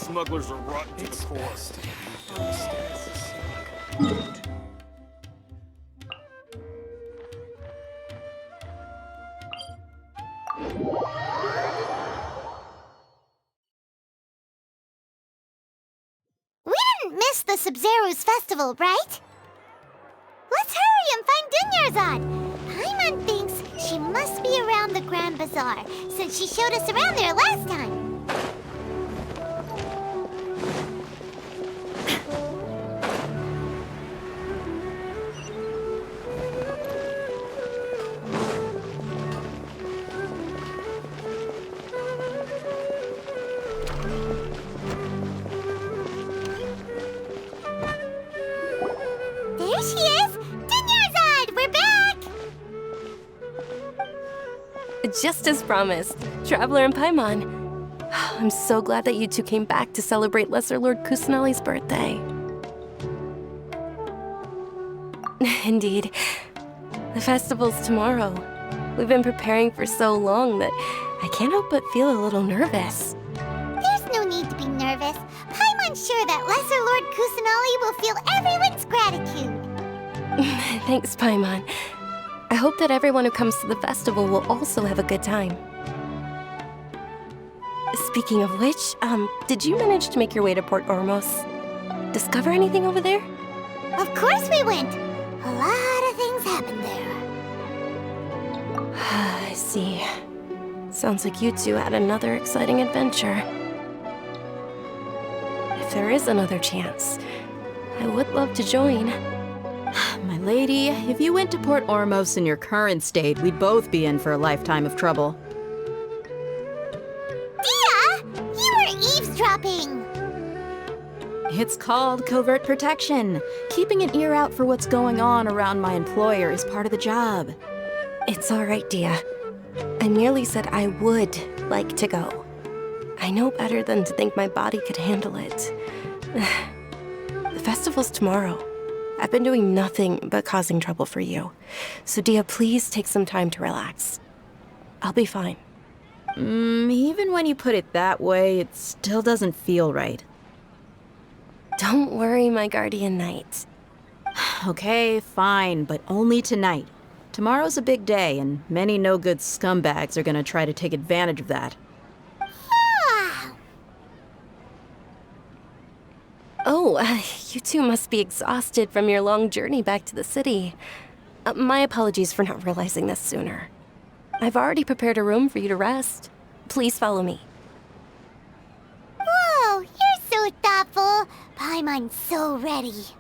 smugglers are rotten to the core. We didn't miss the Sub-Zero's festival, right? Let's hurry and find Dunyarzad. Paimon thinks she must be around the Grand Bazaar, since she showed us around there last time. There she is! Dunyarzad, we're back! Just as promised, Traveler and Paimon. I'm so glad that you two came back to celebrate Lesser Lord Kusanali's birthday. Indeed. The festival's tomorrow. We've been preparing for so long that I can't help but feel a little nervous. There's no need to be nervous. Paimon's sure that Lesser Lord Kusanali will feel everyone's gratitude. Thanks, Paimon. I hope that everyone who comes to the festival will also have a good time. Speaking of which, did you manage to make your way to Port Ormos? Discover anything over there? Of course we went. A lot of things happened there. I see. Sounds like you two had another exciting adventure. If there is another chance, I would love to join. My lady, if you went to Port Ormos in your current state, we'd both be in for a lifetime of trouble. Dia! You were eavesdropping! It's called covert protection. Keeping an ear out for what's going on around my employer is part of the job. It's all right, Dia. I merely said I would like to go. I know better than to think my body could handle it. The festival's tomorrow. I've been doing nothing but causing trouble for you. So Dia, please take some time to relax. I'll be fine. Even when you put it that way, it still doesn't feel right. Don't worry, my guardian knight. Okay, fine, but only tonight. Tomorrow's a big day, and many no-good scumbags are gonna try to take advantage of that. Oh, you two must be exhausted from your long journey back to the city. My apologies for not realizing this sooner. I've already prepared a room for you to rest. Please follow me. Whoa, you're so thoughtful. Paimon's so ready.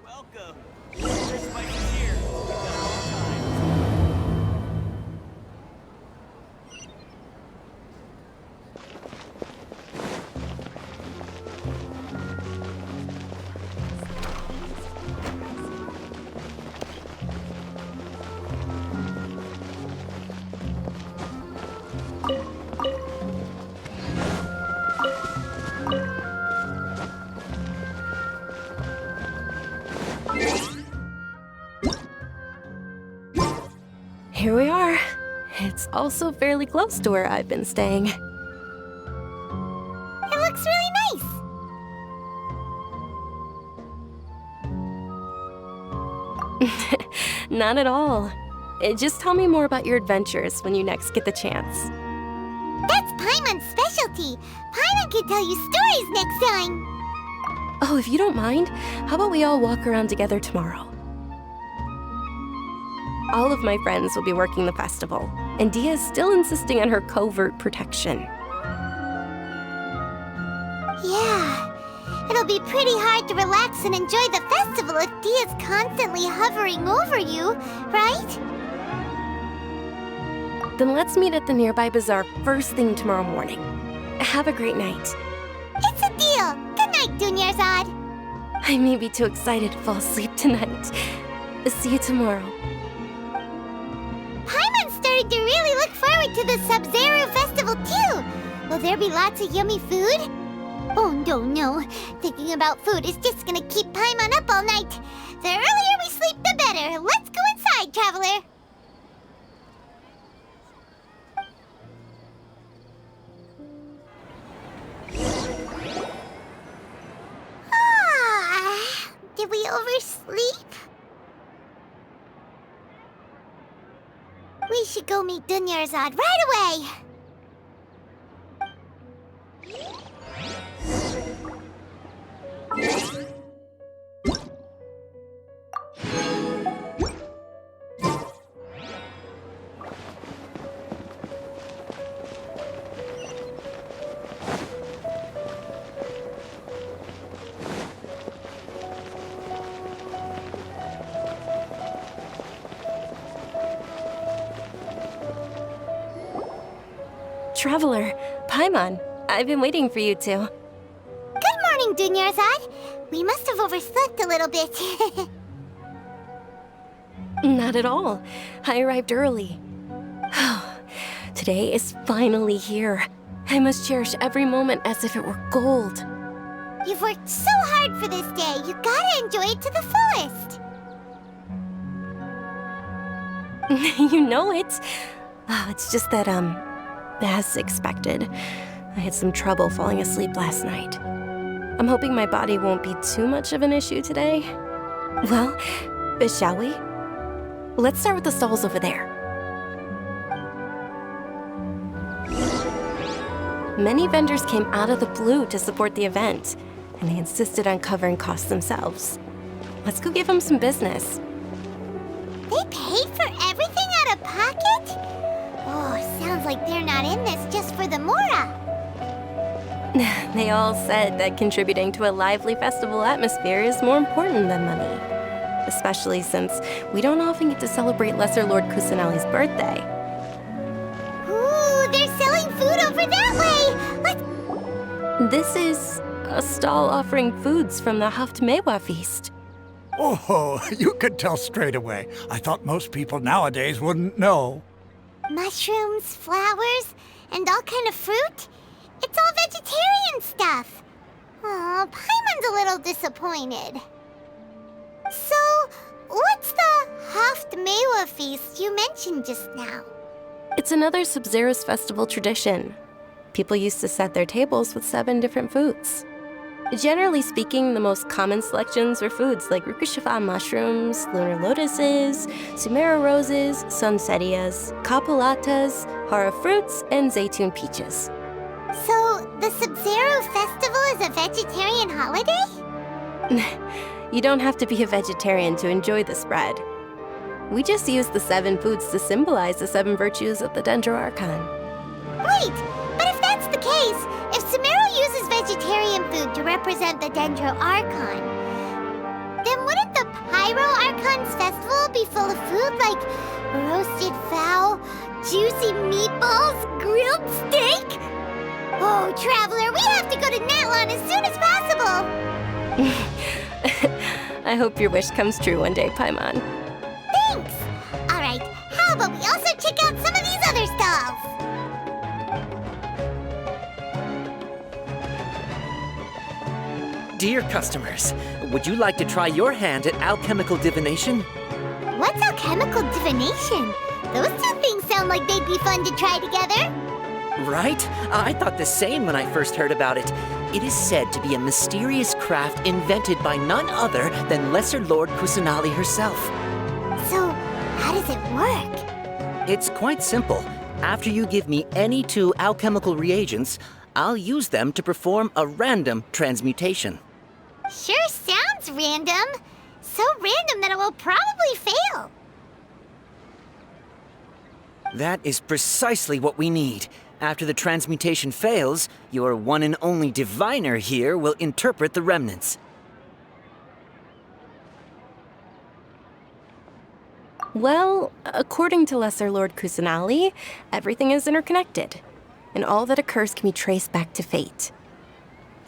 Welcome. This might be here. We've got all time. Here we are. It's also fairly close to where I've been staying. It looks really nice. Not at all. Just tell me more about your adventures when you next get the chance. That's Paimon's specialty. Paimon can tell you stories next time. Oh, if you don't mind, how about we all walk around together tomorrow? All of my friends will be working the festival, and Dia is still insisting on her covert protection. Yeah, it'll be pretty hard to relax and enjoy the festival if Dia's constantly hovering over you, right? Then let's meet at the nearby bazaar first thing tomorrow morning. Have a great night. It's a deal. Good night, Dunyarzad. I may be too excited to fall asleep tonight. See you tomorrow. Paimon's starting to really look forward to the Sub-Zero festival too. Will there be lots of yummy food? Oh no. Thinking about food is just gonna keep Paimon up all night. The earlier we sleep, the better. Let's go inside, traveler. sleep? We should go meet Dunyarzad right away! Traveler, Paimon, I've been waiting for you two. Good morning, Dunyarzad. We must have overslept a little bit. Not at all. I arrived early. Today is finally here. I must cherish every moment as if it were gold. You've worked so hard for this day. You gotta enjoy it to the fullest. You know it. It's just that, as expected, I had some trouble falling asleep last night. I'm hoping my body won't be too much of an issue today. Well, shall we? Let's start with the stalls over there. Many vendors came out of the blue to support the event, and they insisted on covering costs themselves. Let's go give them some business. They paid for everything out of pocket? Oh, sounds like they're not in this just for the Mora. They all said that contributing to a lively festival atmosphere is more important than money. Especially since we don't often get to celebrate Lesser Lord Kusanali's birthday. Ooh, they're selling food over that way! Let's... This is a stall offering foods from the Haftmewa feast. Oh, you could tell straight away. I thought most people nowadays wouldn't know. Mushrooms, flowers, and all kind of fruit? It's all vegetarian stuff. Oh, Paimon's a little disappointed. So, what's the Haftmewa feast you mentioned just now? It's another Sub-Zero's festival tradition. People used to set their tables with 7 different foods. Generally speaking, the most common selections were foods like Rukushifa mushrooms, lunar lotuses, Sumera roses, sunsetias, capulatas, hara fruits, and zaytun peaches. So, the Sub-Zero festival is a vegetarian holiday? You don't have to be a vegetarian to enjoy the spread. We just use the 7 foods to symbolize the 7 virtues of the Dendro Archon. Wait, but if that's the case, if Sumero uses vegetarian food to represent the Dendro Archon, then wouldn't the Pyro Archon's festival be full of food like roasted fowl, juicy meatballs, grilled steak? Oh, Traveler, we have to go to Natlan as soon as possible! I hope your wish comes true one day, Paimon. Thanks! Alright, how about we also check out some of these other stalls? Dear customers, would you like to try your hand at alchemical divination? What's alchemical divination? Those two things sound like they'd be fun to try together. Right? I thought the same when I first heard about it. It is said to be a mysterious craft invented by none other than Lesser Lord Kusanali herself. So, how does it work? It's quite simple. After you give me any 2 alchemical reagents, I'll use them to perform a random transmutation. Sure sounds random. So random that it will probably fail. That is precisely what we need. After the transmutation fails, your one and only diviner here will interpret the remnants. Well, according to Lesser Lord Kusanali, everything is interconnected, and all that occurs can be traced back to fate.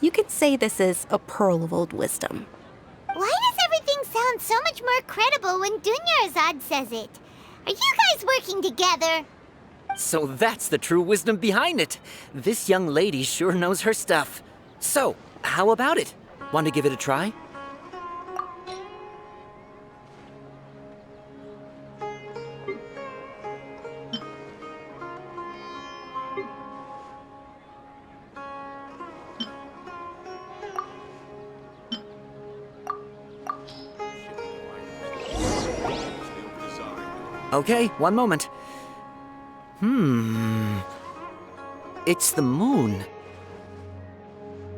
You could say this is a pearl of old wisdom. Why does everything sound so much more credible when Dunyarzad says it? Are you guys working together? So that's the true wisdom behind it. This young lady sure knows her stuff. So, how about it? Want to give it a try? Okay, one moment. It's the moon.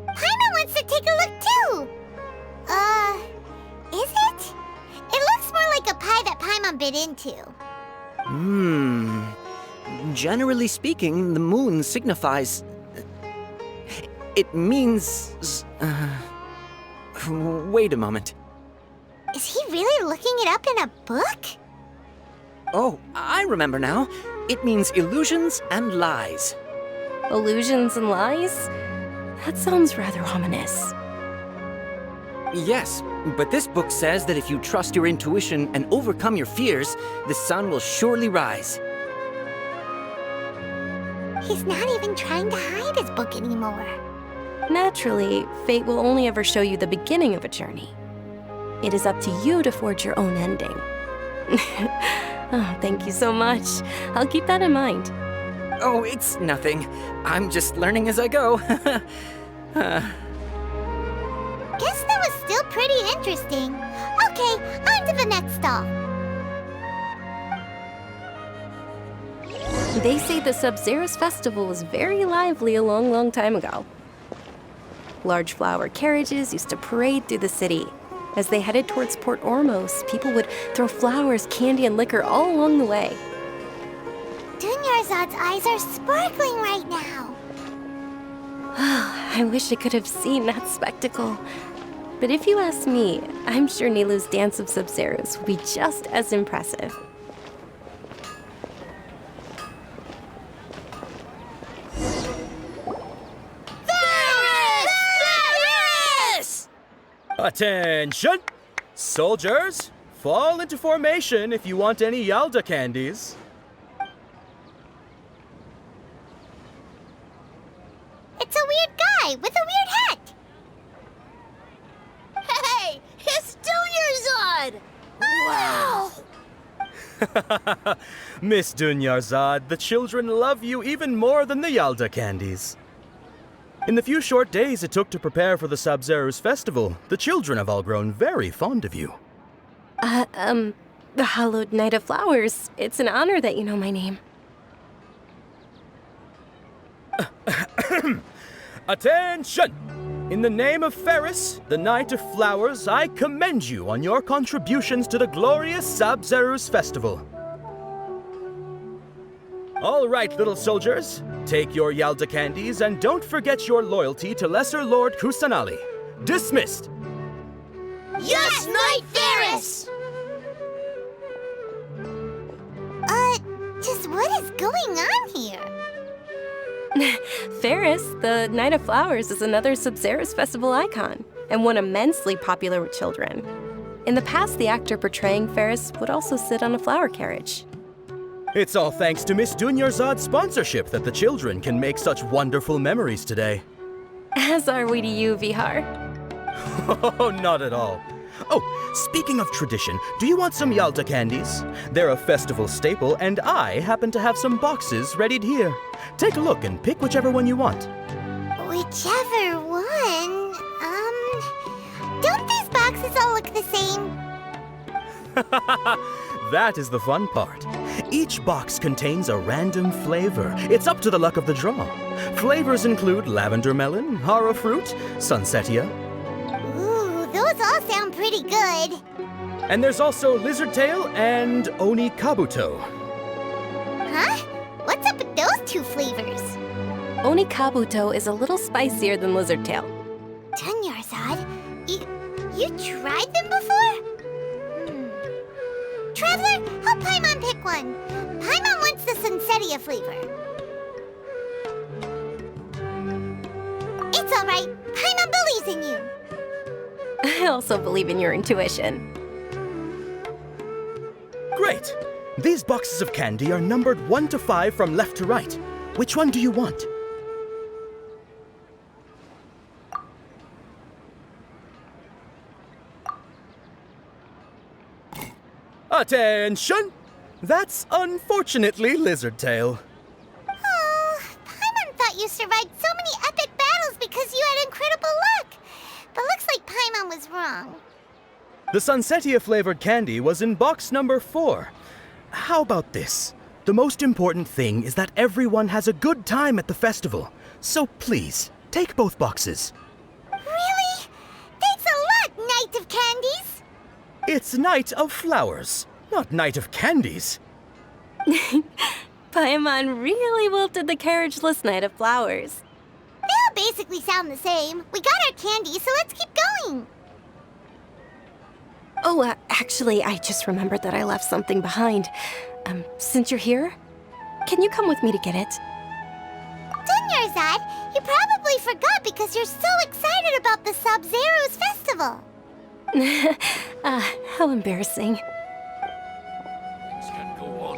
Paimon wants to take a look too! Is it? It looks more like a pie that Paimon bit into. Generally speaking, the moon signifies... It means... Wait a moment. Is he really looking it up in a book? Oh, I remember now. It means illusions and lies. Illusions and lies? That sounds rather ominous. Yes, but this book says that if you trust your intuition and overcome your fears, the sun will surely rise. He's not even trying to hide his book anymore. Naturally, fate will only ever show you the beginning of a journey. It is up to you to forge your own ending. Oh, thank you so much. I'll keep that in mind. Oh, it's nothing. I'm just learning as I go. Guess that was still pretty interesting. Okay, on to the next stall. They say the Sub-Zero's festival was very lively a long, long time ago. Large flower carriages used to parade through the city. As they headed towards Port Ormos, people would throw flowers, candy, and liquor all along the way. Dunyarzad's eyes are sparkling right now. I wish I could have seen that spectacle. But if you ask me, I'm sure Nilou's dance of Sub-Zeros will be just as impressive. Attention! Soldiers, fall into formation if you want any Yalda candies. It's a weird guy with a weird hat. Hey, it's Dunyarzad! Wow! Miss Dunyarzad, the children love you even more than the Yalda candies. In the few short days it took to prepare for the Sub-Zero's festival, the children have all grown very fond of you. The Hallowed Knight of Flowers. It's an honor that you know my name. Attention! In the name of Ferris, the Knight of Flowers, I commend you on your contributions to the glorious Sub-Zero's festival. All right, little soldiers, take your Yalda candies and don't forget your loyalty to Lesser Lord Kusanali. Dismissed! Yes, Knight Ferris! Just what is going on here? Ferris, the Knight of Flowers, is another Sub-Zero's festival icon, and one immensely popular with children. In the past, the actor portraying Ferris would also sit on a flower carriage. It's all thanks to Miss Dunyarzad's sponsorship that the children can make such wonderful memories today. As are we to you, Vihar. Oh, not at all. Oh, speaking of tradition, do you want some Yalda candies? They're a festival staple, and I happen to have some boxes readied here. Take a look and pick whichever one you want. Whichever one? Don't these boxes all look the same? That is the fun part. Each box contains a random flavor. It's up to the luck of the draw. Flavors include lavender melon, hara fruit, sunsetia. Ooh, those all sound pretty good. And there's also lizard tail and oni kabuto. Huh? What's up with those two flavors? Oni Kabuto is a little spicier than Lizard Tail. Dunyarzad, you tried them before? Traveler, help Paimon pick one. Paimon wants the Sunsetia flavor. It's all right. Paimon believes in you. I also believe in your intuition. Great! These boxes of candy are numbered 1 to 5 from left to right. Which one do you want? Attention! That's unfortunately Lizard Tail. Oh, Paimon thought you survived so many epic battles because you had incredible luck. But looks like Paimon was wrong. The Sunsetia flavored candy was in box number 4. how about this? The most important thing is that everyone has a good time at the festival. So please, take both boxes. Really? Thanks a lot, Knight of Candies! It's Night of Flowers, not Night of Candies. Paimon really wilted the carriageless Knight of Flowers. They all basically sound the same. We got our candy, so let's keep going. Oh, actually, I just remembered that I left something behind. Since you're here, can you come with me to get it? Dunyarzad, you probably forgot because you're so excited about the Sub-Zero's festival. How embarrassing. Things can't go on.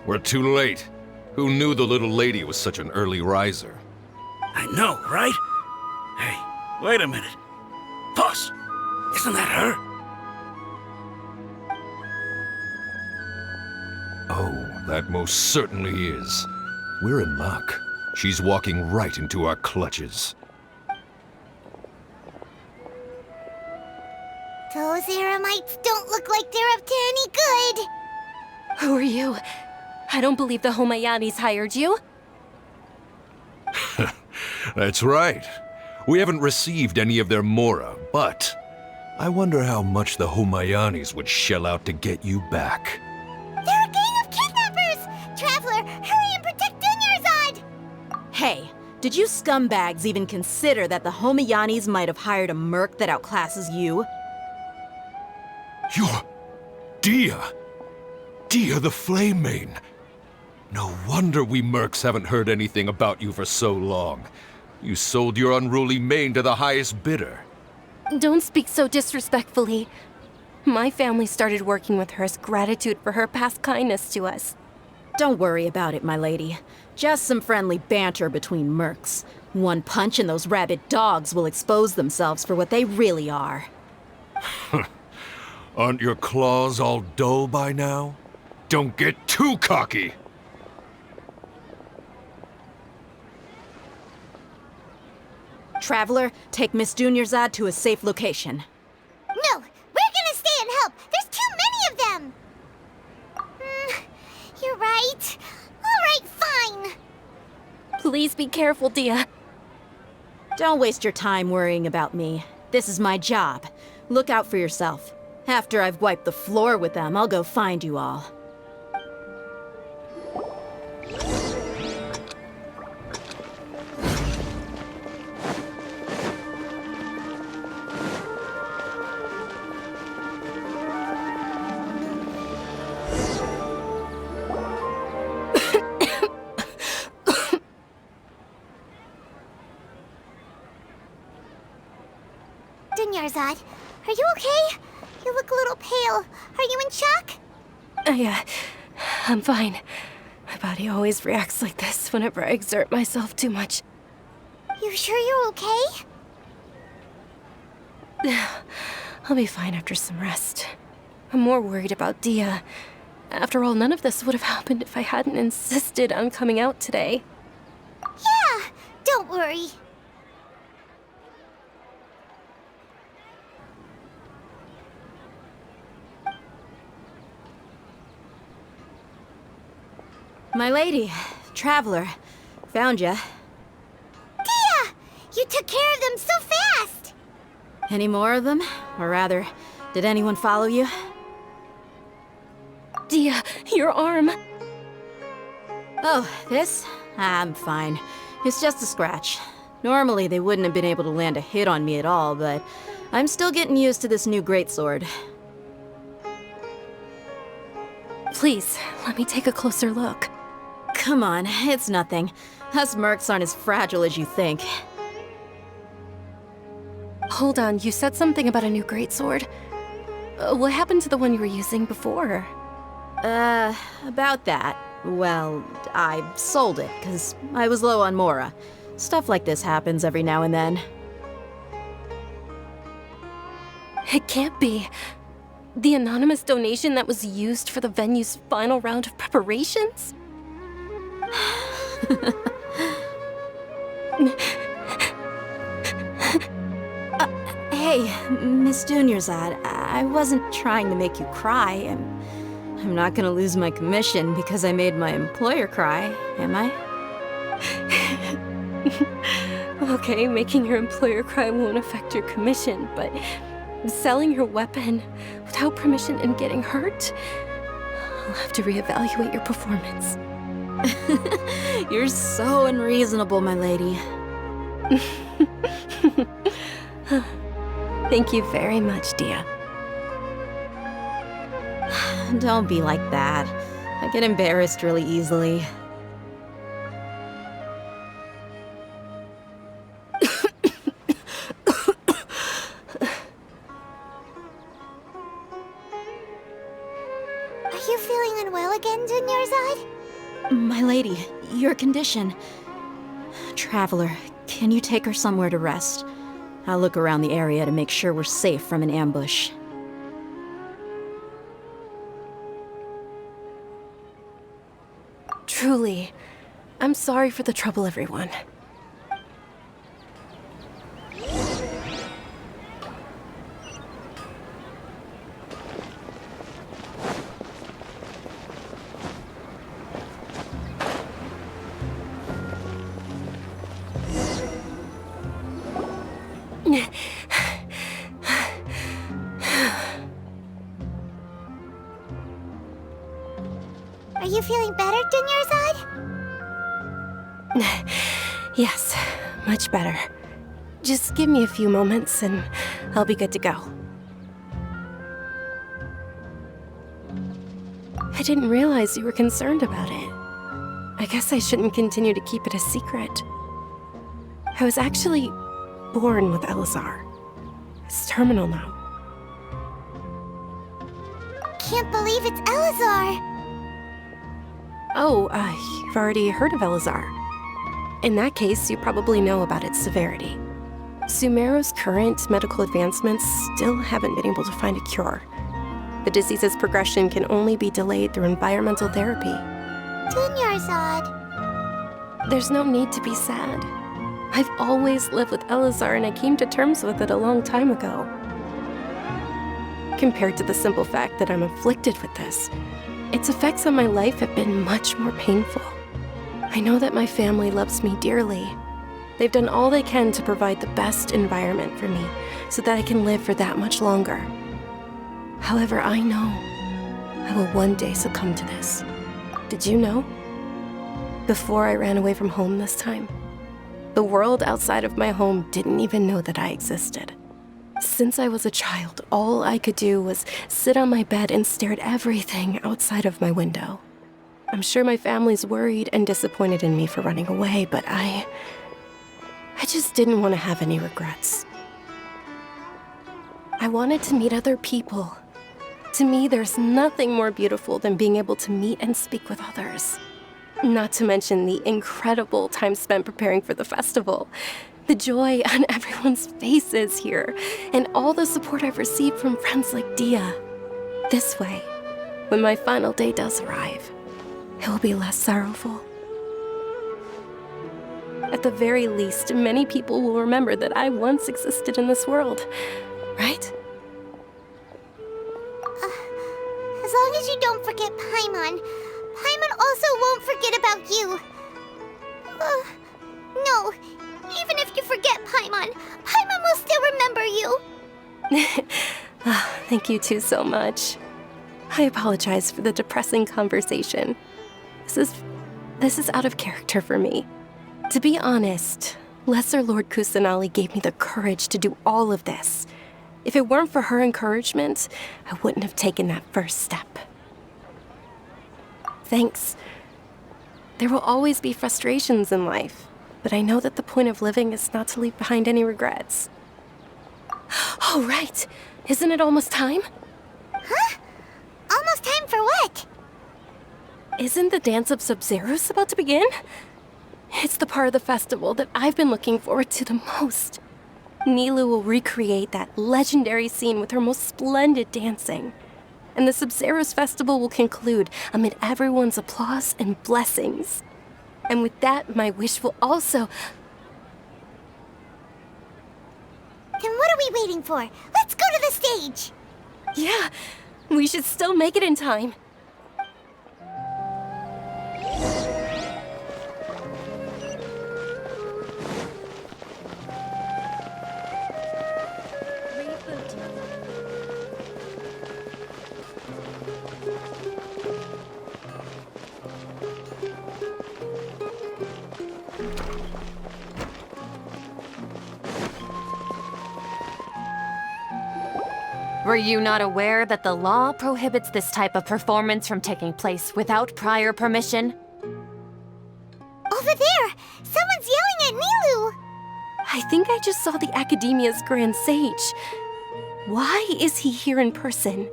We're too late. Who knew the little lady was such an early riser? I know, right? Hey, wait a minute. Boss, isn't that her? Oh, that most certainly is. We're in luck. She's walking right into our clutches. Those Eremites don't look like they're up to any good. Who are you? I don't believe the Homayanis hired you. That's right. We haven't received any of their mora, but I wonder how much the Homayanis would shell out to get you back. They're a gang of kidnappers! Traveler, hurry and protect Dunyarzad! Hey, did you scumbags even consider that the Homayanis might have hired a merc that outclasses you? You're... Dia! Dia the Flame Mane! No wonder we mercs haven't heard anything about you for so long. You sold your unruly mane to the highest bidder. Don't speak so disrespectfully. My family started working with her as gratitude for her past kindness to us. Don't worry about it, my lady. Just some friendly banter between mercs. One punch and those rabid dogs will expose themselves for what they really are. Aren't your claws all dull by now? Don't get too cocky! Traveler, take Miss Dunyarzad to a safe location. No, we're gonna stay and help. There's too many of them. You're right. All right, fine. Please be careful, Dia. Don't waste your time worrying about me. This is my job. Look out for yourself. After I've wiped the floor with them, I'll go find you all. Dunyarzad, are you okay? You look a little pale. Are you in shock? I'm fine. My body always reacts like this whenever I exert myself too much. You sure you're okay? I'll be fine after some rest. I'm more worried about Dia. After all, none of this would have happened if I hadn't insisted on coming out today. Yeah, don't worry. My lady, Traveler, found ya. Dia! You took care of them so fast! Any more of them? Or rather, did anyone follow you? Dia, your arm. Oh, this? I'm fine. It's just a scratch. Normally, they wouldn't have been able to land a hit on me at all, but I'm still getting used to this new greatsword. Please, let me take a closer look. Come on, it's nothing. Us mercs aren't as fragile as you think. Hold on, you said something about a new greatsword. What happened to the one you were using before? About that. Well, I sold it, because I was low on mora. Stuff like this happens every now and then. It can't be. The anonymous donation that was used for the venue's final round of preparations? Hey, Miss Dunyarzad, I wasn't trying to make you cry. I'm not gonna lose my commission because I made my employer cry, am I? Okay, making your employer cry won't affect your commission, but selling your weapon without permission and getting hurt? I'll have to reevaluate your performance. You're so unreasonable, my lady. Thank you very much, Dia. Don't be like that. I get embarrassed really easily. Are you feeling unwell again, Dunyarzad? My lady, your condition. Traveler, can you take her somewhere to rest? I'll look around the area to make sure we're safe from an ambush. Truly, I'm sorry for the trouble, everyone. Are you feeling better, Dunyarzad? Yes, much better. Just give me a few moments and I'll be good to go. I didn't realize you were concerned about it. I guess I shouldn't continue to keep it a secret. I was actually born with Elazar. It's terminal now. Can't believe it's Elazar! Oh, you've already heard of Elazar. In that case, you probably know about its severity. Sumeru's current medical advancements still haven't been able to find a cure. The disease's progression can only be delayed through environmental therapy. Dunyarzad. There's no need to be sad. I've always lived with Elazar and I came to terms with it a long time ago. Compared to the simple fact that I'm afflicted with this, its effects on my life have been much more painful. I know that my family loves me dearly. They've done all they can to provide the best environment for me so that I can live for that much longer. However, I know I will one day succumb to this. Did you know? Before I ran away from home this time, the world outside of my home didn't even know that I existed. Since I was a child, all I could do was sit on my bed and stare at everything outside of my window. I'm sure my family's worried and disappointed in me for running away, but I just didn't want to have any regrets. I wanted to meet other people. To me, there's nothing more beautiful than being able to meet and speak with others. Not to mention the incredible time spent preparing for the festival. The joy on everyone's faces here, and all the support I've received from friends like Dia. This way, when my final day does arrive, it will be less sorrowful. At the very least, many people will remember that I once existed in this world, right? As long as you don't forget Paimon, Paimon also won't forget about you. No, even if you forget Paimon, Paimon will still remember you. Thank you two so much. I apologize for the depressing conversation. This is out of character for me. To be honest, Lesser Lord Kusanali gave me the courage to do all of this. If it weren't for her encouragement, I wouldn't have taken that first step. Thanks. There will always be frustrations in life, but I know that the point of living is not to leave behind any regrets. Oh, right. Isn't it almost time? Huh? Almost time for what? Isn't the Dance of Sub-Zeros about to begin? It's the part of the festival that I've been looking forward to the most. Nilu will recreate that legendary scene with her most splendid dancing. And the Sub-Zero's festival will conclude amid everyone's applause and blessings. And with that, my wish will also... Then what are we waiting for? Let's go to the stage! Yeah, we should still make it in time. Were you not aware that the law prohibits this type of performance from taking place without prior permission? Over there! Someone's yelling at Nilu! I think I just saw the Academia's Grand Sage. Why is he here in person?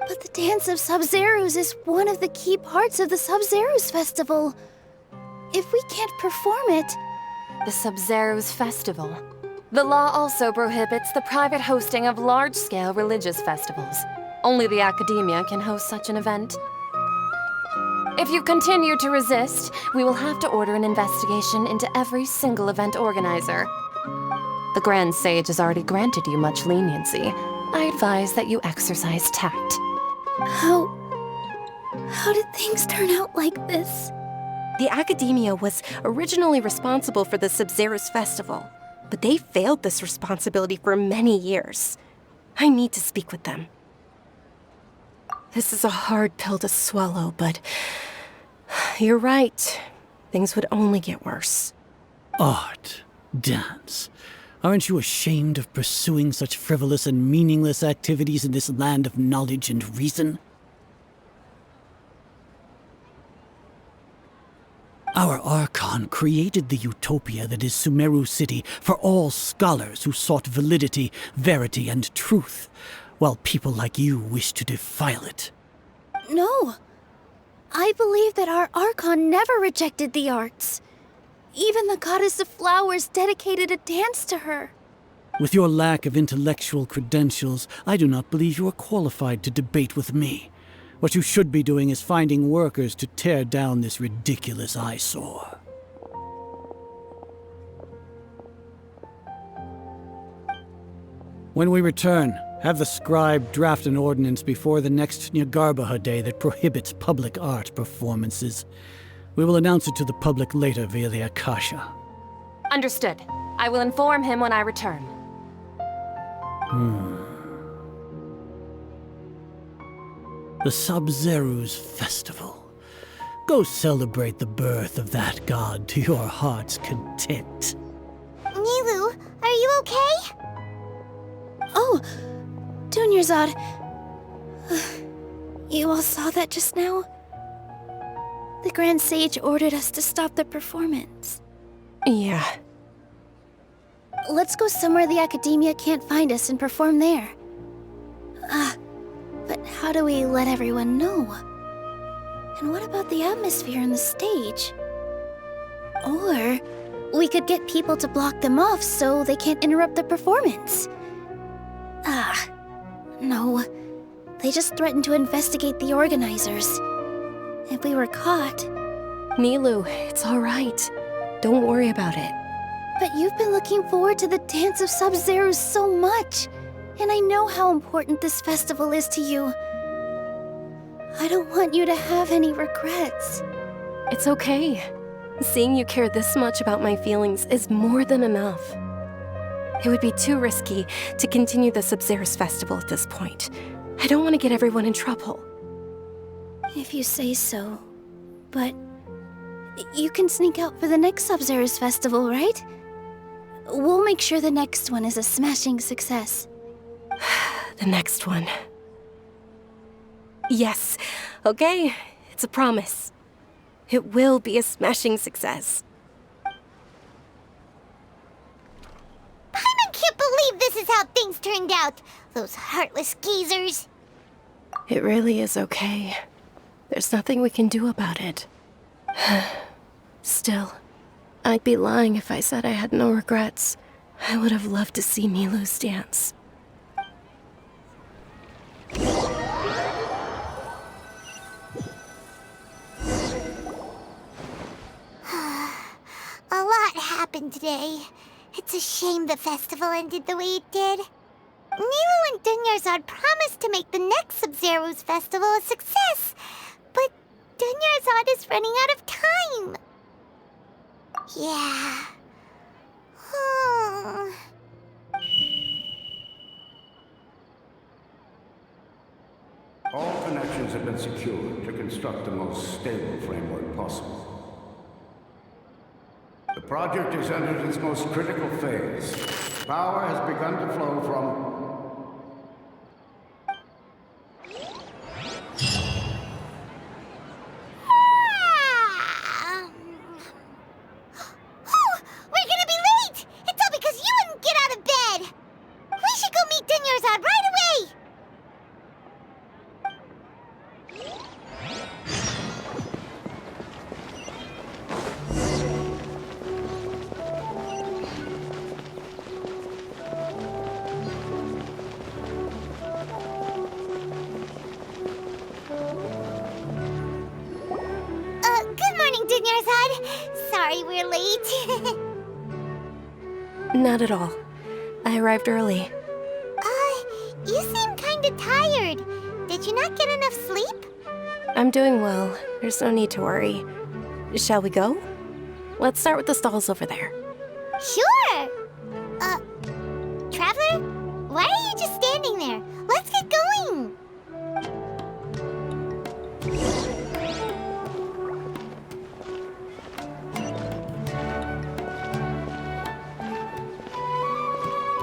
But the Dance of Sub-Zeros is one of the key parts of the Sub-Zeros Festival. If we can't perform it... The Sub-Zeros Festival. The law also prohibits the private hosting of large-scale religious festivals. Only the Academia can host such an event. If you continue to resist, we will have to order an investigation into every single event organizer. The Grand Sage has already granted you much leniency. I advise that you exercise tact. How did things turn out like this? The Academia was originally responsible for the Sub-Zeros Festival, but they failed this responsibility for many years. I need to speak with them. This is a hard pill to swallow, but you're right. Things would only get worse. Art, dance. Aren't you ashamed of pursuing such frivolous and meaningless activities in this land of knowledge and reason? Our Archon created the utopia that is Sumeru City for all scholars who sought validity, verity, and truth, while people like you wish to defile it. No. I believe that our Archon never rejected the arts. Even the goddess of flowers dedicated a dance to her. With your lack of intellectual credentials, I do not believe you are qualified to debate with me. What you should be doing is finding workers to tear down this ridiculous eyesore. When we return, have the scribe draft an ordinance before the next Nyagarbha Day that prohibits public art performances. We will announce it to the public later via the Akasha. Understood. I will inform him when I return. The Sub-Zeros Festival. Go celebrate the birth of that god to your heart's content. Nilu, are you okay? Oh, Dunyarzad. You all saw that just now? The Grand Sage ordered us to stop the performance. Yeah. Let's go somewhere the Academia can't find us and perform there. But how do we let everyone know? And what about the atmosphere on the stage? Or we could get people to block them off so they can't interrupt the performance. No. They just threatened to investigate the organizers. If we were caught... Nilu, it's all right. Don't worry about it. But you've been looking forward to the Dance of Sub-Zeros so much. And I know how important this festival is to you. I don't want you to have any regrets. It's okay. Seeing you care this much about my feelings is more than enough. It would be too risky to continue the Sub-Zeros Festival at this point. I don't want to get everyone in trouble. If you say so. But you can sneak out for the next Sub-Zeros Festival, right? We'll make sure the next one is a smashing success. The next one. Yes. Okay. It's a promise. It will be a smashing success. I can't believe this is how things turned out. Those heartless geezers. It really is okay. There's nothing we can do about it. Still, I'd be lying if I said I had no regrets. I would have loved to see Milu's dance. A lot happened today. It's a shame the festival ended the way it did. Nilu and Dunyarzad promised to make the next Sub-Zero's festival a success, but Dunyarzad is running out of time. Yeah. All connections have been secured to construct the most stable framework possible. The project has entered its most critical phase. Power has begun to flow from... We're gonna be late! It's all because you wouldn't get out of bed! We should go meet Dunyarzad right away! Good morning, Dunyarzad. Sorry we're late. Not at all. I arrived early. You seem kinda tired. Did you not get enough sleep? I'm doing well. There's no need to worry. Shall we go? Let's start with the stalls over there. Sure! Traveler? Why are you just standing there? Let's get going!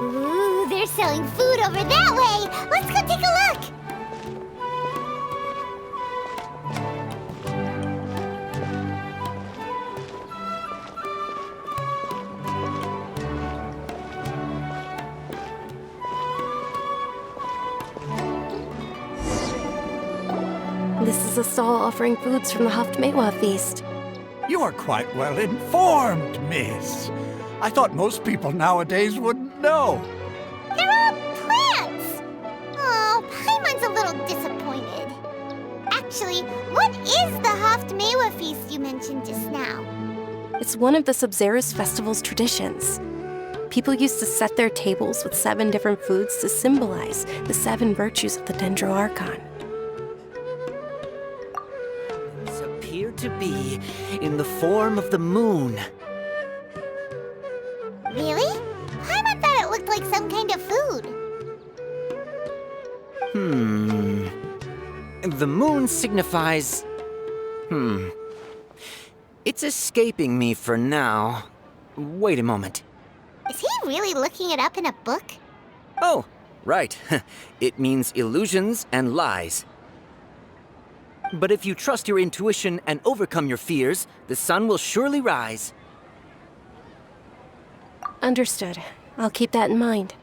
Ooh, they're selling food over that way! Let's go take a look! This is a stall offering foods from the Haftmewa feast. You are quite well informed, miss. I thought most people nowadays wouldn't know. They're all plants! Oh, Paimon's a little disappointed. Actually, what is the Haftmewa feast you mentioned just now? It's one of the Sub-Zero's festival's traditions. People used to set their tables with 7 different foods to symbolize the 7 virtues of the Dendro Archon. These appear to be in the form of the moon. Really? Paimon thought it looked like some kind of food. The moon signifies... It's escaping me for now. Wait a moment. Is he really looking it up in a book? Oh, right. It means illusions and lies. But if you trust your intuition and overcome your fears, the sun will surely rise. Understood. I'll keep that in mind.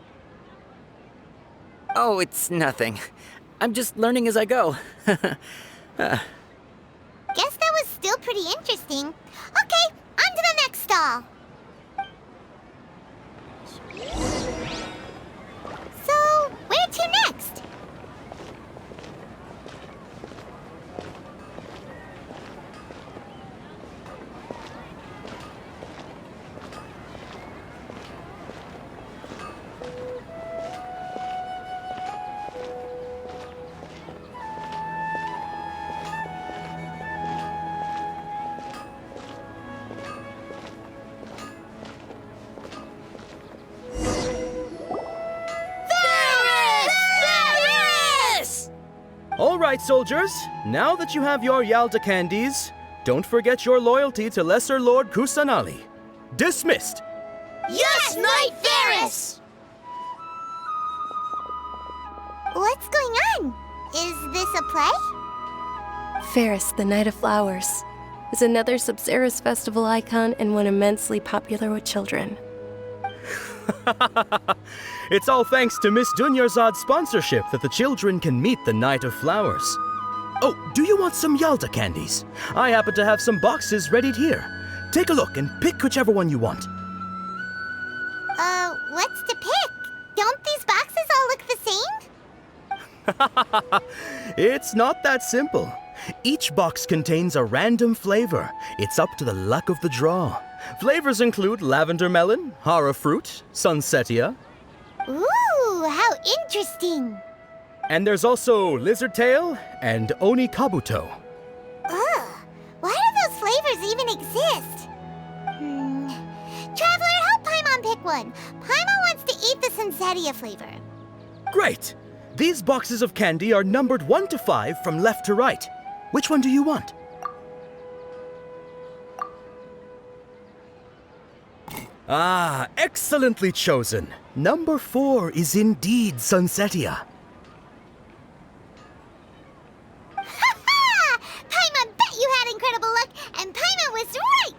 Oh, it's nothing. I'm just learning as I go. Guess that was still pretty interesting. Okay, on to the next stall. So, where to next? All right, soldiers. Now that you have your Yalta candies, don't forget your loyalty to Lesser Lord Kusanali. Dismissed! Yes, Knight Ferris! What's going on? Is this a play? Ferris, the Knight of Flowers, is another Sub-Zero's festival icon and one immensely popular with children. It's all thanks to Miss Dunyarzad's sponsorship that the children can meet the Knight of Flowers. Oh, do you want some Yalta candies? I happen to have some boxes readied here. Take a look and pick whichever one you want. What's to pick? Don't these boxes all look the same? It's not that simple. Each box contains a random flavor. It's up to the luck of the draw. Flavors include lavender melon, hara fruit, sunsetia. Ooh, how interesting. And there's also lizard tail and oni kabuto. Ugh, why do those flavors even exist? Traveler, help Paimon pick one. Paimon wants to eat the sunsetia flavor. Great! These boxes of candy are numbered 1 to 5 from left to right. Which one do you want? Ah, excellently chosen. Number 4 is indeed sunsetia. Ha-ha! Paimon bet you had incredible luck, and Paimon was right!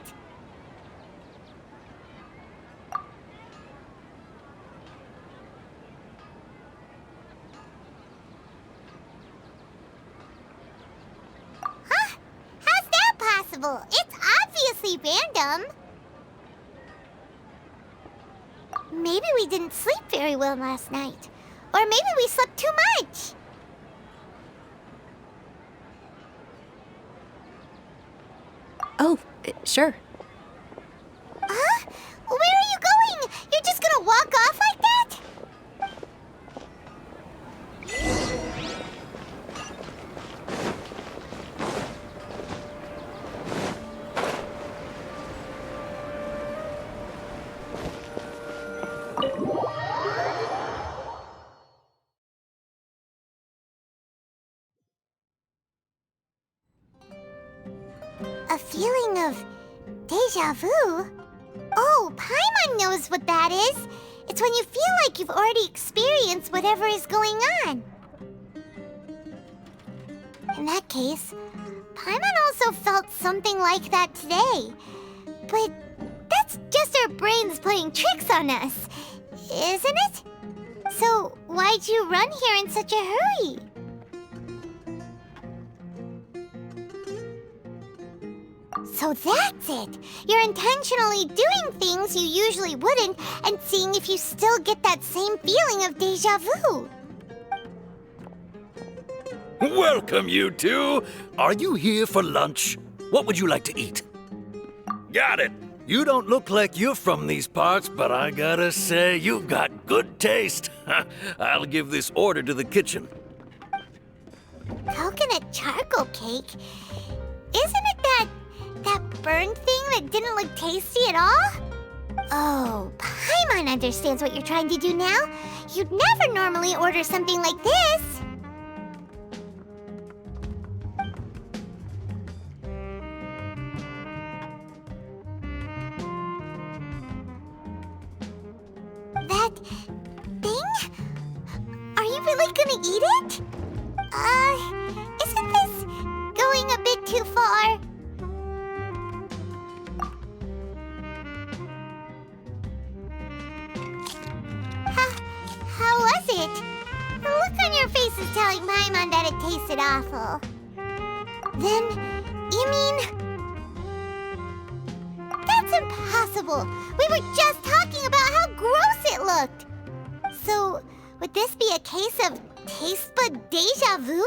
Huh? How's that possible? It's obviously random. Maybe we didn't sleep very well last night. Or maybe we slept too much. Oh, sure. Huh? Where are you going? You're just gonna walk off like that? A feeling of deja vu? Oh, Paimon knows what that is. It's when you feel like you've already experienced whatever is going on. In that case, Paimon also felt something like that today. But that's just our brains playing tricks on us, isn't it? So why'd you run here in such a hurry? So that's it! You're intentionally doing things you usually wouldn't and seeing if you still get that same feeling of deja vu. Welcome, you two! Are you here for lunch? What would you like to eat? Got it! You don't look like you're from these parts, but I gotta say, you've got good taste. I'll give this order to the kitchen. Coconut charcoal cake? Isn't it that burned thing that didn't look tasty at all? Oh, Paimon understands what you're trying to do now. You'd never normally order something like this. That thing? Are you really gonna eat it? Isn't this going a bit too far? How was it? The look on your face is telling Paimon that it tasted awful. Then, you mean... That's impossible! We were just talking about how gross it looked! So, would this be a case of taste bud deja vu?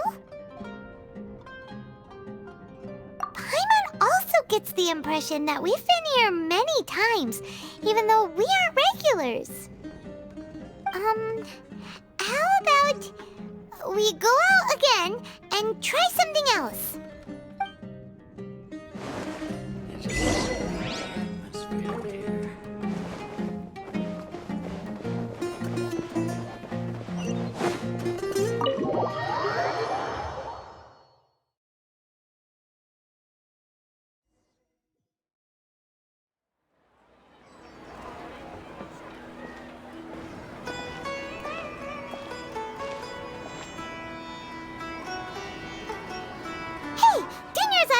Paimon also gets the impression that we've been here many times, even though we aren't regulars. How about we go out again and try something else?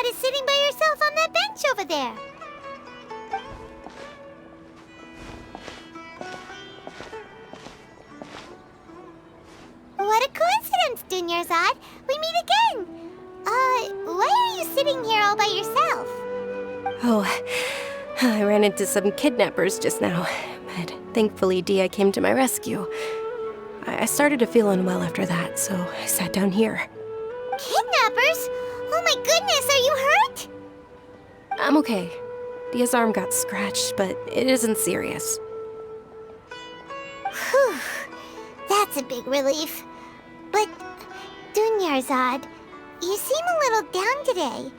Is sitting by yourself on that bench over there. What a coincidence, Dunyarzad. We meet again. Why are you sitting here all by yourself? Oh, I ran into some kidnappers just now, but Thankfully, Dia came to my rescue. I started to feel unwell after that, so I sat down here. Kidnappers? Oh my goodness, are you hurt? I'm okay. Dia's arm got scratched, but it isn't serious. Whew. That's a big relief. But, Dunyarzad, you seem a little down today.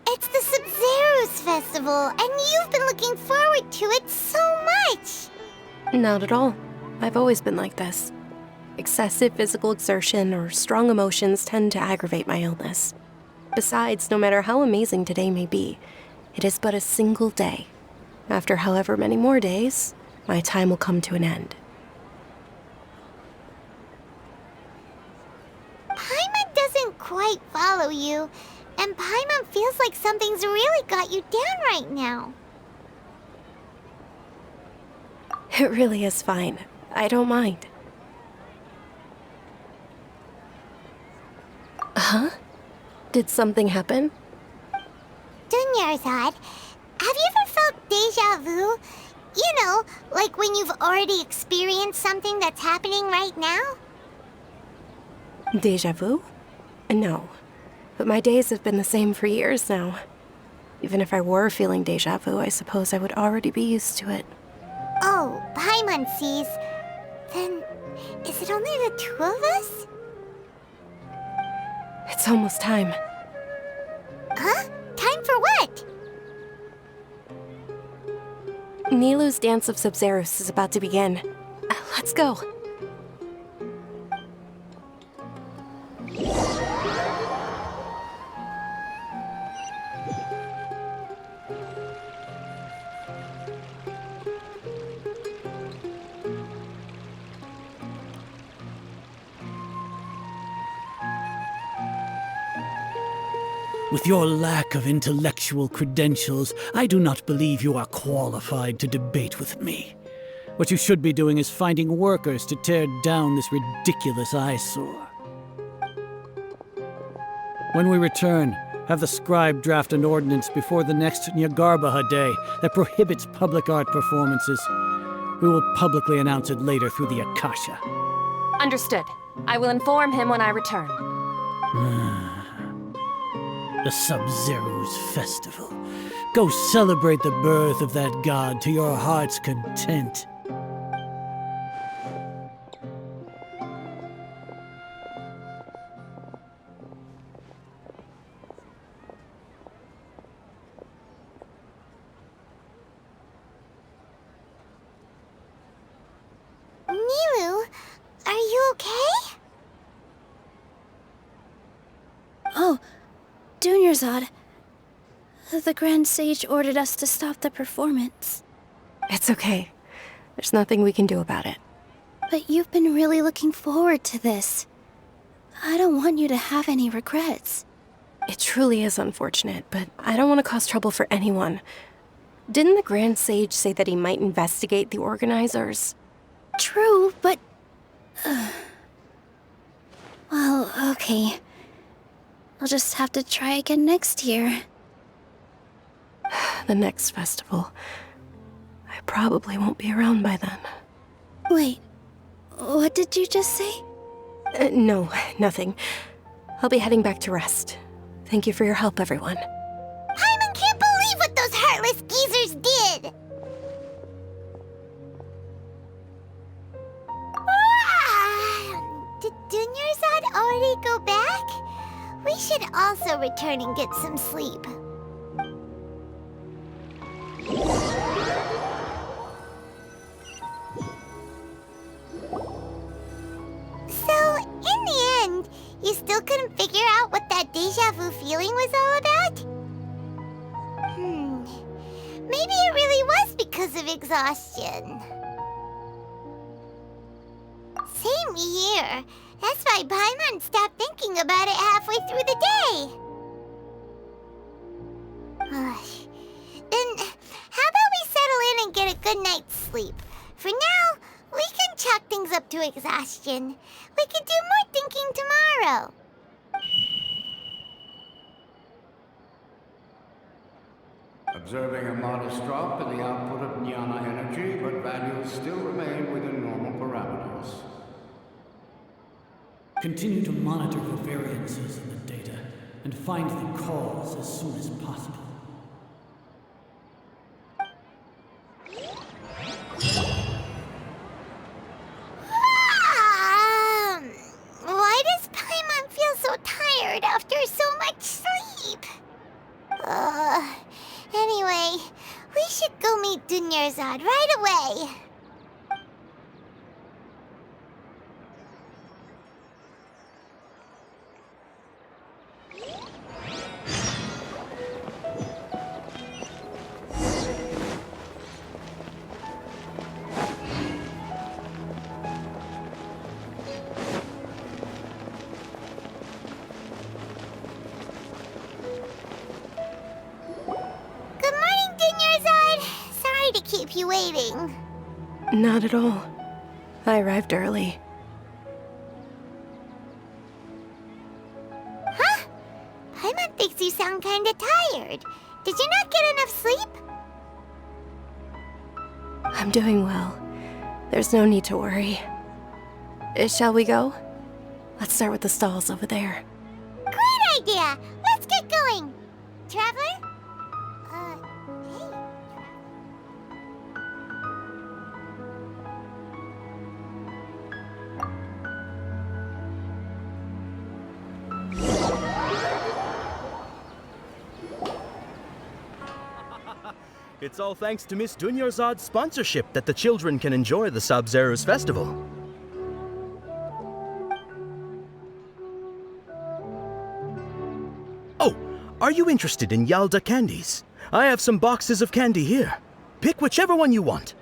It's the Sub-Zero's festival, and you've been looking forward to it so much! Not at all. I've always been like this. Excessive physical exertion or strong emotions tend to aggravate my illness. Besides, no matter how amazing today may be, it is but a single day. After however many more days, my time will come to an end. Paimon doesn't quite follow you, and Paimon feels like something's really got you down right now. It really is fine. I don't mind. Huh? Did something happen? Dunyarzad, have you ever felt deja vu? You know, like when you've already experienced something that's happening right now? Deja vu? No. But my days have been the same for years now. Even if I were feeling deja vu, I suppose I would already be used to it. Oh, Paimon sees. Then, is it only the two of us? It's almost time. Huh? Time for what? Nilou's Dance of Sub-Zeros is about to begin. Let's go. With your lack of intellectual credentials, I do not believe you are qualified to debate with me. What you should be doing is finding workers to tear down this ridiculous eyesore. When we return, have the scribe draft an ordinance before the next Nyagarbaha Day that prohibits public art performances. We will publicly announce it later through the Akasha. Understood. I will inform him when I return. The Sub-Zero's festival. Go celebrate the birth of that god to your heart's content. Nilou, are you okay? Oh, Dunyarzad. The Grand Sage ordered us to stop the performance. It's okay. There's nothing we can do about it. But you've been really looking forward to this. I don't want you to have any regrets. It truly is unfortunate, but I don't want to cause trouble for anyone. Didn't the Grand Sage say that he might investigate the organizers? True, but... well, okay. I'll just have to try again next year. The next festival. I probably won't be around by then. Wait, what did you just say? No, nothing. I'll be heading back to rest. Thank you for your help, everyone. Paimon can't believe what those heartless geezers did! Did Dunyarzad already go back? We should also return and get some sleep. So, in the end, you still couldn't figure out what that deja vu feeling was all about? Maybe it really was because of exhaustion. Same here. That's why Paimon stopped thinking about it halfway through the day. Then, how about we settle in and get a good night's sleep? For now, we can chalk things up to exhaustion. We can do more thinking tomorrow. observing a modest drop in the output of jnana energy, but values still remain within normal parameters. Continue to monitor for variances in the data and find the cause as soon as possible. Why does Paimon feel so tired after so much sleep? Anyway, we should go meet Dunyarzad right away. Keep you waiting. Not at all. I arrived early. Huh? Paimon thinks you sound kinda tired. Did you not get enough sleep? I'm doing well. There's no need to worry. Shall we go? Let's start with the stalls over there. Great idea! Let's get going! Traveler? It's all thanks to Miss Dunyarzad's sponsorship that the children can enjoy the Sub-Zero's festival. Oh, are you interested in Yalda candies? I have some boxes of candy here. Pick whichever one you want.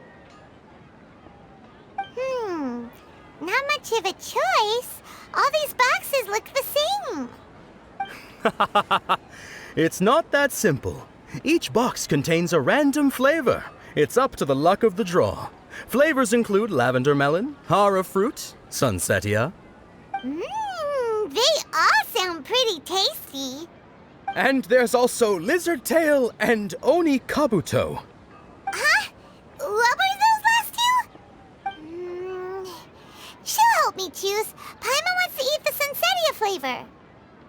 Not much of a choice. All these boxes look the same. It's not that simple. Each box contains a random flavor. It's up to the luck of the draw. Flavors include lavender melon, hara fruit, sunsetia. They all sound pretty tasty. And there's also lizard tail and oni kabuto. Huh? What were those last two? She'll help me choose. Paimon wants to eat the sunsetia flavor.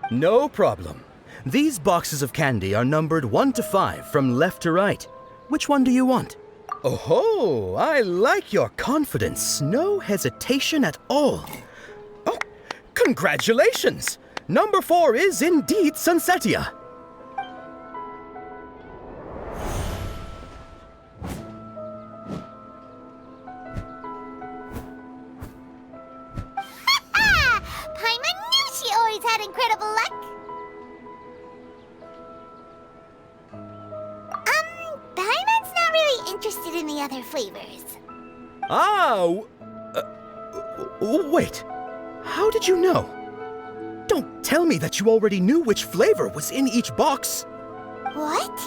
No problem. These boxes of candy are numbered 1 to 5 from left to right. Which one do you want? Oh, I like your confidence. No hesitation at all. Oh, congratulations! Number 4 is indeed sunsetia. Paimon knew she always had incredible luck. Paimon's not really interested in the other flavors. Wait. How did you know? Don't tell me that you already knew which flavor was in each box. What?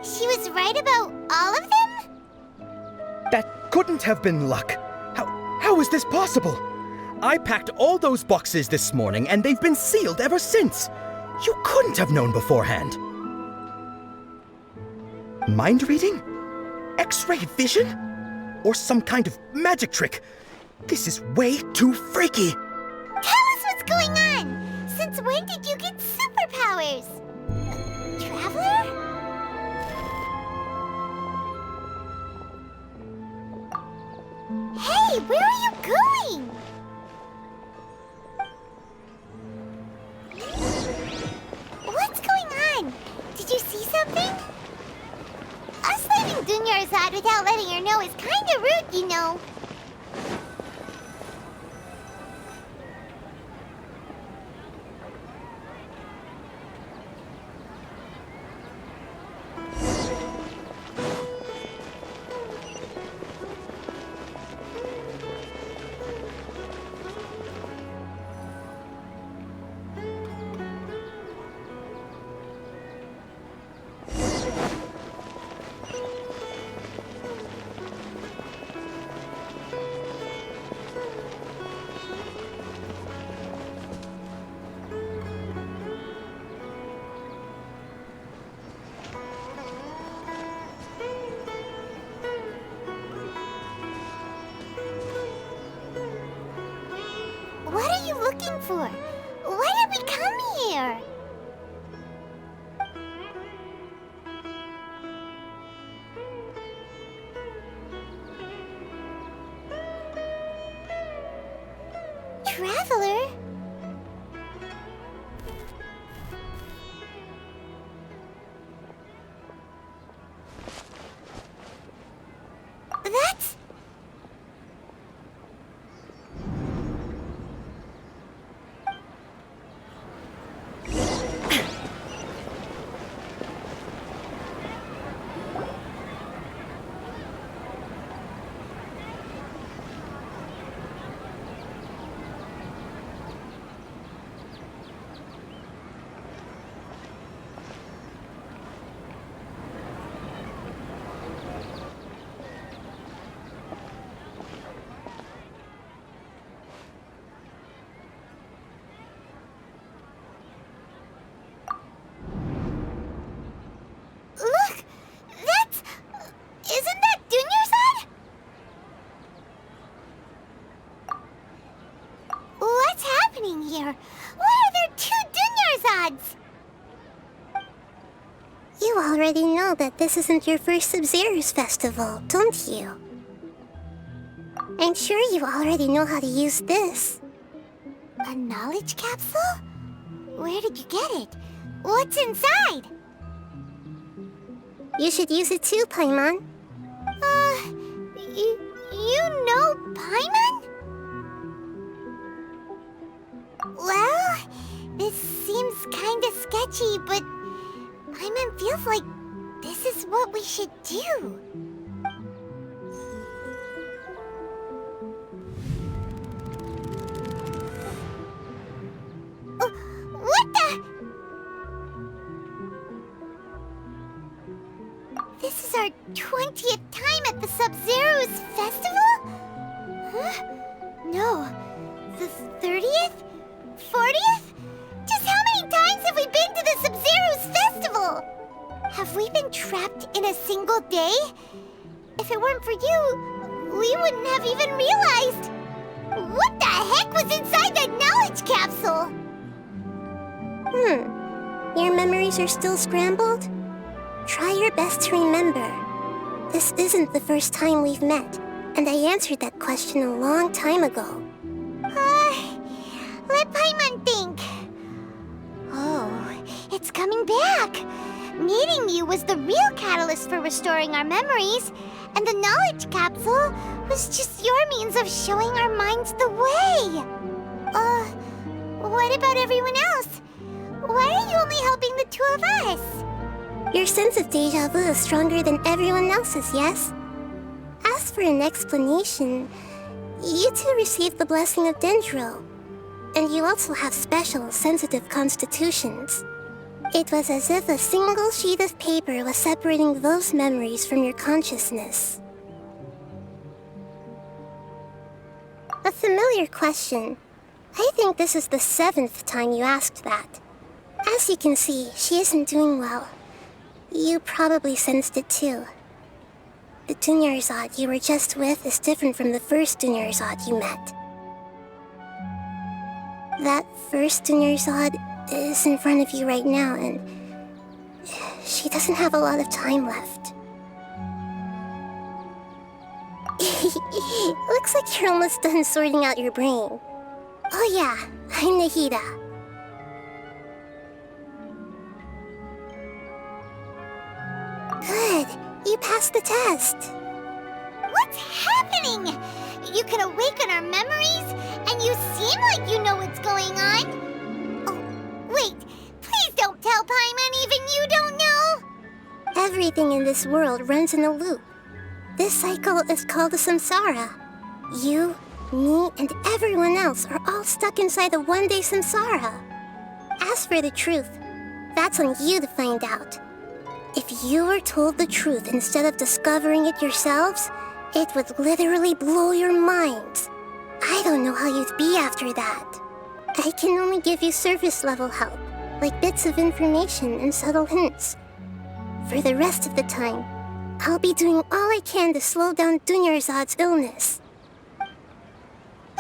She was right about all of them? That couldn't have been luck. How is this possible? I packed all those boxes this morning and they've been sealed ever since. You couldn't have known beforehand. Mind reading? X-ray vision? Or some kind of magic trick? This is way too freaky. Tell us what's going on. Since when did you get superpowers? Traveler? Hey, where are you going? What's going on? Did you see something? Us leaving Dunyarzad without letting her know is kinda rude, you know. for? Why did we come here? Traveler? That's... Look! That's... Isn't that Dunyarzad? What's happening here? Why are there 2 Dunyarzads? You already know that this isn't your first Sub-Zero's festival, don't you? I'm sure you already know how to use this. A knowledge capsule? Where did you get it? What's inside? You should use it too, Paimon. You know Paimon? Well, this seems kinda sketchy, but Paimon feels like this is what we should do. What the? This is our 20th time at the Sub-Zero's festival? Huh? No. The 30th? 40th? Just how many times have we been to the Sub-Zero's festival? Have we been trapped in a single day? If it weren't for you, we wouldn't have even realized. What the heck was inside that knowledge capsule? Your memories are still scrambled? Try your best to remember. This isn't the first time we've met, and I answered that question a long time ago. Let Paimon think. Oh, it's coming back. Meeting you was the real catalyst for restoring our memories, and the knowledge capsule was just your means of showing our minds the way. What about everyone else? Why are you only helping the 2 of us? Your sense of deja vu is stronger than everyone else's, yes? As for an explanation, you 2 received the blessing of Dendro, and you also have special, sensitive constitutions. It was as if a single sheet of paper was separating those memories from your consciousness. A familiar question. I think this is the 7th time you asked that. As you can see, she isn't doing well. You probably sensed it too. The Dunyarzad you were just with is different from the first Dunyarzad you met. That first Dunyarzad is in front of you right now, and she doesn't have a lot of time left. Looks like you're almost done sorting out your brain. Oh yeah, I'm Nahida. Good, you passed the test. What's happening? You can awaken our memories, and you seem like you know what's going on. Oh, wait, please don't tell Paimon even you don't know. Everything in this world runs in a loop. This cycle is called the samsara. You, me, and everyone else are all stuck inside the one-day samsara. As for the truth, that's on you to find out. If you were told the truth instead of discovering it yourselves, it would literally blow your minds. I don't know how you'd be after that. I can only give you surface-level help, like bits of information and subtle hints. For the rest of the time, I'll be doing all I can to slow down Dunyarzad's illness.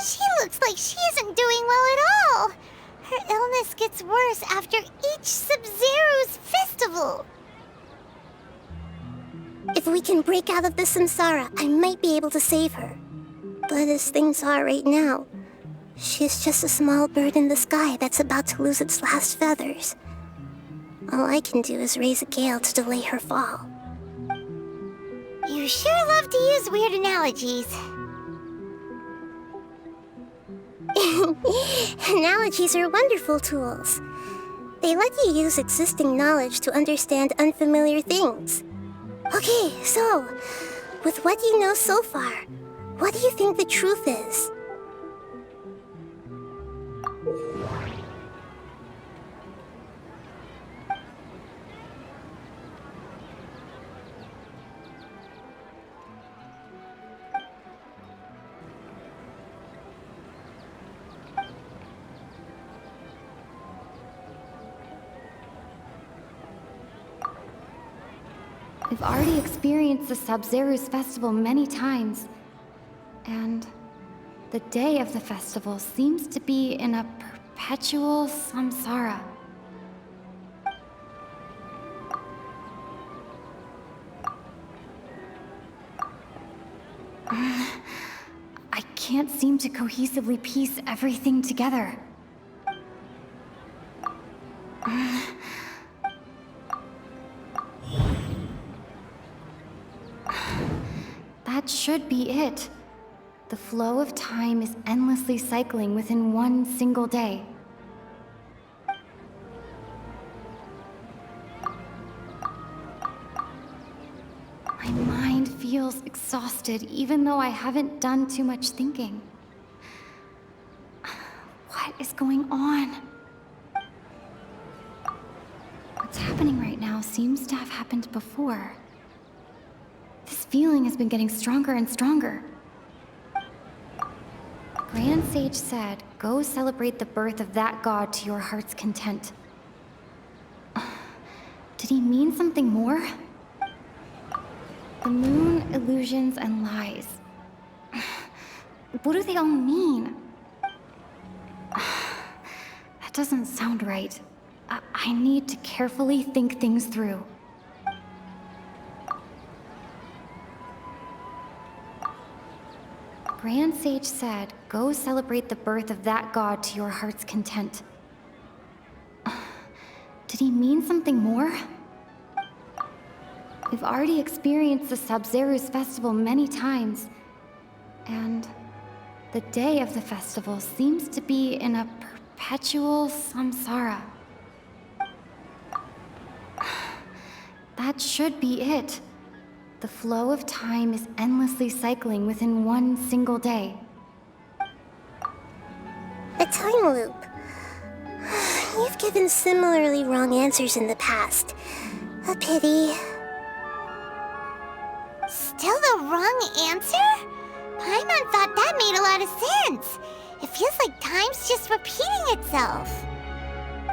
She looks looks like she isn't doing well at all. Her illness gets worse after each Sub-Zero's festival. If we can break out of the samsara, I might be able to save her. But as things are right now, she's just a small bird in the sky that's about to lose its last feathers. All I can do is raise a gale to delay her fall. You sure love to use weird analogies. Analogies are wonderful tools. They let you use existing knowledge to understand unfamiliar things. Okay, so, with what you know so far, what do you think the truth is? We've already experienced the Sub-Zero's festival many times, and the day of the festival seems to be in a perpetual samsara. I can't seem to cohesively piece everything together. That should be it. The flow of time is endlessly cycling within one single day. My mind feels exhausted even though I haven't done too much thinking. What is going on? What's happening right now seems to have happened before. This feeling has been getting stronger and stronger. Grand Sage said, go celebrate the birth of that god to your heart's content. Did he mean something more? The moon, illusions, and lies. What do they all mean? That doesn't sound right. I need to carefully think things through. Grand Sage said, go celebrate the birth of that god to your heart's content. Did he mean something more? We've already experienced the Sub-Zero's festival many times, and the day of the festival seems to be in a perpetual samsara. That should be it. The flow of time is endlessly cycling within one single day. A time loop. You've given similarly wrong answers in the past. A pity. Still the wrong answer? Paimon thought that made a lot of sense. It feels like time's just repeating itself.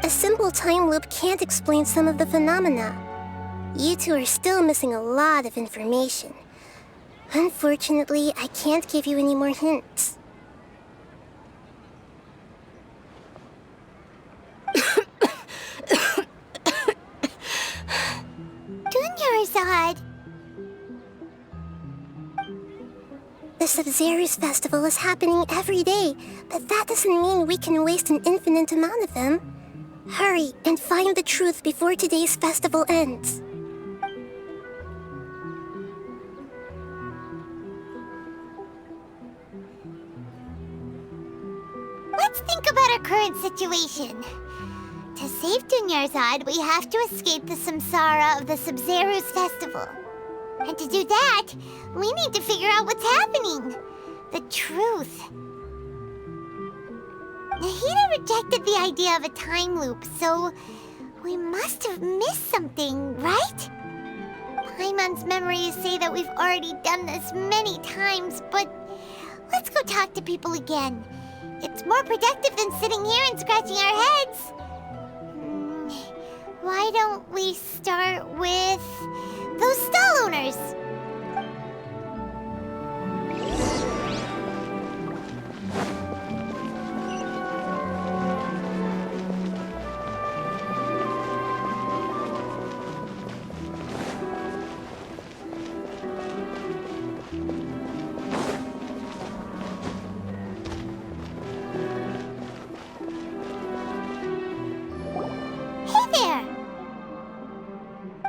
A simple time loop can't explain some of the phenomena. You two are still missing a lot of information. Unfortunately, I can't give you any more hints. Dunyarzad! The Sub-Zero's festival is happening every day, but that doesn't mean we can waste an infinite amount of them. Hurry and find the truth before today's festival ends. Let's think about our current situation. To save Dunyarzad, we have to escape the samsara of the Sub-Zero's festival. And to do that, we need to figure out what's happening. The truth. Nahida rejected the idea of a time loop, so we must have missed something, right? Paimon's memories say that we've already done this many times, but let's go talk to people again. It's more productive than sitting here and scratching our heads. Why don't we start with those stall owners?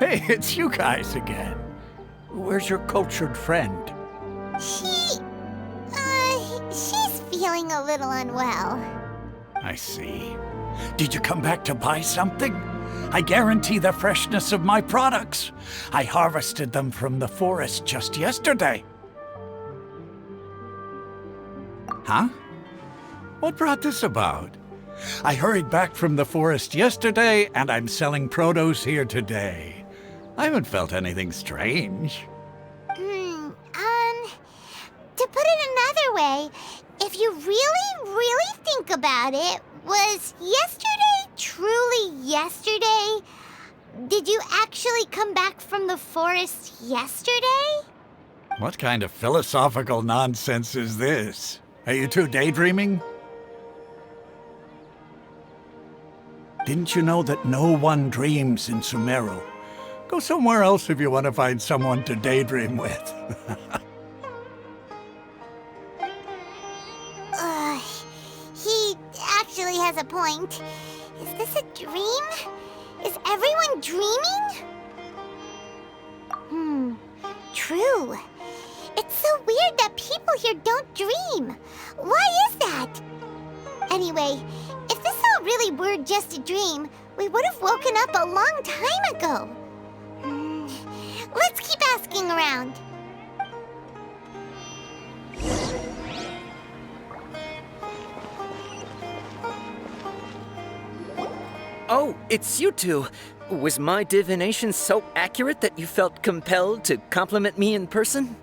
Hey, it's you guys again. Where's your cultured friend? She's feeling a little unwell. I see. Did you come back to buy something? I guarantee the freshness of my products. I harvested them from the forest just yesterday. Huh? What brought this about? I hurried back from the forest yesterday, and I'm selling produce here today. I haven't felt anything strange. To put it another way, if you really think about it, was yesterday truly yesterday? Did you actually come back from the forest yesterday? What kind of philosophical nonsense is this? Are you two daydreaming? Didn't you know that no one dreams in Sumeru? Go somewhere else if you want to find someone to daydream with. He actually has a point. Is this a dream? Is everyone dreaming? True. It's so weird that people here don't dream. Why is that? Anyway, if this all really were just a dream, we would have woken up a long time ago. Let's keep asking around. Oh, it's you two. Was my divination so accurate that you felt compelled to compliment me in person?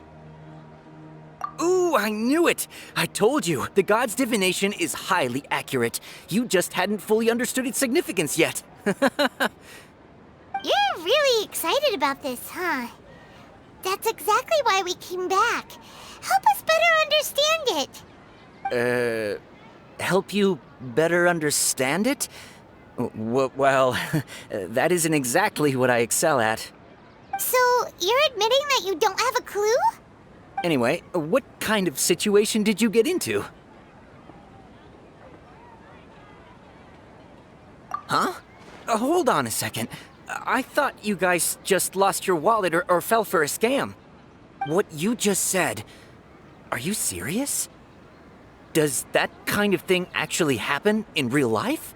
Ooh, I knew it! I told you, the god's divination is highly accurate. You just hadn't fully understood its significance yet. You're really excited about this, huh? That's exactly why we came back. Help us better understand it. Help you better understand it? Well, that isn't exactly what I excel at. So, you're admitting that you don't have a clue? Anyway, what kind of situation did you get into? Huh? Hold on a second. I thought you guys just lost your wallet or fell for a scam. What you just said, are you serious? Does that kind of thing actually happen in real life?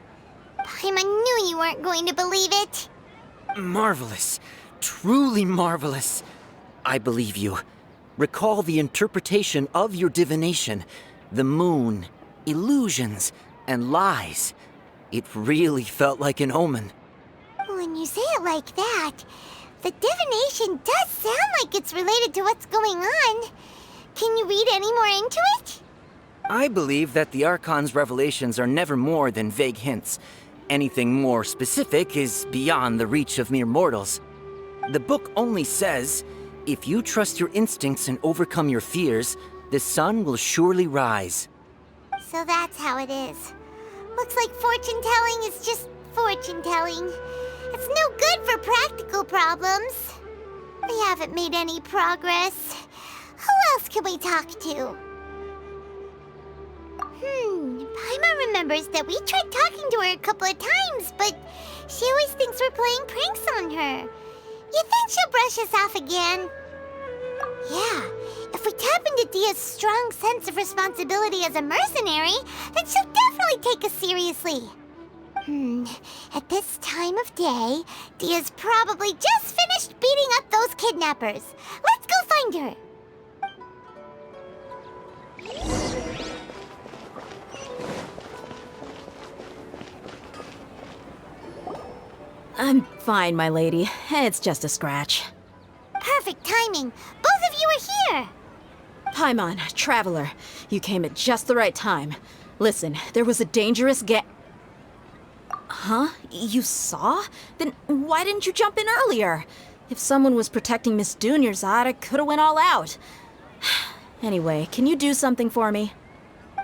I knew you weren't going to believe it. Marvelous. Truly marvelous. I believe you. Recall the interpretation of your divination, the moon, illusions, and lies. It really felt like an omen. When you say it like that, the divination does sound like it's related to what's going on. Can you read any more into it? I believe that the Archon's revelations are never more than vague hints. Anything more specific is beyond the reach of mere mortals. The book only says, if you trust your instincts and overcome your fears, the sun will surely rise. So that's how it is. Looks like fortune-telling is just fortune-telling. It's no good for practical problems. We haven't made any progress. Who else can we talk to? Paimon remembers that we tried talking to her a couple of times, but she always thinks we're playing pranks on her. You think she'll brush us off again? Yeah, if we tap into Dia's strong sense of responsibility as a mercenary, then she'll definitely take us seriously. At this time of day, Dia's probably just finished beating up those kidnappers. Let's go find her. I'm fine, my lady. It's just a scratch. Perfect timing. Both of you are here. Paimon, Traveler, you came at just the right time. Listen, there was a dangerous Huh? You saw? Then why didn't you jump in earlier? If someone was protecting Miss Dunyarzad, I could've went all out. Anyway, can you do something for me?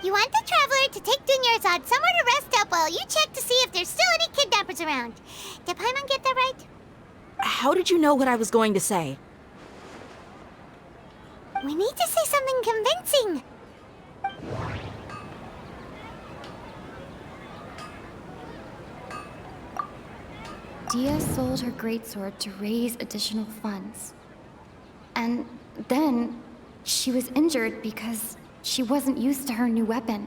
You want the Traveler to take Dunyarzad somewhere to rest up while you check to see if there's still any kidnappers around. Did Paimon get that right? How did you know what I was going to say? We need to say something convincing. Dia sold her greatsword to raise additional funds. And then she was injured because she wasn't used to her new weapon.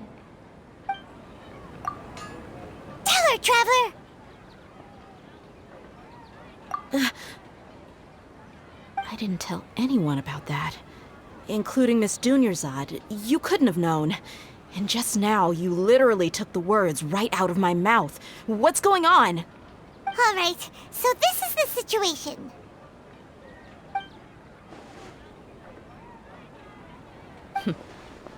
Tell her, Traveler! I didn't tell anyone about that. Including Miss Dunyarzad. You couldn't have known. And just now, you literally took the words right out of my mouth. What's going on? All right, so this is the situation.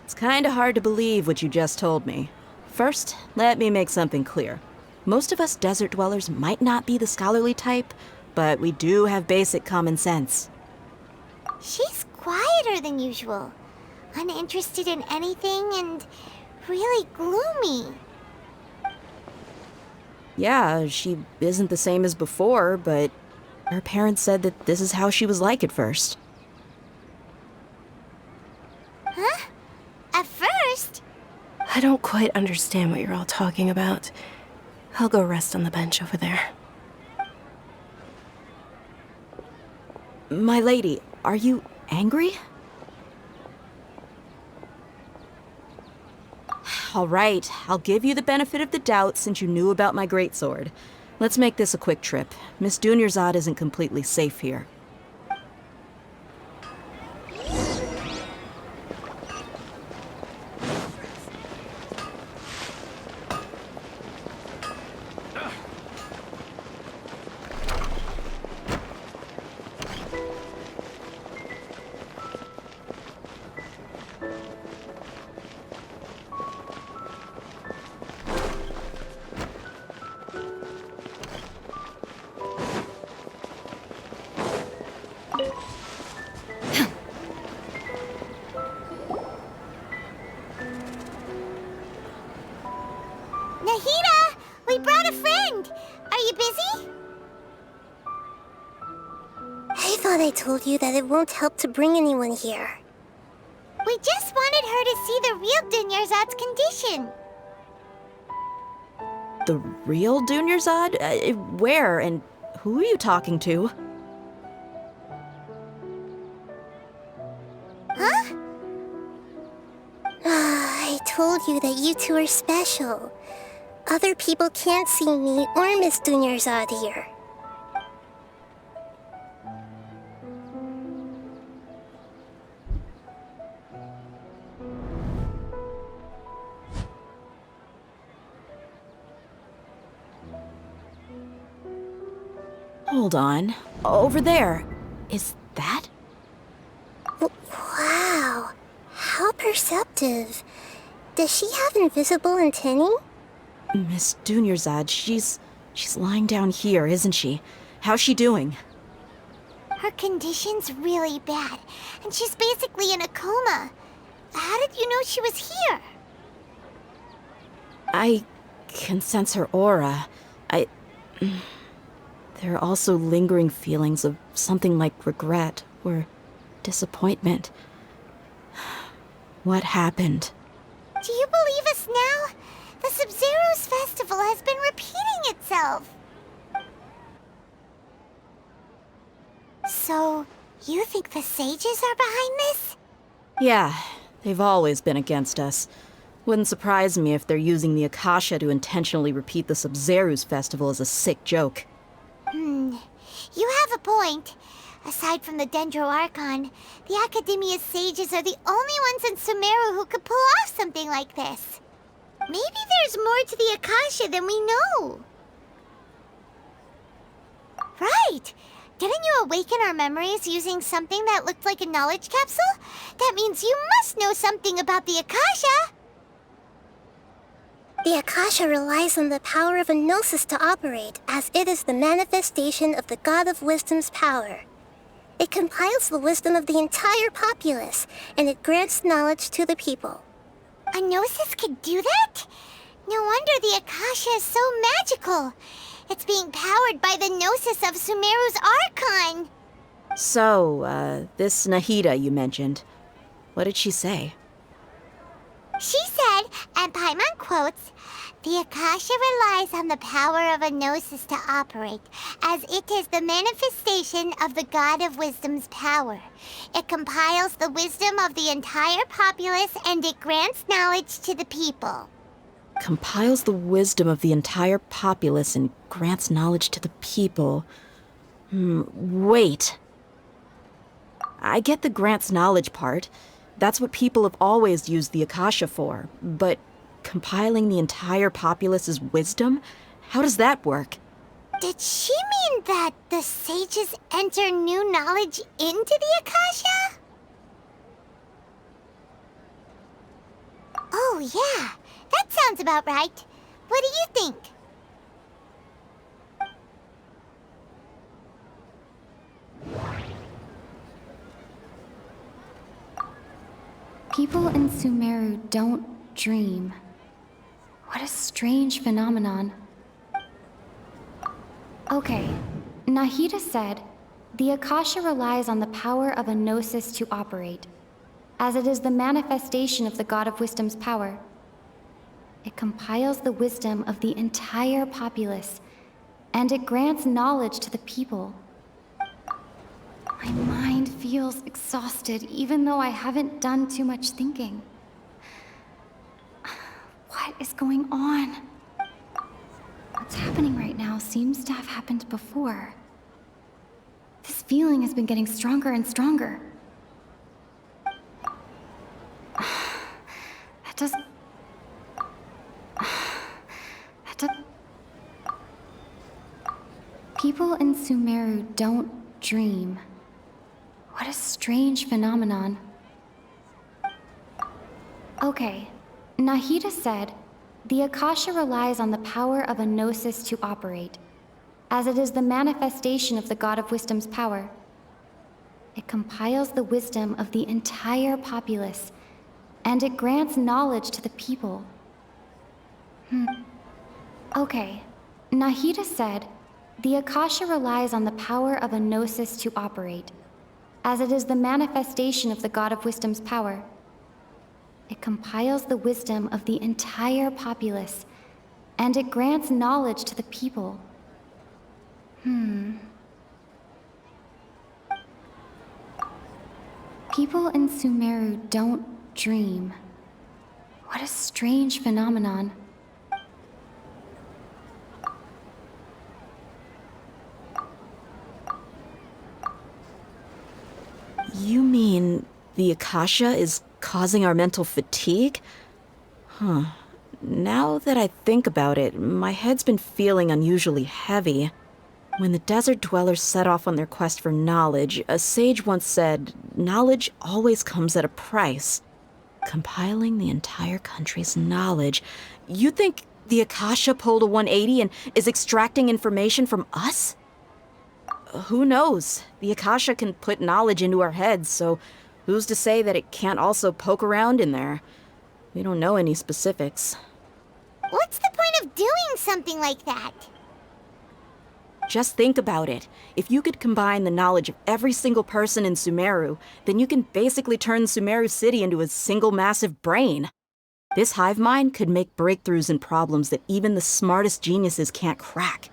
It's kinda hard to believe what you just told me. First, let me make something clear. Most of us desert dwellers might not be the scholarly type, but we do have basic common sense. She's quieter than usual, uninterested in anything, and really gloomy. Yeah, she isn't the same as before, but her parents said that this is how she was like at first. Huh? At first? I don't quite understand what you're all talking about. I'll go rest on the bench over there. My lady, are you angry? All right, I'll give you the benefit of the doubt since you knew about my greatsword. Let's make this a quick trip. Miss Dunyarzad isn't completely safe here. Nahida! We brought a friend! Are you busy? I thought I told you that it won't help to bring anyone here. We just wanted her to see the real Dunyarzad's condition. The real Dunyarzad? Where and who are you talking to? Huh? I told you that you two are special. Other people can't see me or Miss Dunyarzad here. Hold on. Over there. Is that? Wow, how perceptive. Does she have invisible antennae? Miss Dunyarzad, she's lying down here, isn't she? How's she doing? Her condition's really bad, and she's basically in a coma. How did you know she was here? I can sense her aura. There are also lingering feelings of something like regret or disappointment. What happened? Do you believe us now? The Sub-Zero's festival has been repeating itself. So, you think the sages are behind this? Yeah, they've always been against us. Wouldn't surprise me if they're using the Akasha to intentionally repeat the Sub-Zero's festival as a sick joke. You have a point. Aside from the Dendro Archon, the Academia's sages are the only ones in Sumeru who could pull off something like this. Maybe there's more to the Akasha than we know. Right! Didn't you awaken our memories using something that looked like a knowledge capsule? That means you must know something about the Akasha! The Akasha relies on the power of a gnosis to operate, as it is the manifestation of the God of Wisdom's power. It compiles the wisdom of the entire populace, and it grants knowledge to the people. A gnosis could do that? No wonder the Akasha is so magical. It's being powered by the gnosis of Sumeru's Archon. So, this Nahida you mentioned, what did she say? She said, and Paimon quotes, The Akasha relies on the power of a gnosis to operate, as it is the manifestation of the God of Wisdom's power. It compiles the wisdom of the entire populace and it grants knowledge to the people. Compiles the wisdom of the entire populace and grants knowledge to the people. Wait. I get the grants knowledge part. That's what people have always used the Akasha for. But compiling the entire populace's wisdom? How does that work? Did she mean that the sages enter new knowledge into the Akasha? Oh, yeah. That sounds about right. What do you think? People in Sumeru don't dream. What a strange phenomenon. Okay, Nahida said, the Akasha relies on the power of a gnosis to operate, as it is the manifestation of the God of Wisdom's power. It compiles the wisdom of the entire populace, and it grants knowledge to the people. My mind feels exhausted, even though I haven't done too much thinking. What is going on? What's happening right now seems to have happened before. This feeling has been getting stronger and stronger. People in Sumeru don't dream. What a strange phenomenon. Okay, Nahida said, the Akasha relies on the power of a gnosis to operate, as it is the manifestation of the God of Wisdom's power. It compiles the wisdom of the entire populace, and it grants knowledge to the people. Okay, Nahida said, the Akasha relies on the power of a gnosis to operate, as it is the manifestation of the God of Wisdom's power. It compiles the wisdom of the entire populace, and it grants knowledge to the people. People in Sumeru don't dream. What a strange phenomenon. You mean the Akasha is causing our mental fatigue? Now that I think about it, my head's been feeling unusually heavy. When the desert dwellers set off on their quest for knowledge, a sage once said, knowledge always comes at a price. Compiling the entire country's knowledge. You think the Akasha pulled a 180 and is extracting information from us? Who knows? The Akasha can put knowledge into our heads, so who's to say that it can't also poke around in there? We don't know any specifics. What's the point of doing something like that? Just think about it. If you could combine the knowledge of every single person in Sumeru, then you can basically turn Sumeru City into a single massive brain. This hive mind could make breakthroughs in problems that even the smartest geniuses can't crack.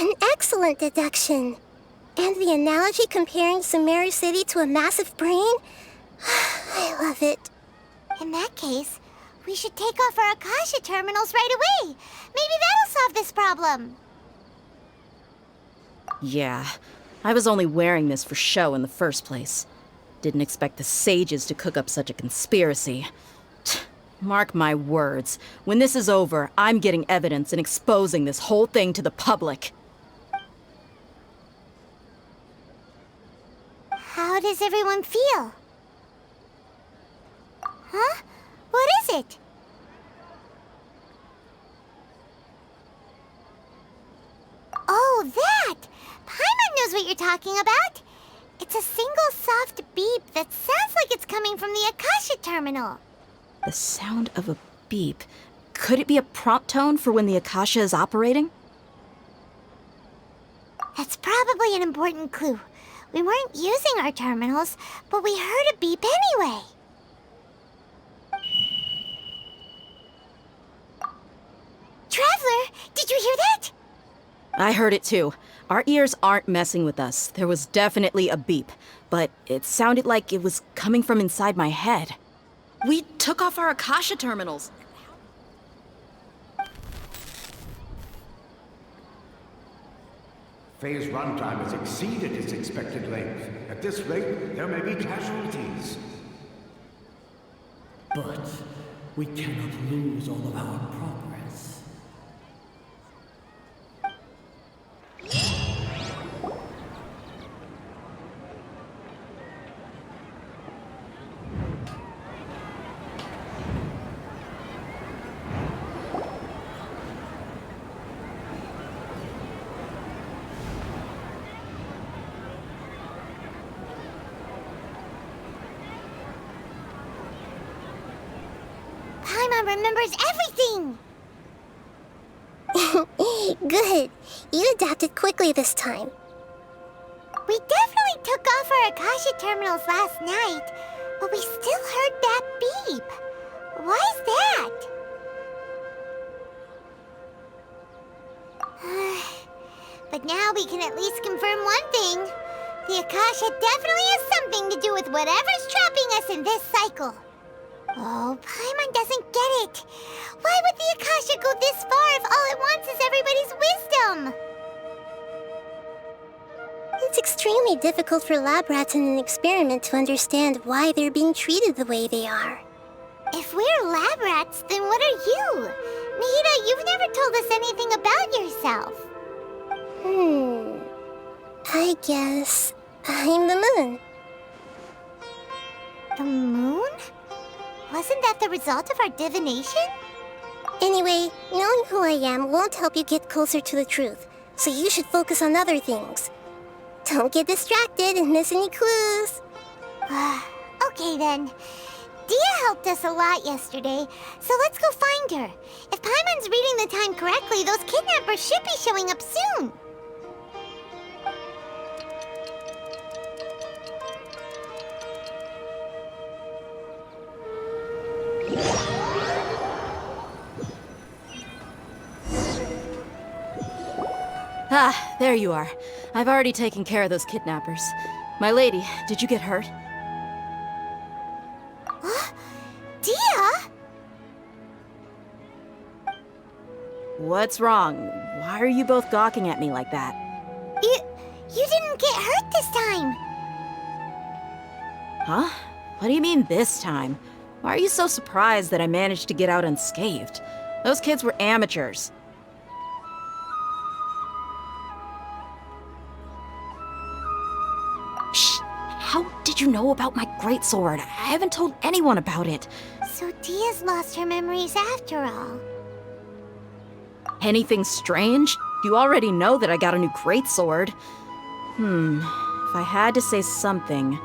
An excellent deduction. And the analogy comparing Sumeru City to a massive brain? I love it. In that case, we should take off our Akasha terminals right away. Maybe that'll solve this problem. Yeah, I was only wearing this for show in the first place. Didn't expect the sages to cook up such a conspiracy. Mark my words, when this is over, I'm getting evidence and exposing this whole thing to the public. How does everyone feel? Huh? What is it? Oh, that! Paimon knows what you're talking about. It's a single soft beep that sounds like it's coming from the Akasha terminal. The sound of a beep. Could it be a prompt tone for when the Akasha is operating? That's probably an important clue. We weren't using our terminals, but we heard a beep anyway. I heard it too. Our ears aren't messing with us. There was definitely a beep, but it sounded like it was coming from inside my head. We took off our Akasha terminals. Phase runtime has exceeded its expected length. At this rate, there may be casualties. But we cannot lose all of our progress. Paimon remembers everything! Good. You adapted quickly this time. We definitely took off our Akasha terminals last night, but we still heard that beep. Why is that? But now we can at least confirm one thing. The Akasha definitely has something to do with whatever's trapping us in this cycle. Oh, Paimon doesn't get it. Why would the Akasha go this far if all it wants is everybody's wisdom? It's extremely difficult for lab rats in an experiment to understand why they're being treated the way they are. If we're lab rats, then what are you? Nahida, you've never told us anything about yourself. I guess I'm the moon. The moon? Wasn't that the result of our divination? Anyway, knowing who I am won't help you get closer to the truth, so you should focus on other things. Don't get distracted and miss any clues. Okay then. Dia helped us a lot yesterday, so let's go find her. If Paimon's reading the time correctly, those kidnappers should be showing up soon. Ah, there you are. I've already taken care of those kidnappers. My lady, did you get hurt? Dia? What's wrong? Why are you both gawking at me like that? You didn't get hurt this time. Huh? What do you mean this time? Why are you so surprised that I managed to get out unscathed? Those kids were amateurs. Shh! How did you know about my greatsword? I haven't told anyone about it. So Dia's lost her memories after all. Anything strange? You already know that I got a new greatsword. If I had to say something,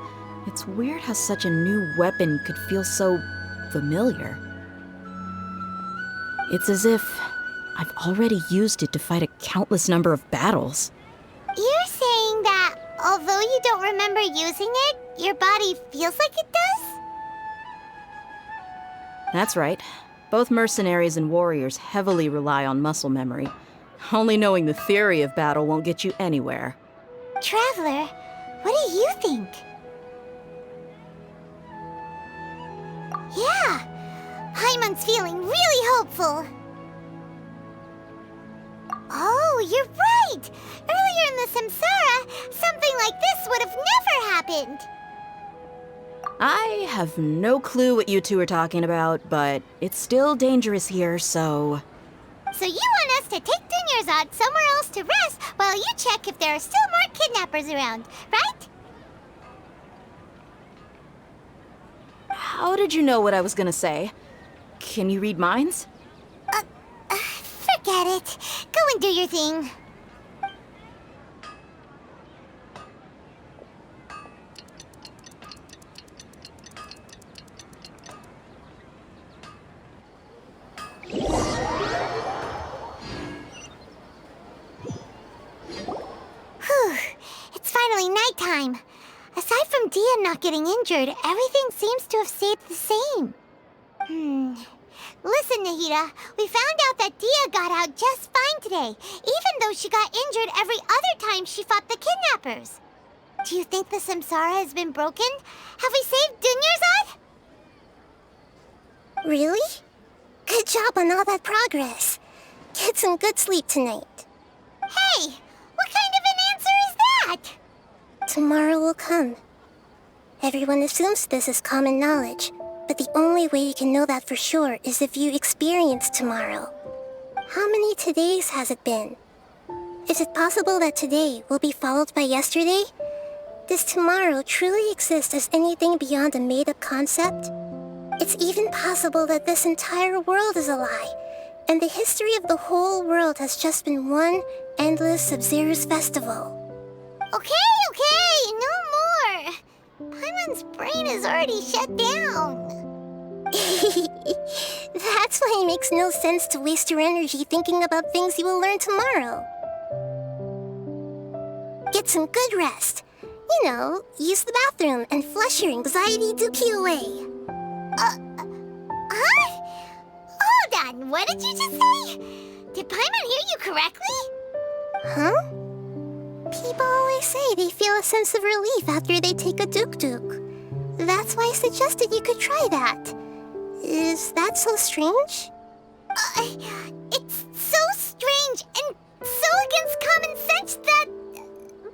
it's weird how such a new weapon could feel so familiar. It's as if I've already used it to fight a countless number of battles. You're saying that although you don't remember using it, your body feels like it does? That's right. Both mercenaries and warriors heavily rely on muscle memory. Only knowing the theory of battle won't get you anywhere. Traveler, what do you think? Yeah, Paimon's feeling really hopeful. Oh, you're right! Earlier in the Samsara, something like this would have never happened! I have no clue what you two are talking about, but it's still dangerous here, so... So you want us to take Dunyarzad somewhere else to rest while you check if there are still more kidnappers around, right? How did you know what I was gonna say? Can you read minds? Forget it. Go and do your thing. Whew. It's finally nighttime. Aside from Dia not getting injured, everything seems to have stayed the same. Listen, Nahida, we found out that Dia got out just fine today, even though she got injured every other time she fought the kidnappers. Do you think the Samsara has been broken? Have we saved Dunyarzad? Really? Good job on all that progress. Get some good sleep tonight. Hey, what kind of an answer is that? Tomorrow will come. Everyone assumes this is common knowledge, but the only way you can know that for sure is if you experience tomorrow. How many todays has it been? Is it possible that today will be followed by yesterday? Does tomorrow truly exist as anything beyond a made-up concept? It's even possible that this entire world is a lie, and the history of the whole world has just been one endless Sub-Zero's festival. Okay, no more. Paimon's brain is already shut down. That's why it makes no sense to waste your energy thinking about things you will learn tomorrow. Get some good rest. You know, use the bathroom and flush your anxiety dookie away. Huh? Hold on, what did you just say? Did Paimon hear you correctly? Huh? People always say they feel a sense of relief after they take a duk-duk. That's why I suggested you could try that. Is that so strange? It's so strange and so against common sense that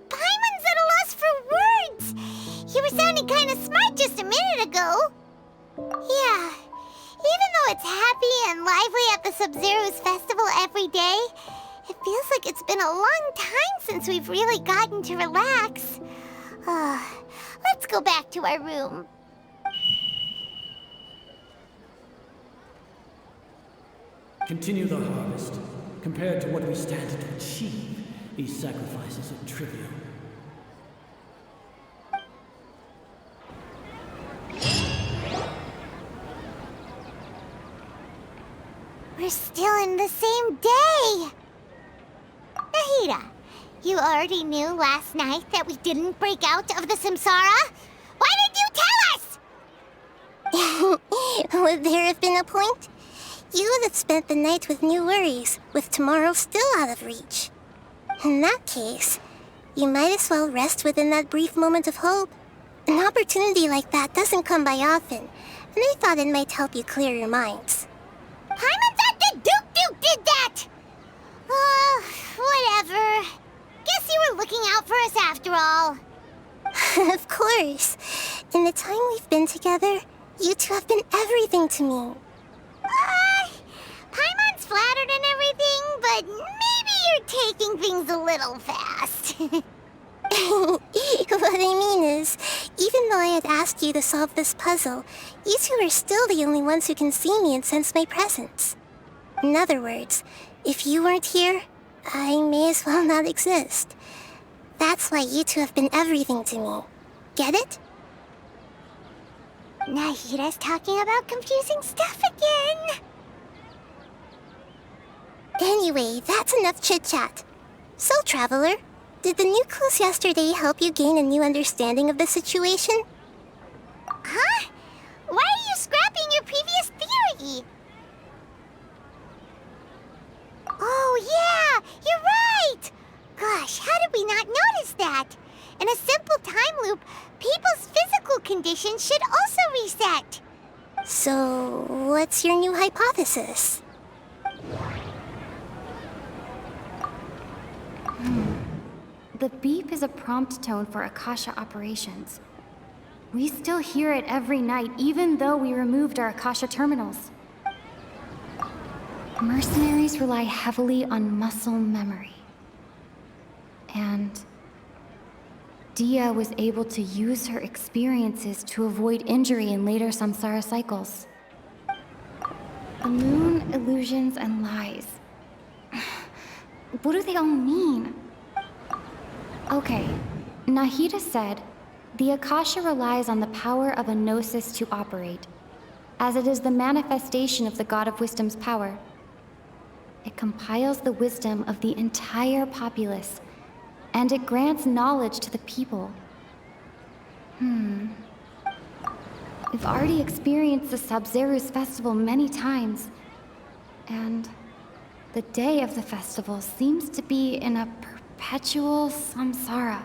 Paimon's at a loss for words. You were sounding kind of smart just a minute ago. Yeah, even though it's happy and lively at the Sub-Zero's festival every day, it feels like it's been a long time since we've really gotten to relax. Let's go back to our room. Continue the harvest. Compared to what we stand to achieve, these sacrifices are trivial. We're still in the same day! Nahida, you already knew last night that we didn't break out of the Samsara? Why did you tell us? Would there have been a point? You would have spent the night with new worries, with tomorrow still out of reach. In that case, you might as well rest within that brief moment of hope. An opportunity like that doesn't come by often, and I thought it might help you clear your minds. Paimon thought the Duke did that! Whatever. Guess you were looking out for us after all. Of course. In the time we've been together, you two have been everything to me. Paimon's flattered and everything, but maybe you're taking things a little fast. What I mean is, even though I had asked you to solve this puzzle, you two are still the only ones who can see me and sense my presence. In other words, if you weren't here, I may as well not exist. That's why you two have been everything to me. Get it? Nahida's talking about confusing stuff again. Anyway, that's enough chit-chat. So, Traveler, did the new clues yesterday help you gain a new understanding of the situation? Huh? Why are you scrapping your previous theory? Oh, yeah! You're right! Gosh, how did we not notice that? In a simple time loop, people's physical conditions should also reset. So, what's your new hypothesis? The beep is a prompt tone for Akasha operations. We still hear it every night, even though we removed our Akasha terminals. Mercenaries rely heavily on muscle memory. And Dia was able to use her experiences to avoid injury in later samsara cycles. The moon, illusions, and lies. What do they all mean? Okay, Nahida said, the Akasha relies on the power of a gnosis to operate, as it is the manifestation of the God of Wisdom's power. It compiles the wisdom of the entire populace, and it grants knowledge to the people. We've already experienced the Sub-Zero's festival many times, And the day of the festival seems to be in a perpetual samsara.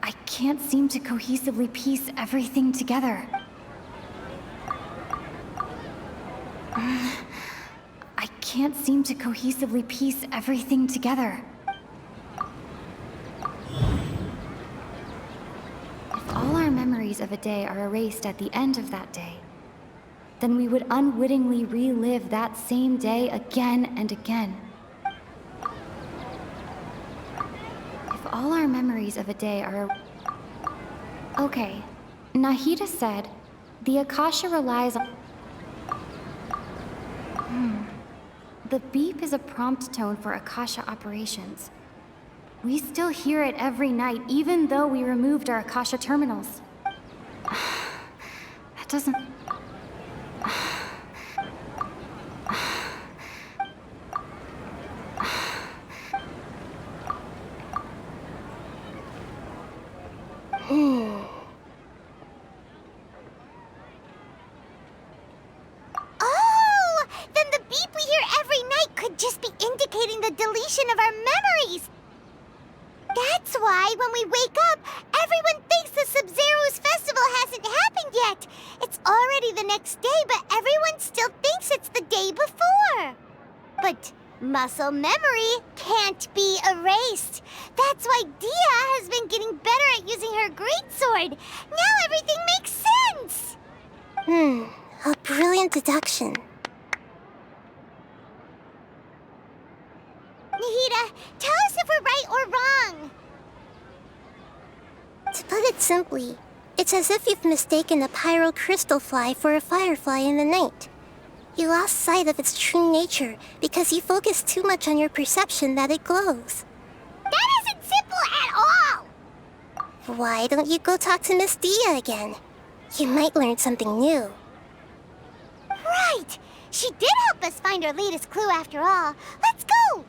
I can't seem to cohesively piece everything together. I can't seem to cohesively piece everything together. If all our memories of a day are erased at the end of that day, then we would unwittingly relive that same day again and again. If all our memories of a day are... Okay, Nahida said, the Akasha relies on... The beep is a prompt tone for Akasha operations. We still hear it every night, even though we removed our Akasha terminals. That doesn't... Oh! Then the beep we hear every night could just be indicating the deletion of our memories! That's why when we wake up, everyone thinks the Sub-Zero's festival hasn't happened yet! It's already the next day, but everyone still thinks it's the day before! But muscle memory can't be erased. That's why Dia has been getting better at using her greatsword. Now everything makes sense! A brilliant deduction. Nahida, tell us if we're right or wrong. To put it simply, it's as if you've mistaken a pyro crystal fly for a firefly in the night. You lost sight of its true nature because you focused too much on your perception that it glows. That isn't simple at all! Why don't you go talk to Miss Dia again? You might learn something new. Right! She did help us find our latest clue after all. Let's go!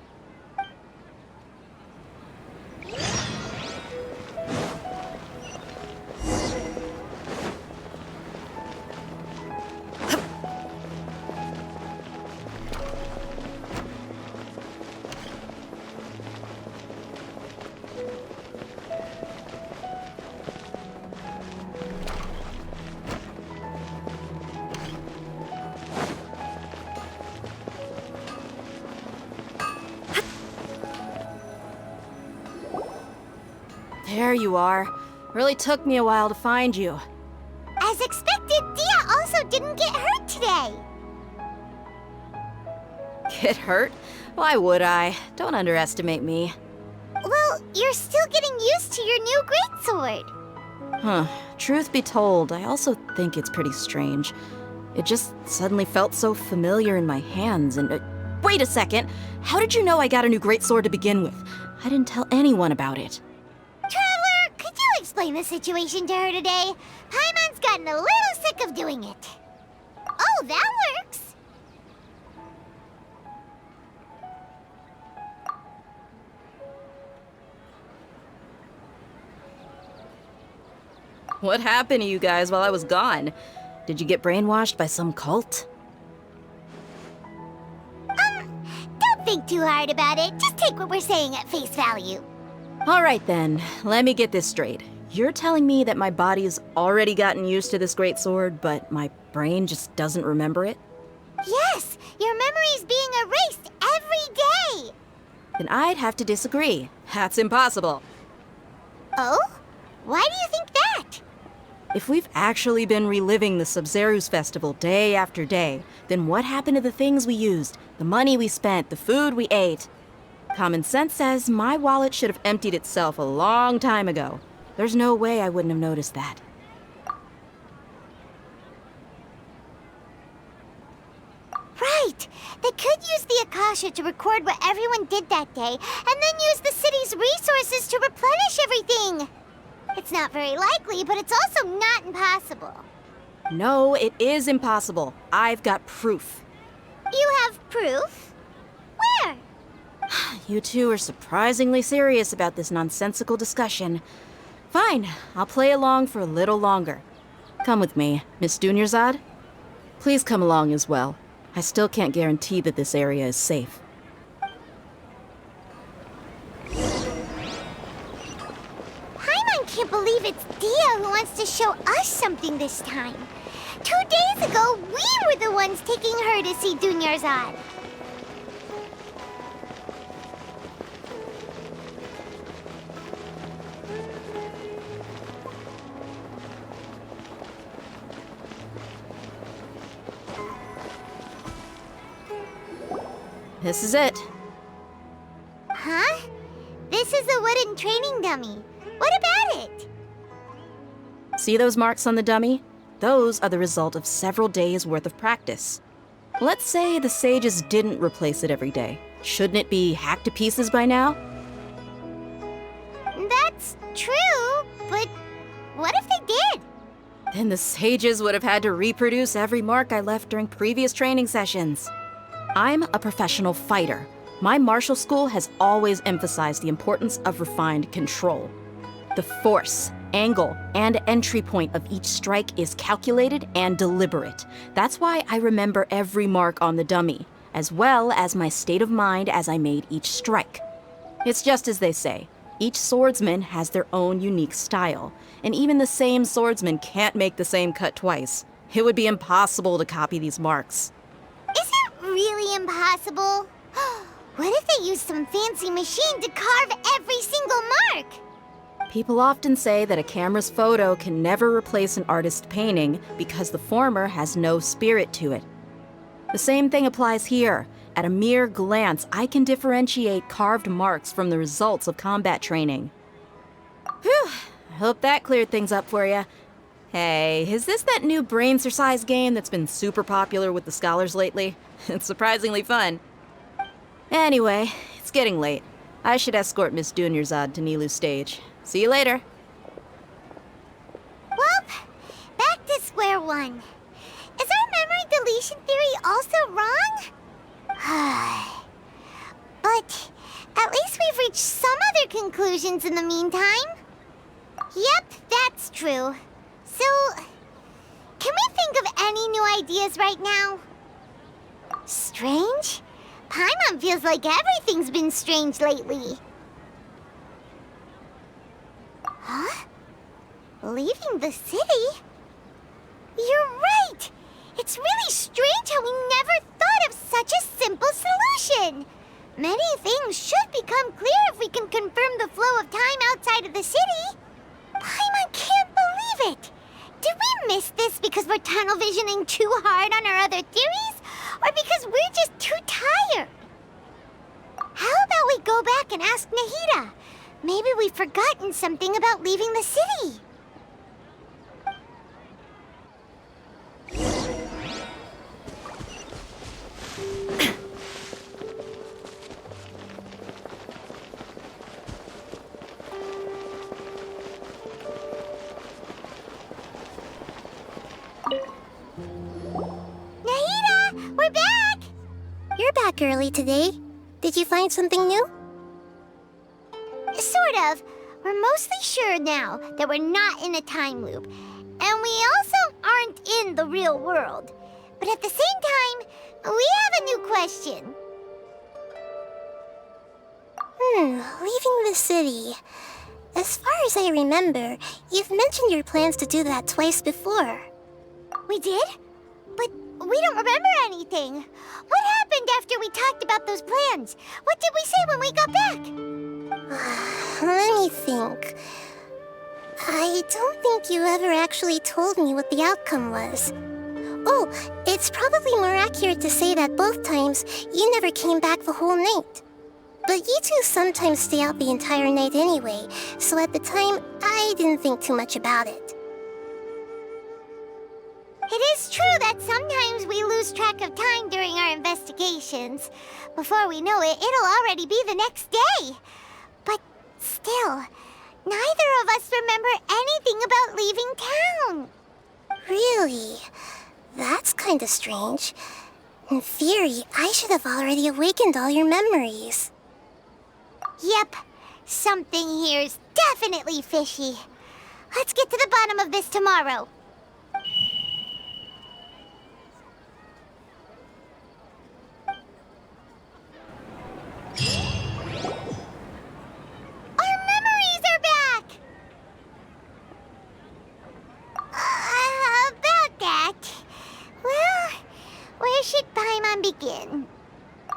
There you are. Really took me a while to find you. As expected, Dia also didn't get hurt today. Get hurt? Why would I? Don't underestimate me. Well, you're still getting used to your new greatsword. Huh. Truth be told, I also think it's pretty strange. It just suddenly felt so familiar in my hands and... wait a second! How did you know I got a new greatsword to begin with? I didn't tell anyone about it. Traveler, could you explain the situation to her today? Paimon's gotten a little sick of doing it. Oh, that works. What happened to you guys while I was gone? Did you get brainwashed by some cult? Don't think too hard about it. Just take what we're saying at face value. All right then, let me get this straight. You're telling me that my body's already gotten used to this greatsword, but my brain just doesn't remember it? Yes, your memory's being erased every day. Then I'd have to disagree. That's impossible. Oh? Why do you think that? If we've actually been reliving the Sub-Zero's festival day after day, then what happened to the things we used, the money we spent, the food we ate? Common sense says my wallet should have emptied itself a long time ago. There's no way I wouldn't have noticed that. Right! They could use the Akasha to record what everyone did that day, and then use the city's resources to replenish everything! It's not very likely, but it's also not impossible. No, it is impossible. I've got proof. You have proof? Where? You two are surprisingly serious about this nonsensical discussion. Fine, I'll play along for a little longer. Come with me, Miss Dunyarzad. Please come along as well. I still can't guarantee that this area is safe. Paimon can't believe it's Dia who wants to show us something this time. 2 days ago, we were the ones taking her to see Dunyarzad. This is it. Huh? This is a wooden training dummy. What about it? See those marks on the dummy? Those are the result of several days' worth of practice. Let's say the sages didn't replace it every day. Shouldn't it be hacked to pieces by now? That's true, but what if they did? Then the sages would have had to reproduce every mark I left during previous training sessions. I'm a professional fighter. My martial school has always emphasized the importance of refined control. The force, angle, and entry point of each strike is calculated and deliberate. That's why I remember every mark on the dummy, as well as my state of mind as I made each strike. It's just as they say, each swordsman has their own unique style, and even the same swordsman can't make the same cut twice. It would be impossible to copy these marks. Is it really impossible? What if they used some fancy machine to carve every single mark? People often say that a camera's photo can never replace an artist's painting because the former has no spirit to it. The same thing applies here. At a mere glance, I can differentiate carved marks from the results of combat training. Whew, I hope that cleared things up for you. Hey, is this that new brain exercise game that's been super popular with the scholars lately? It's surprisingly fun. Anyway, it's getting late. I should escort Miss Dunyarzad to Nilu's stage. See you later. Well, back to square one. Is our memory deletion theory also wrong? But at least we've reached some other conclusions in the meantime. Yep, that's true. So, can we think of any new ideas right now? Strange? Paimon feels like everything's been strange lately. Huh? Leaving the city? You're right! It's really strange how we never thought of such a simple solution! Many things should become clear if we can confirm the flow of time outside of the city. Paimon can't believe it! Did we miss this because we're tunnel visioning too hard on our other theories? Or because we're just too tired? How about we go back and ask Nahida? Maybe we've forgotten something about leaving the city. Nahida, we're back! You're back early today. Did you find something new? Sort of. We're mostly sure now that we're not in a time loop. And we also aren't in the real world. But at the same time, we have a new question. Leaving the city. As far as I remember, you've mentioned your plans to do that twice before. We did? But we don't remember anything. What happened after we talked about those plans? What did we say when we got back? Let me think. I don't think you ever actually told me what the outcome was. Oh, it's probably more accurate to say that both times you never came back the whole night. But you two sometimes stay out the entire night anyway, so at the time, I didn't think too much about it. It is true that sometimes we lose track of time during our investigations. Before we know it, it'll already be the next day. But still, neither of us remember anything about leaving town. Really? That's kinda strange. In theory, I should have already awakened all your memories. Yep, something here's definitely fishy. Let's get to the bottom of this tomorrow. Our memories are back! About that. Well, where should Paimon begin?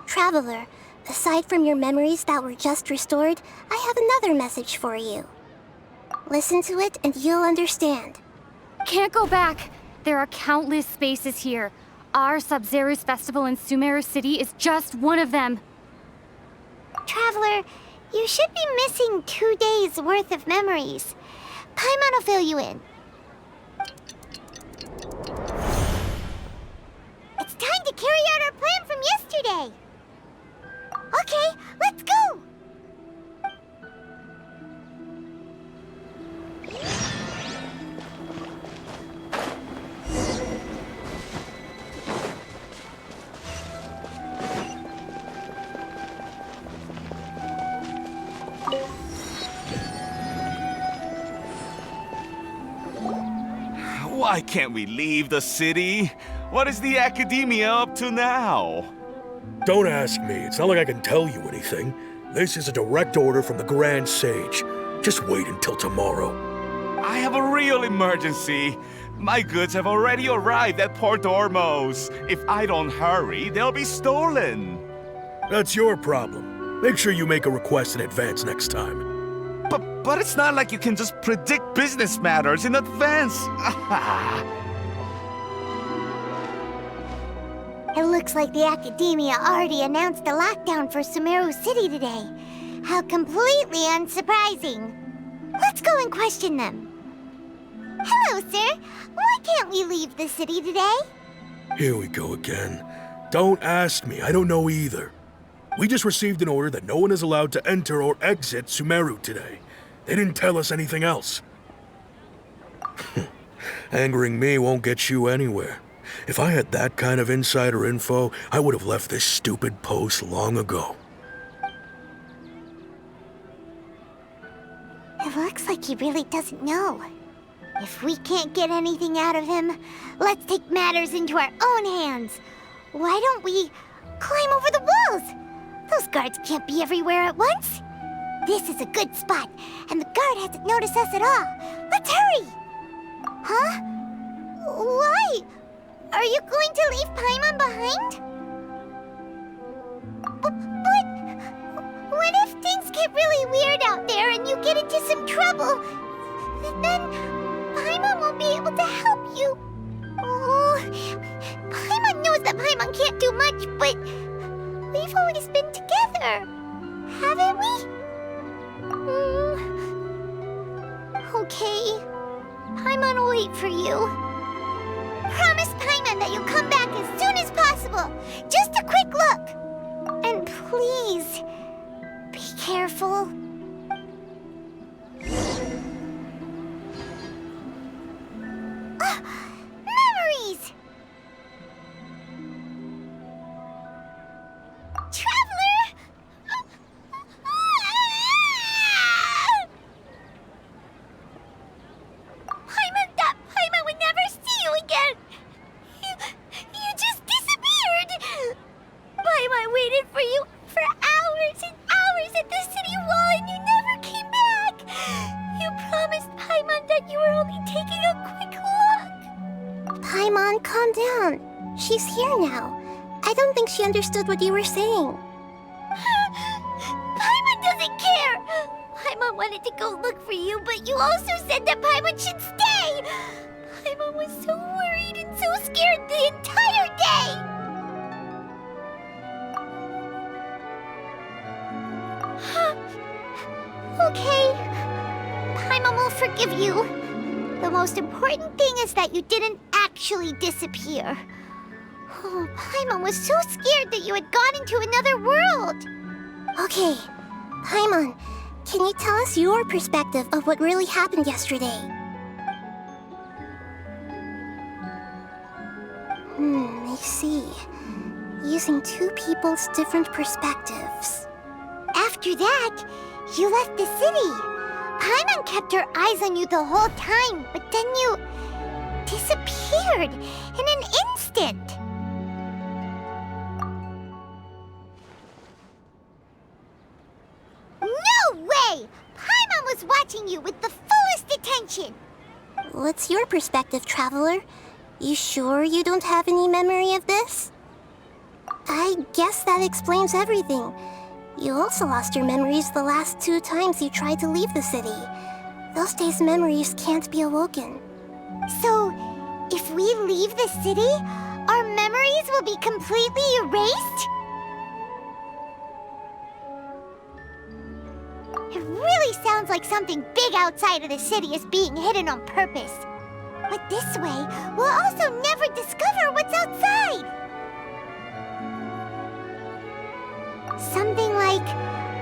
Traveler, aside from your memories that were just restored, I have another message for you. Listen to it and you'll understand. Can't go back. There are countless spaces here. Our Sub-Zero's festival in Sumeru City is just one of them. Traveler, you should be missing 2 days worth of memories. Paimon will fill you in. It's time to carry out our plan from yesterday. Okay, let's go! Why can't we leave the city? What is the Academia up to now? Don't ask me. It's not like I can tell you anything. This is a direct order from the Grand Sage. Just wait until tomorrow. I have a real emergency. My goods have already arrived at Port Ormos. If I don't hurry, they'll be stolen. That's your problem. Make sure you make a request in advance next time. But it's not like you can just predict business matters in advance. It looks like the Academia already announced a lockdown for Sumeru City today. How completely unsurprising. Let's go and question them. Hello, sir. Why can't we leave the city today? Here we go again. Don't ask me. I don't know either. We just received an order that no one is allowed to enter or exit Sumeru today. They didn't tell us anything else. Angering me won't get you anywhere. If I had that kind of insider info, I would have left this stupid post long ago. It looks like he really doesn't know. If we can't get anything out of him, let's take matters into our own hands. Why don't we climb over the walls? Those guards can't be everywhere at once. This is a good spot, and the guard hasn't noticed us at all. Let's hurry! Huh? Why? Are you going to leave Paimon behind? But what if things get really weird out there and you get into some trouble? Then Paimon won't be able to help you. Oh, Paimon knows that Paimon can't do much, but we've always been together, haven't we? Okay. Paimon will wait for you. Promise Paimon that you'll come back as soon as possible. Just a quick look. And please, be careful. Memories! Traveler! Paimon would never see you again! You just disappeared! Paimon waited for you for hours and hours at the city wall and you never came back! You promised Paimon that you were only taking a quick look! Paimon, calm down. She's here now. I don't think she understood what you were saying. Paimon doesn't care! Paimon wanted to go look for you, but you also said that Paimon should stay! Paimon was so worried and so scared the entire day! Okay. Paimon will forgive you. The most important thing is that you didn't actually disappear. Oh, Paimon was so scared that you had gone into another world! Okay, Paimon, can you tell us your perspective of what really happened yesterday? I see. Using two people's different perspectives. After that, you left the city. Paimon kept her eyes on you the whole time, but then you disappeared in an instant. No way! Paimon was watching you with the fullest attention. What's your perspective, Traveler? You sure you don't have any memory of this? I guess that explains everything. You also lost your memories the last 2 times you tried to leave the city. Those days' memories can't be awoken. So, if we leave the city, our memories will be completely erased? It really sounds like something big outside of the city is being hidden on purpose. But this way, we'll also never discover what's outside. Something like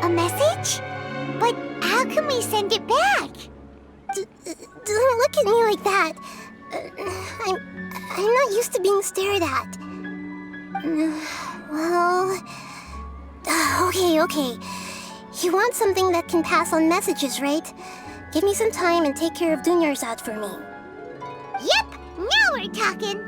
a message? But how can we send it back? Don't look at me like that. I'm not used to being stared at. Well... Okay. You want something that can pass on messages, right? Give me some time and take care of Dunyarzad for me. Yep! Now we're talking!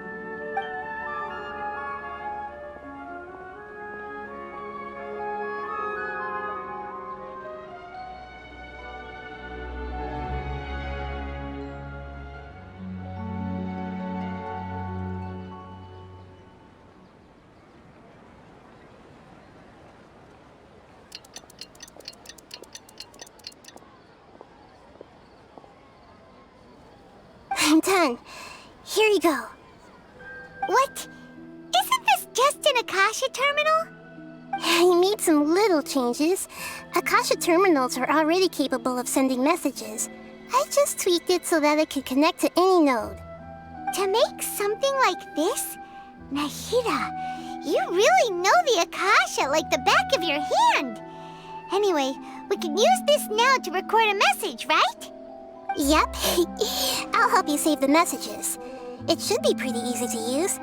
I'm done. Here you go. What? Isn't this just an Akasha terminal? I made some little changes. Akasha terminals are already capable of sending messages. I just tweaked it so that it could connect to any node. To make something like this? Nahida, you really know the Akasha like the back of your hand. Anyway, we can use this now to record a message, right? Yep. I'll help you save the messages. It should be pretty easy to use.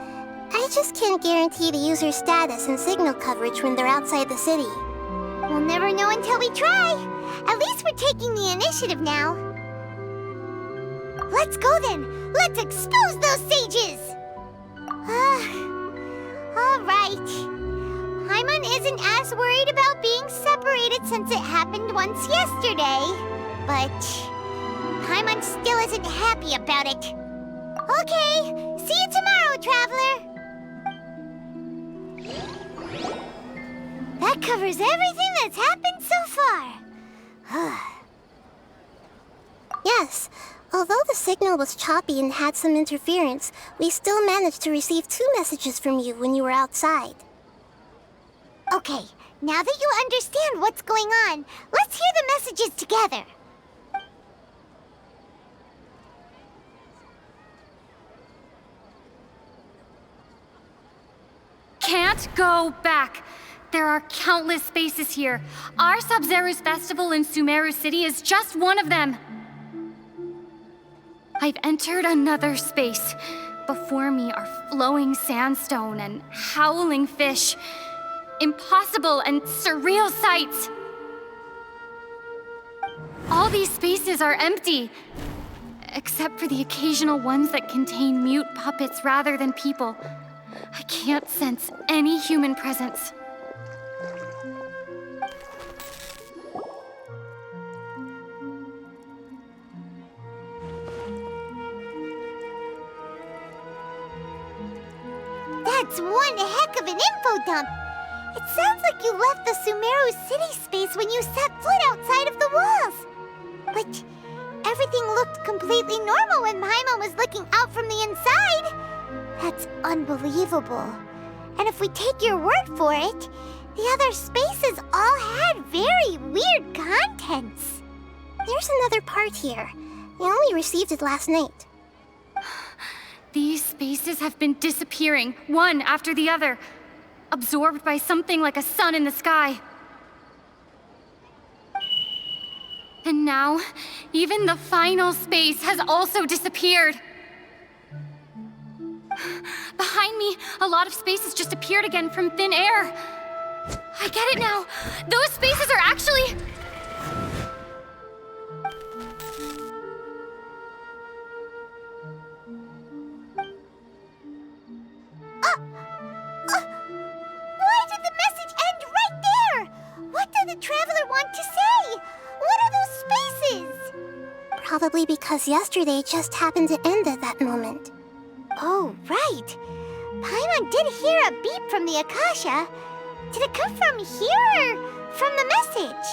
I just can't guarantee the user's status and signal coverage when they're outside the city. We'll never know until we try. At least we're taking the initiative now. Let's go then. Let's expose those sages. All right. Paimon isn't as worried about being separated since it happened once yesterday. But Paimon still isn't happy about it. Okay, see you tomorrow, Traveler. That covers everything that's happened so far. Yes, although the signal was choppy and had some interference, we still managed to receive 2 messages from you when you were outside. Okay, now that you understand what's going on, let's hear the messages together. Can't go back. There are countless spaces here. Our Sub-Zero's festival in Sumeru City is just one of them. I've entered another space. Before me are flowing sandstone and howling fish. Impossible and surreal sights. All these spaces are empty, except for the occasional ones that contain mute puppets rather than people. I can't sense any human presence. That's one heck of an info dump. It sounds like you left the Sumeru City space when you set foot outside of the walls. But everything looked completely normal when Paimon was looking out from the inside. That's unbelievable. And if we take your word for it, the other spaces all had very weird contents. There's another part here. We only received it last night. These spaces have been disappearing, one after the other, absorbed by something like a sun in the sky. And now, even the final space has also disappeared. Behind me, a lot of spaces just appeared again from thin air. I get it now. Those spaces are actually... Why did the message end right there? What did the traveler want to say? What are those spaces? Probably because yesterday just happened to end at that moment. Oh, right. Paimon did hear a beep from the Akasha. Did it come from here or from the message?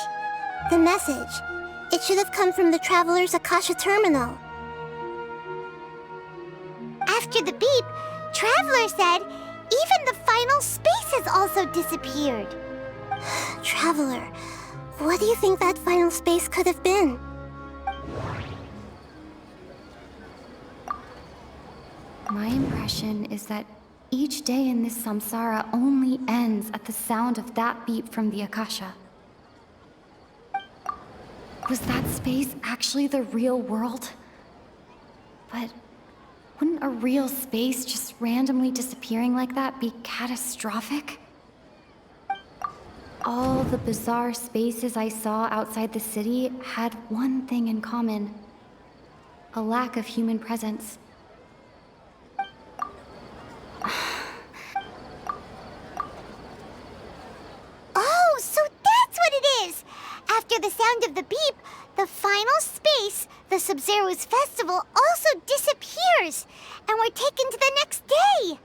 The message. It should have come from the Traveler's Akasha terminal. After the beep, Traveler said even the final spaces also disappeared. Traveler, what do you think that final space could have been? My impression is that each day in this samsara only ends at the sound of that beep from the Akasha. Was that space actually the real world? But wouldn't a real space just randomly disappearing like that be catastrophic? All the bizarre spaces I saw outside the city had one thing in common: a lack of human presence. Oh, so that's what it is! After the sound of the beep, the final space, the Sub-Zero's festival, also disappears, and we're taken to the next day.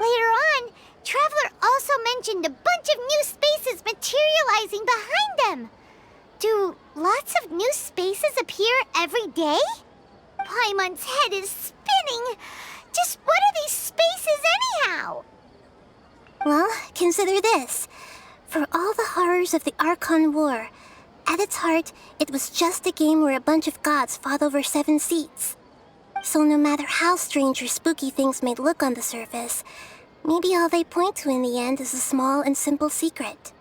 Later on, Traveler also mentioned a bunch of new spaces materializing behind them. Do lots of new spaces appear every day? Paimon's head is spinning. Just what are these spaces anyhow? Well, consider this. For all the horrors of the Archon War, at its heart, it was just a game where a bunch of gods fought over 7 seats. So no matter how strange or spooky things may look on the surface, maybe all they point to in the end is a small and simple secret.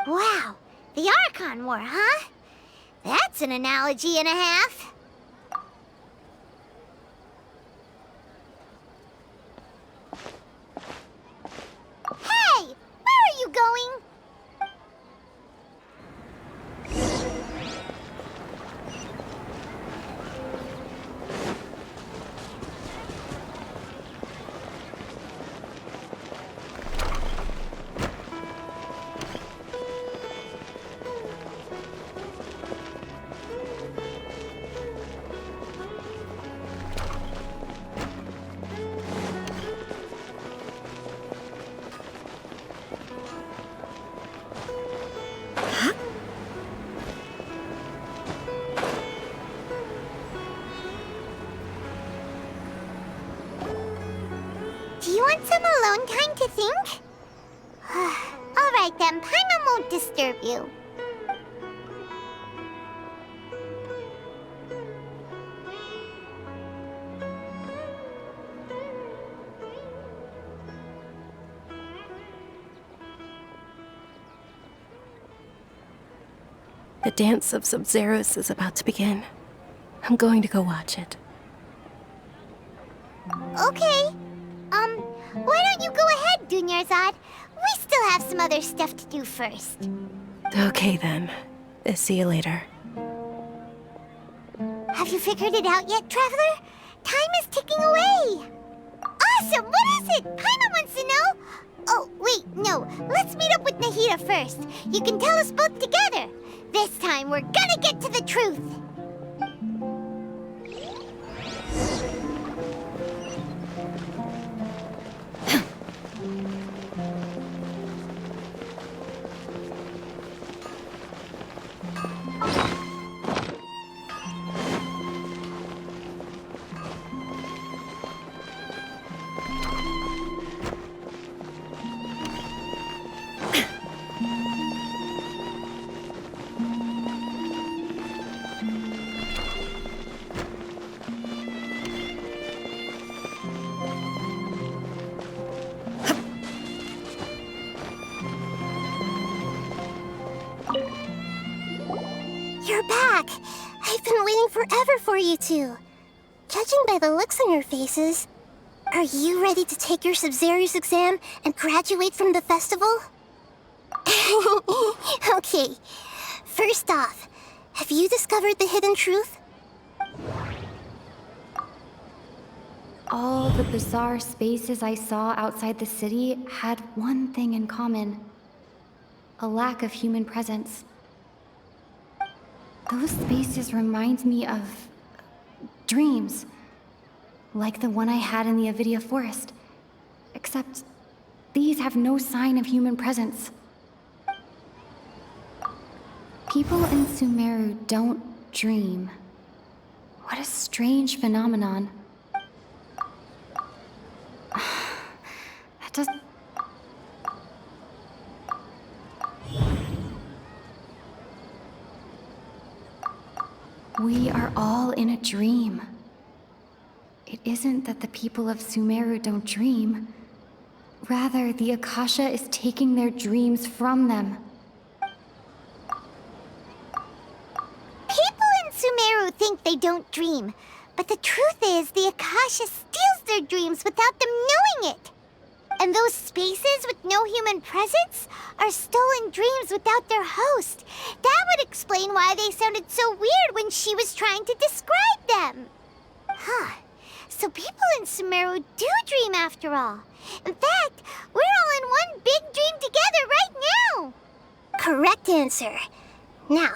Wow, the Archon War, huh? That's an analogy and a half. Hey, where are you going? Do you want some alone time to think? All right then, Paimon won't disturb you. The dance of Sub-Zeros is about to begin. I'm going to go watch it. Okay. Why don't you go ahead, Dunyarzad? We still have some other stuff to do first. Okay then. See you later. Have you figured it out yet, Traveler? Time is ticking away. Awesome! What is it? Paimon wants to know. Oh, wait, no. Let's meet up with Nahida first. You can tell us both together. This time, we're gonna get to the truth. You're back! I've been waiting forever for you two. Judging by the looks on your faces, are you ready to take your Sub-Zero's exam and graduate from the festival? Okay, first off, have you discovered the hidden truth? All the bizarre spaces I saw outside the city had one thing in common: a lack of human presence. Those spaces remind me of dreams, like the one I had in the Avidia forest. Except these have no sign of human presence. People in Sumeru don't dream. What a strange phenomenon. That does... We are all in a dream. It isn't that the people of Sumeru don't dream. Rather, the Akasha is taking their dreams from them. People in Sumeru think they don't dream, but the truth is the Akasha steals their dreams without them knowing it. And those spaces with no human presence are stolen dreams without their host. That would explain why they sounded so weird when she was trying to describe them. Huh. So people in Sumeru do dream after all. In fact, we're all in one big dream together right now. Correct answer. Now,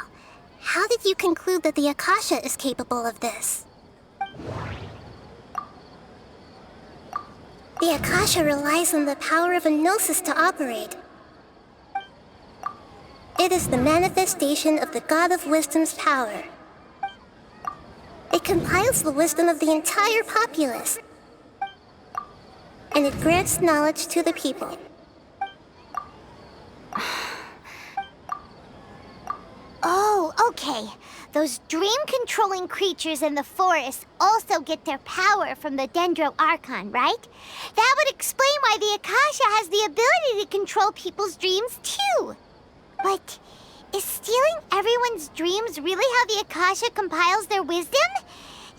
how did you conclude that the Akasha is capable of this? The Akasha relies on the power of a gnosis to operate. It is the manifestation of the God of Wisdom's power. It compiles the wisdom of the entire populace, and it grants knowledge to the people. Oh, okay. Those dream-controlling creatures in the forest also get their power from the Dendro Archon, right? That would explain why the Akasha has the ability to control people's dreams, too. But is stealing everyone's dreams really how the Akasha compiles their wisdom?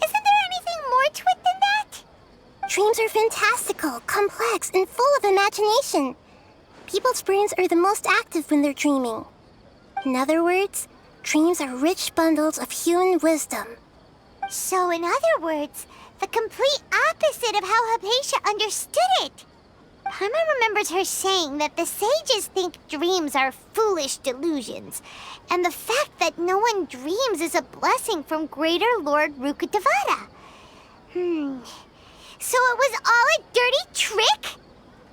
Isn't there anything more to it than that? Dreams are fantastical, complex, and full of imagination. People's brains are the most active when they're dreaming. In other words, dreams are rich bundles of human wisdom. So in other words, the complete opposite of how Hypatia understood it. Paimon remembers her saying that the sages think dreams are foolish delusions, and the fact that no one dreams is a blessing from Greater Lord Rukkhadevata. So it was all a dirty trick?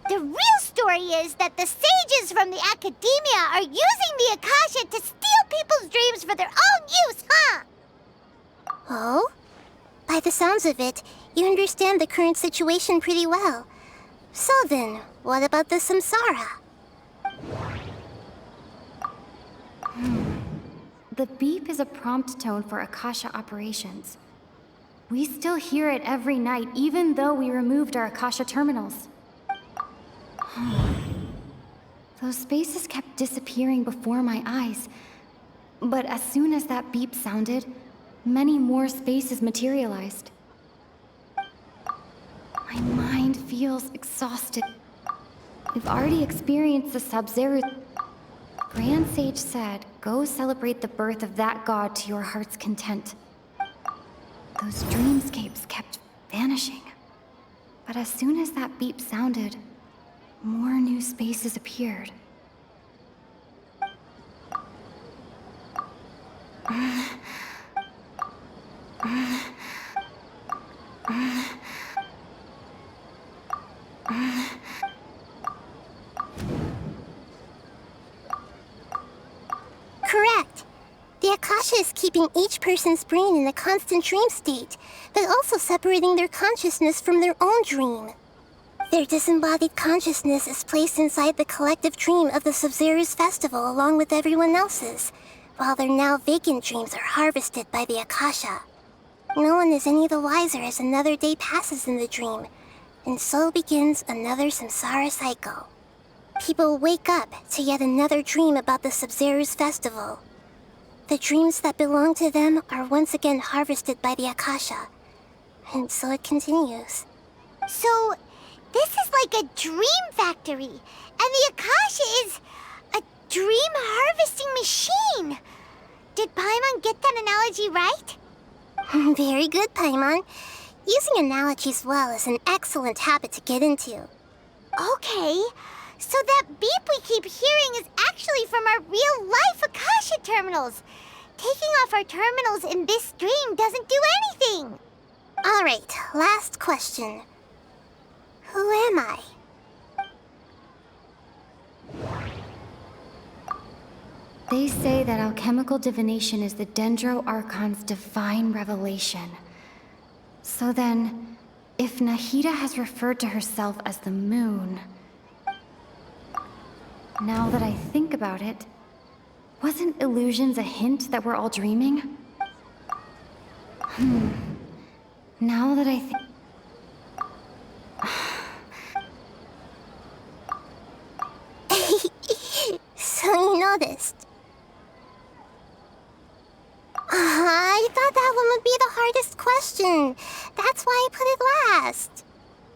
The real story is that the sages from the Academia are using the Akasha to steal people's dreams for their own use, huh? Oh? By the sounds of it, you understand the current situation pretty well. So then, what about the samsara? The beep is a prompt tone for Akasha operations. We still hear it every night, even though we removed our Akasha terminals. Those spaces kept disappearing before my eyes. But as soon as that beep sounded, many more spaces materialized. My mind feels exhausted. We've already experienced the Sub-Zero. Grand Sage said, go celebrate the birth of that god to your heart's content. Those dreamscapes kept vanishing. But as soon as that beep sounded, more new spaces appeared. Correct. The Akasha is keeping each person's brain in a constant dream state, but also separating their consciousness from their own dream. Their disembodied consciousness is placed inside the collective dream of the Sub-Zero's festival along with everyone else's, while their now vacant dreams are harvested by the Akasha. No one is any the wiser as another day passes in the dream, and so begins another samsara cycle. People wake up to yet another dream about the Sub-Zero's festival. The dreams that belong to them are once again harvested by the Akasha, and so it continues. So, this is like a dream factory, and the Akasha is a dream harvesting machine. Did Paimon get that analogy right? Very good, Paimon. Using analogies well is an excellent habit to get into. Okay, so that beep we keep hearing is actually from our real-life Akasha terminals. Taking off our terminals in this dream doesn't do anything. All right, last question. Who am I? They say that alchemical divination is the Dendro Archon's divine revelation. So then, if Nahida has referred to herself as the moon... Now that I think about it, wasn't illusions a hint that we're all dreaming? Now that I think... So you noticed. I thought that one would be the hardest question. That's why I put it last.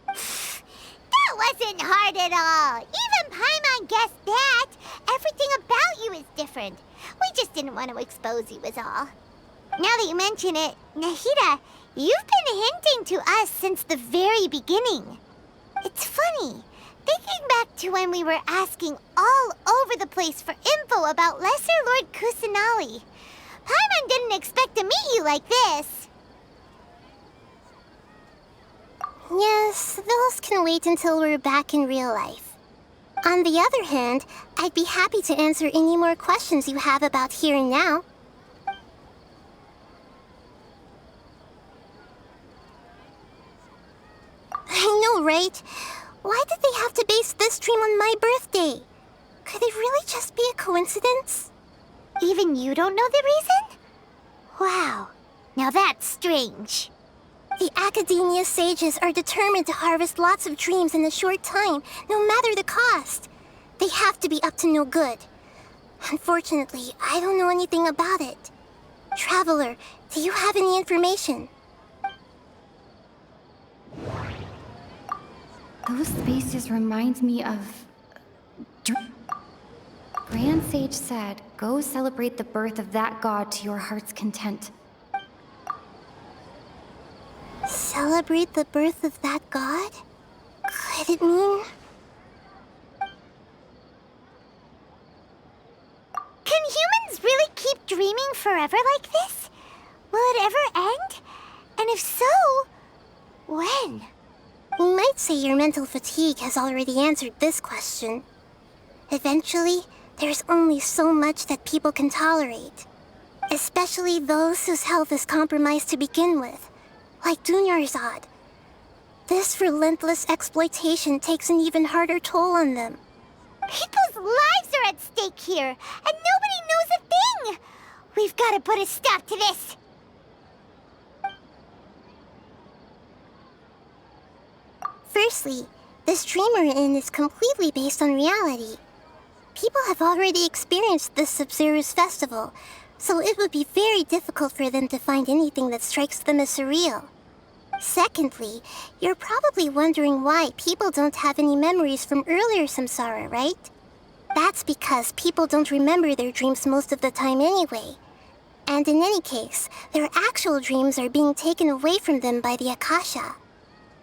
That wasn't hard at all. Even Paimon guessed that. Everything about you is different. We just didn't want to expose you is all. Now that you mention it, Nahida, you've been hinting to us since the very beginning. It's funny. Thinking back to when we were asking all over the place for info about Lesser Lord Kusanali, Paimon didn't expect to meet you like this. Yes, those can wait until we're back in real life. On the other hand, I'd be happy to answer any more questions you have about here and now. I know, right? Why did they have to base this dream on my birthday? Could it really just be a coincidence? Even you don't know the reason? Wow, now that's strange. The Academia sages are determined to harvest lots of dreams in a short time, no matter the cost. They have to be up to no good. Unfortunately, I don't know anything about it. Traveler, do you have any information? Those spaces remind me of... Grand Sage said, go celebrate the birth of that god to your heart's content. Celebrate the birth of that god? Could it mean... Can humans really keep dreaming forever like this? Will it ever end? And if so, when? You might say your mental fatigue has already answered this question. Eventually, there's only so much that people can tolerate. Especially those whose health is compromised to begin with, like Dunyarzad. This relentless exploitation takes an even harder toll on them. People's lives are at stake here, and nobody knows a thing! We've got to put a stop to this! Firstly, this dream we're in is completely based on reality. People have already experienced this Sub-Zero's festival, so it would be very difficult for them to find anything that strikes them as surreal. Secondly, you're probably wondering why people don't have any memories from earlier samsara, right? That's because people don't remember their dreams most of the time anyway. And in any case, their actual dreams are being taken away from them by the Akasha.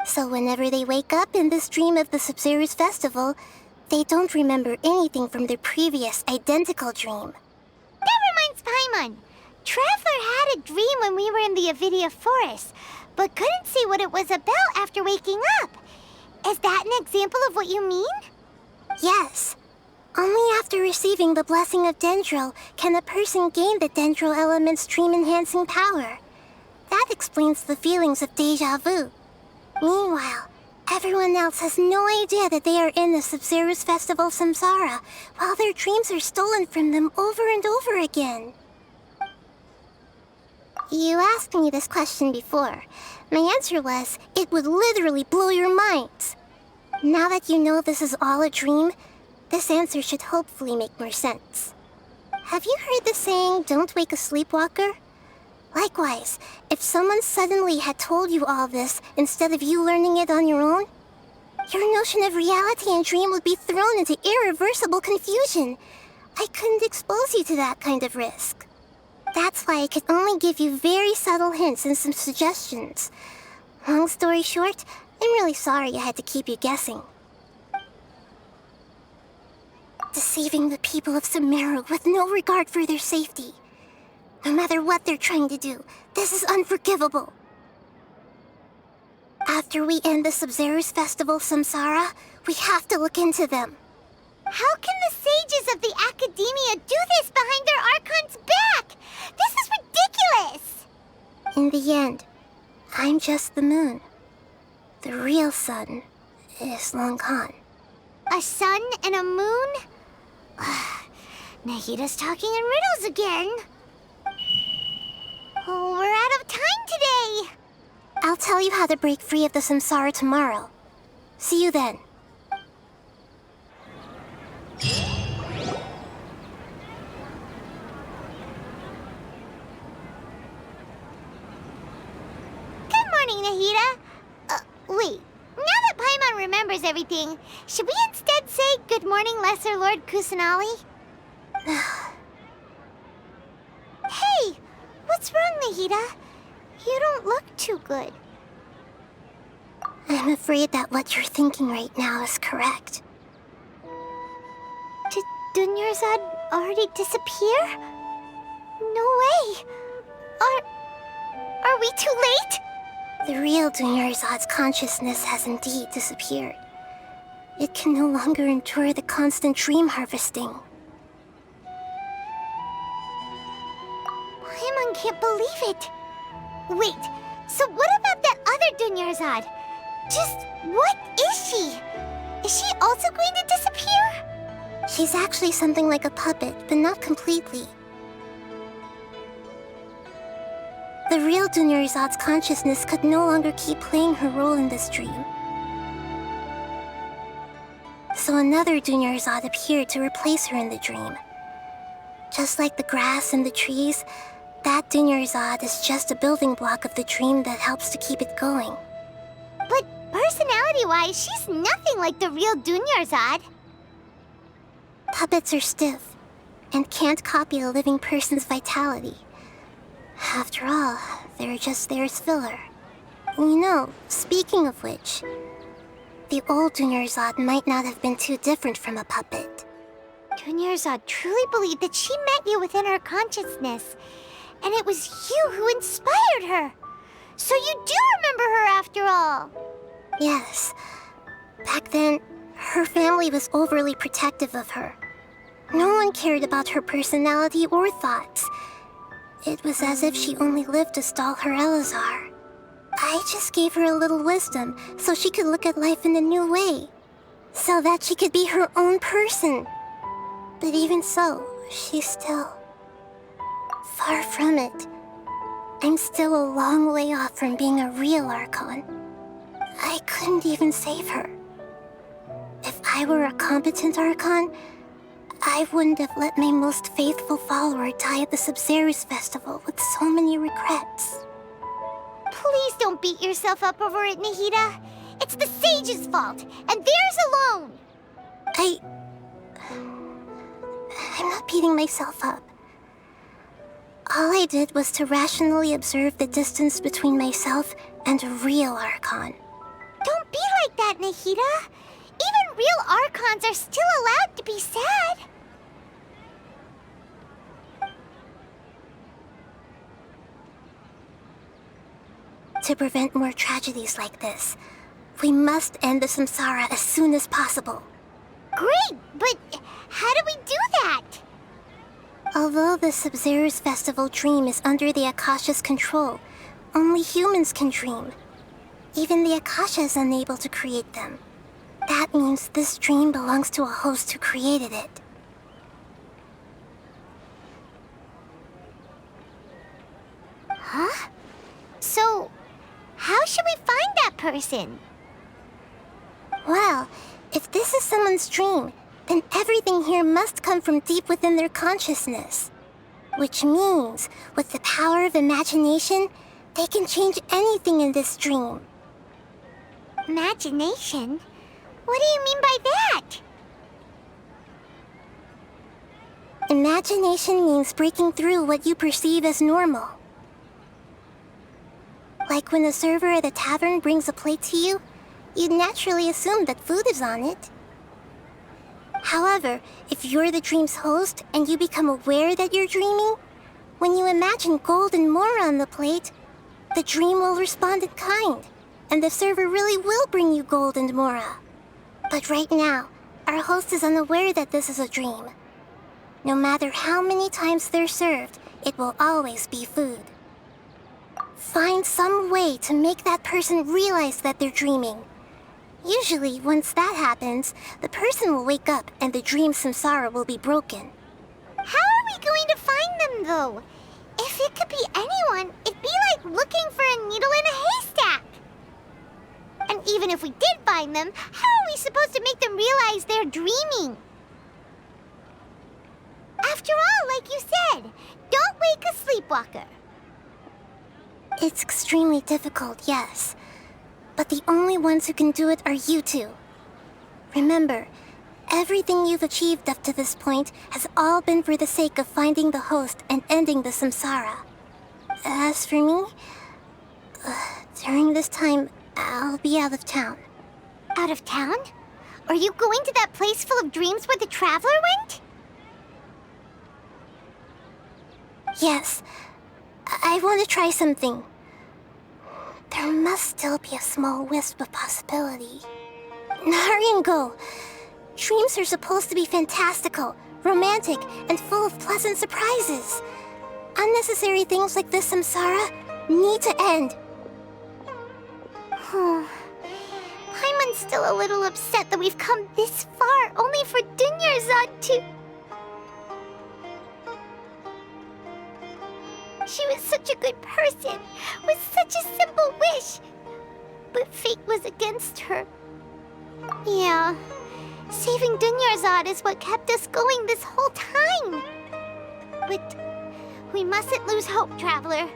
So whenever they wake up in this dream of the Sub-Zero's festival, they don't remember anything from their previous identical dream. That reminds Paimon. Traveler had a dream when we were in the Avidia Forest, but couldn't see what it was about after waking up. Is that an example of what you mean? Yes. Only after receiving the blessing of Dendro can a person gain the Dendro element's dream-enhancing power. That explains the feelings of déjà vu. Meanwhile, everyone else has no idea that they are in the Sub-Zero's festival samsara, while their dreams are stolen from them over and over again. You asked me this question before. My answer was, it would literally blow your minds. Now that you know this is all a dream, this answer should hopefully make more sense. Have you heard the saying, don't wake a sleepwalker? Likewise, if someone suddenly had told you all this instead of you learning it on your own, your notion of reality and dream would be thrown into irreversible confusion. I couldn't expose you to that kind of risk. That's why I could only give you very subtle hints and some suggestions. Long story short, I'm really sorry I had to keep you guessing. Deceiving the people of Sumeru with no regard for their safety. No matter what they're trying to do, this is unforgivable. After we end the Sub-Zero's festival, Samsara, we have to look into them. How can the sages of the Academia do this behind their Archon's back? This is ridiculous! In the end, I'm just the moon. The real sun is long gone. A sun and a moon? Nahida's talking in riddles again. Oh, we're out of time today. I'll tell you how to break free of the samsara tomorrow. See you then. Good morning, Nahida. Wait. Now that Paimon remembers everything, should we instead say good morning, Lesser Lord Kusanali? Hey! What's wrong, Nahida? You don't look too good. I'm afraid that what you're thinking right now is correct. Did Dunyarzad already disappear? No way! Are we too late? The real Dunyarzad's consciousness has indeed disappeared. It can no longer endure the constant dream harvesting. Paimon can't believe it. Wait, so what about that other Dunyarzad? Just what is she? Is she also going to disappear? She's actually something like a puppet, but not completely. The real Dunyarzad's consciousness could no longer keep playing her role in this dream. So another Dunyarzad appeared to replace her in the dream. Just like the grass and the trees, that Dunyarzad is just a building block of the dream that helps to keep it going. But personality-wise, she's nothing like the real Dunyarzad. Puppets are stiff and can't copy a living person's vitality. After all, they're just there as filler. You know, speaking of which, the old Dunyarzad might not have been too different from a puppet. Dunyarzad truly believed that she met you within her consciousness, and it was you who inspired her. So you do remember her after all. Yes. Back then, her family was overly protective of her. No one cared about her personality or thoughts. It was as if she only lived to stall her Elazar. I just gave her a little wisdom so she could look at life in a new way. So that she could be her own person. But even so, she's still... far from it. I'm still a long way off from being a real Archon. I couldn't even save her. If I were a competent Archon, I wouldn't have let my most faithful follower die at the Sub-Zero's festival with so many regrets. Please don't beat yourself up over it, Nahida. It's the sage's fault, and theirs alone. I'm not beating myself up. All I did was to rationally observe the distance between myself and a real Archon. Don't be like that, Nahida. Even real Archons are still allowed to be sad. To prevent more tragedies like this, we must end the samsara as soon as possible. Great, but how do we do that? Although the Sub-Zero's festival dream is under the Akasha's control, only humans can dream. Even the Akasha is unable to create them. That means this dream belongs to a host who created it. Huh? So, how should we find that person? Well, if this is someone's dream, then everything here must come from deep within their consciousness. Which means, with the power of imagination, they can change anything in this dream. Imagination? What do you mean by that? Imagination means breaking through what you perceive as normal. Like when the server at the tavern brings a plate to you, you'd naturally assume that food is on it. However, if you're the dream's host and you become aware that you're dreaming, when you imagine gold and more on the plate, the dream will respond in kind, and the server really will bring you gold and mora. But right now, our host is unaware that this is a dream. No matter how many times they're served, it will always be food. Find some way to make that person realize that they're dreaming. Usually, once that happens, the person will wake up and the dream samsara will be broken. How are we going to find them, though? If it could be anyone, it'd be like looking for a needle in a haystack. And even if we did find them, how are we supposed to make them realize they're dreaming? After all, like you said, don't wake a sleepwalker. It's extremely difficult, yes. But the only ones who can do it are you two. Remember, everything you've achieved up to this point has all been for the sake of finding the host and ending the samsara. As for me, during this time, I'll be out of town. Out of town? Are you going to that place full of dreams where the traveler went? Yes. I want to try something. There must still be a small wisp of possibility. Hurry and go. Dreams are supposed to be fantastical, romantic, and full of pleasant surprises. Unnecessary things like this samsara need to end. Paimon's still a little upset that we've come this far only for Dunyarzad to... She was such a good person, with such a simple wish. But fate was against her. Yeah, saving Dunyarzad is what kept us going this whole time. But we mustn't lose hope, Traveler.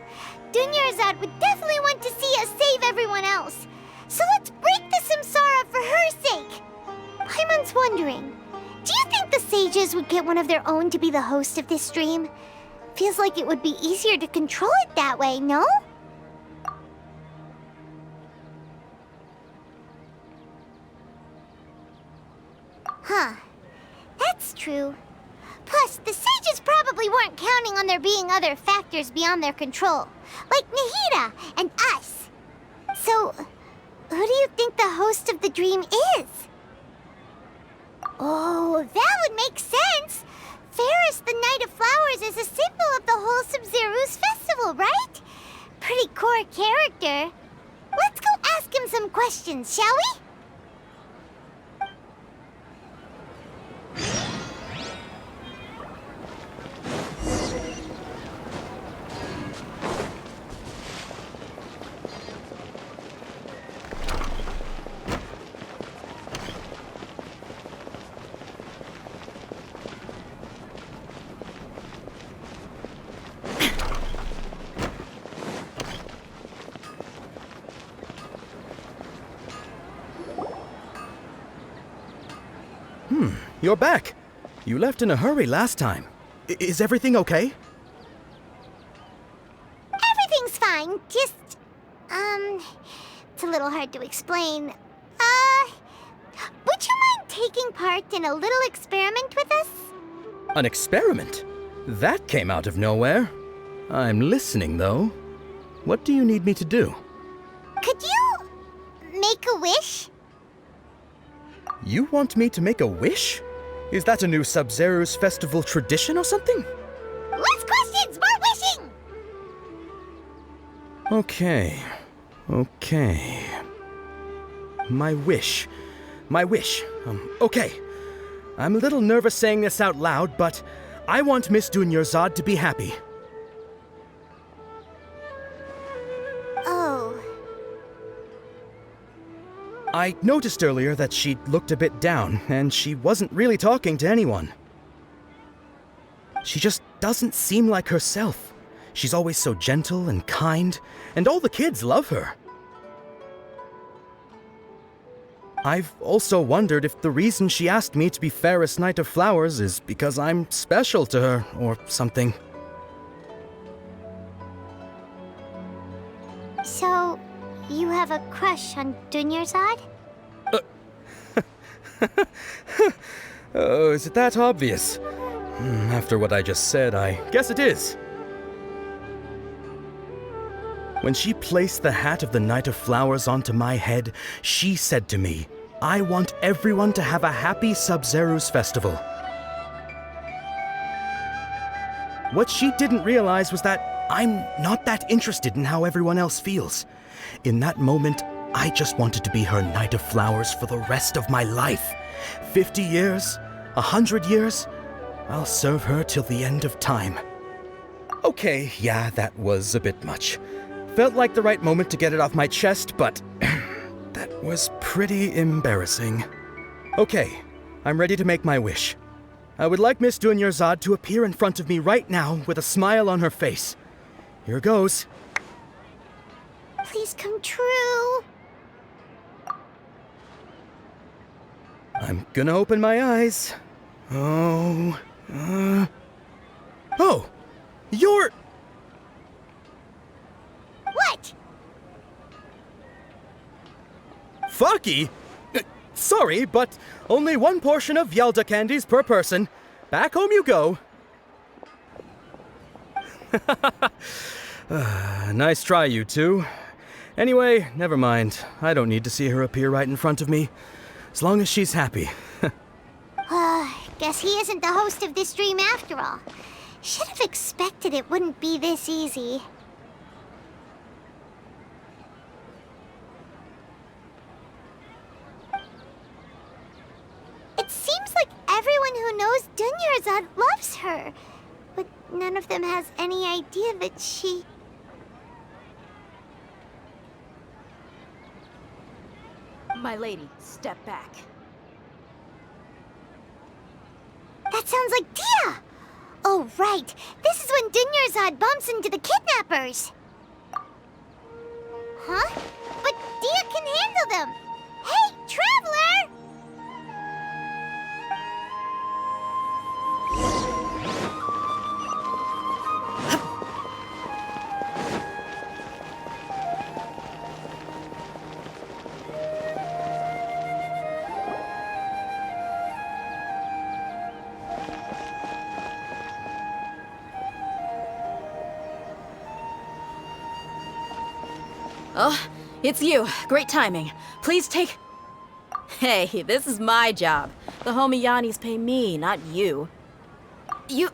Dunyarzad would definitely want to see us save everyone else. So let's break the samsara for her sake. Paimon's wondering, do you think the sages would get one of their own to be the host of this stream? Feels like it would be easier to control it that way, no? Huh. That's true. Plus, the sages probably weren't counting on there being other factors beyond their control, like Nahida and us. So, who do you think the host of the dream is? Oh, that would make sense! Ferris, the Knight of Flowers, is a symbol of the whole Sub-Zero's festival, right? Pretty core character. Let's go ask him some questions, shall we? You're back. You left in a hurry last time. Is everything okay? Everything's fine. Just, it's a little hard to explain. Would you mind taking part in a little experiment with us? An experiment? That came out of nowhere. I'm listening, though. What do you need me to do? Could you make a wish? You want me to make a wish? Is that a new Sub-Zero's festival tradition or something? Less questions, more wishing! Okay. My wish. Okay. I'm a little nervous saying this out loud, but I want Miss Dunyarzad to be happy. Oh. I noticed earlier that she looked a bit down, and she wasn't really talking to anyone. She just doesn't seem like herself. She's always so gentle and kind, and all the kids love her. I've also wondered if the reason she asked me to be fairest Knight of Flowers is because I'm special to her, or something. So, you have a crush on Dunyarzad? Oh, is it that obvious? After what I just said, I guess it is. When she placed the hat of the Knight of Flowers onto my head, she said to me, "I want everyone to have a happy Sub-Zero's festival." What she didn't realize was that I'm not that interested in how everyone else feels. In that moment, I just wanted to be her Knight of Flowers for the rest of my life. 50 years, 100 years, I'll serve her till the end of time. Okay, yeah, that was a bit much. Felt like the right moment to get it off my chest, but that was pretty embarrassing. Okay, I'm ready to make my wish. I would like Miss Dunyarzad to appear in front of me right now with a smile on her face. Here goes. Please come true. I'm gonna open my eyes. Oh, you're... What? Faki? Sorry, but only one portion of Yelda candies per person. Back home you go. Nice try, you two. Anyway, never mind. I don't need to see her appear right in front of me. As long as she's happy. Guess he isn't the host of this dream after all. Should have expected it wouldn't be this easy. It seems like everyone who knows Dunyarzad loves her, but none of them has any idea that she... My lady, step back. That sounds like Dia! Oh, right. This is when Dunyarzad bumps into the kidnappers. Huh? But Dia can handle them. Hey, Traveler! Oh, it's you. Great timing. Please take... Hey, this is my job. The homie Yannis pay me, not you. You...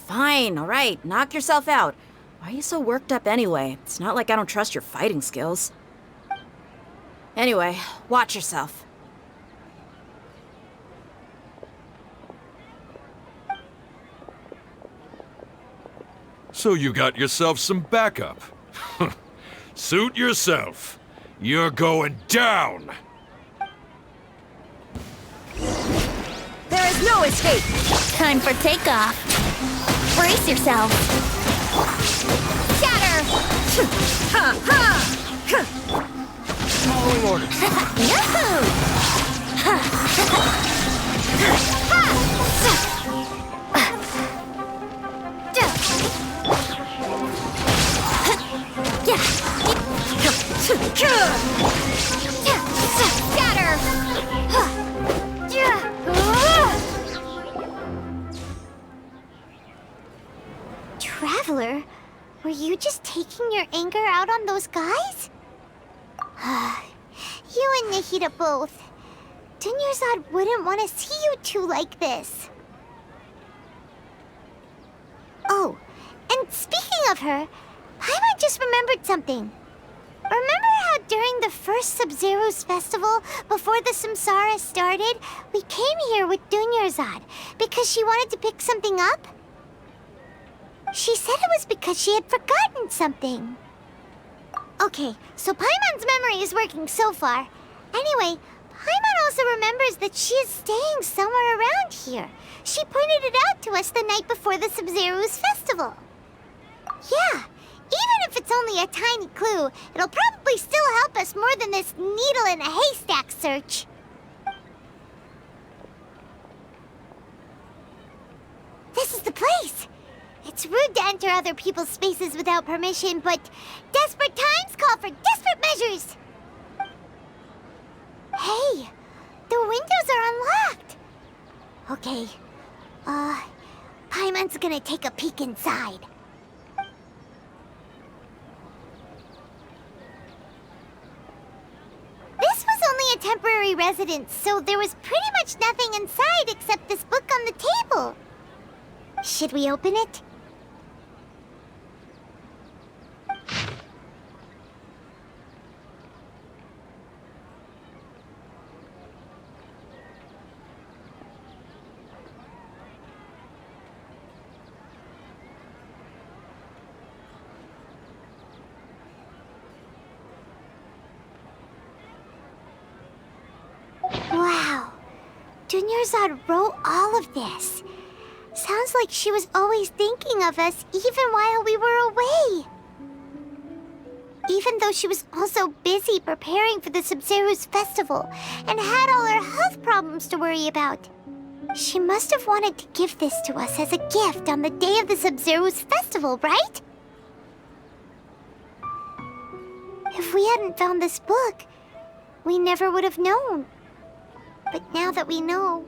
Fine, all right. Knock yourself out. Why are you so worked up anyway? It's not like I don't trust your fighting skills. Anyway, watch yourself. So you got yourself some backup. Suit yourself. You're going down! There is no escape! Time for takeoff. Brace yourself. Shatter! Ha ha! Following orders. Yahoo! Scatter! Traveler, were you just taking your anger out on those guys? You and Nahida both. Dunyarzad wouldn't want to see you two like this. Oh, and speaking of her, Paimon just remembered something. Remember how during the first Sub-Zero's festival, before the Samsara started, we came here with Dunyarzad because she wanted to pick something up? She said it was because she had forgotten something. Okay, so Paimon's memory is working so far. Anyway, Paimon also remembers that she is staying somewhere around here. She pointed it out to us the night before the Sub-Zero's festival. Yeah, even if it's only a tiny clue, it'll probably still help us more than this this needle in a haystack search. This is the place! It's rude to enter other people's spaces without permission, but desperate times call for desperate measures! Hey! The windows are unlocked! Okay, Paimon's gonna take a peek inside. This was only a temporary residence, so there was pretty much nothing inside except this book on the table. Should we open it? Wow. Dunyarzad wrote all of this. Sounds like she was always thinking of us even while we were away. Even though she was also busy preparing for the Sub-Zero's festival and had all her health problems to worry about. She must have wanted to give this to us as a gift on the day of the Sub-Zero's festival, right? If we hadn't found this book, we never would have known. But now that we know,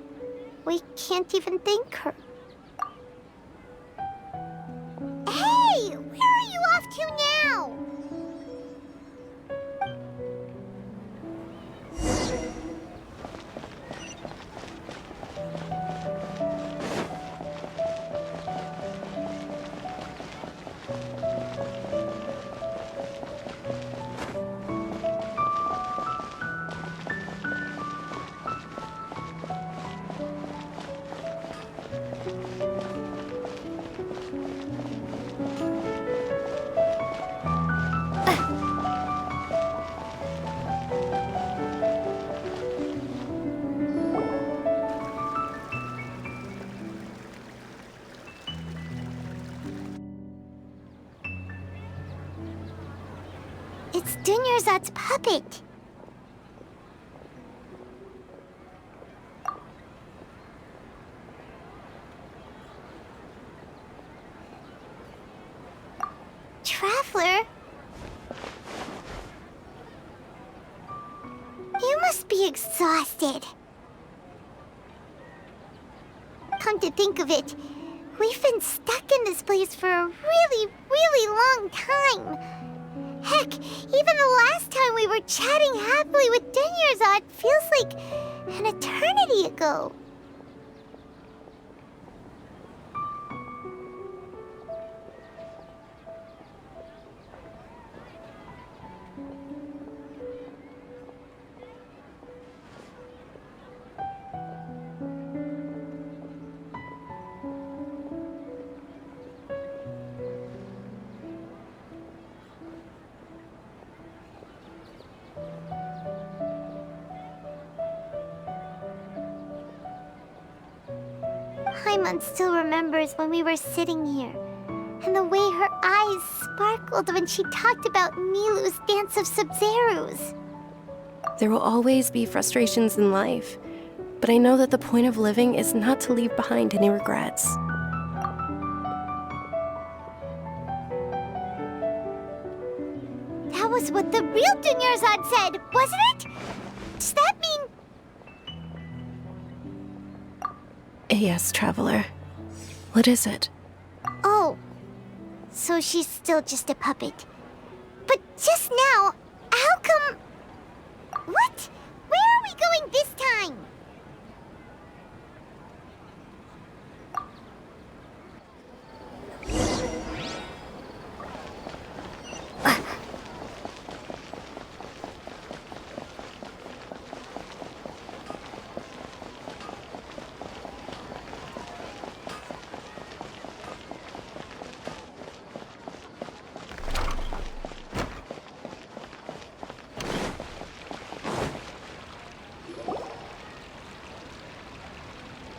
we can't even thank her. Hey! Where are you off to now? It's Dunyarzad's puppet. Traveler? You must be exhausted. Come to think of it, we've been stuck in this place for a really, really long time. Heck, even the last time we were chatting happily with Dunyarzad feels like an eternity ago. Paimon still remembers when we were sitting here, and the way her eyes sparkled when she talked about Nilou's Dance of Sub-Zeros. There will always be frustrations in life, but I know that the point of living is not to leave behind any regrets. That was what the real Dunyarzad said, wasn't it? Does that mean... Yes, Traveler. What is it? Oh, so she's still just a puppet. But just now, how come... What? Where are we going this time?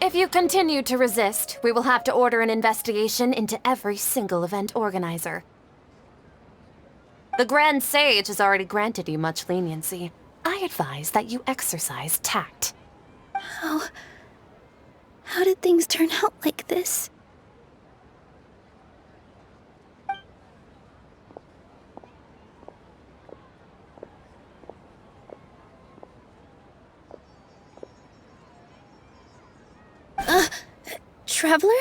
If you continue to resist, we will have to order an investigation into every single event organizer. The Grand Sage has already granted you much leniency. I advise that you exercise tact. How did things turn out like this? Traveler?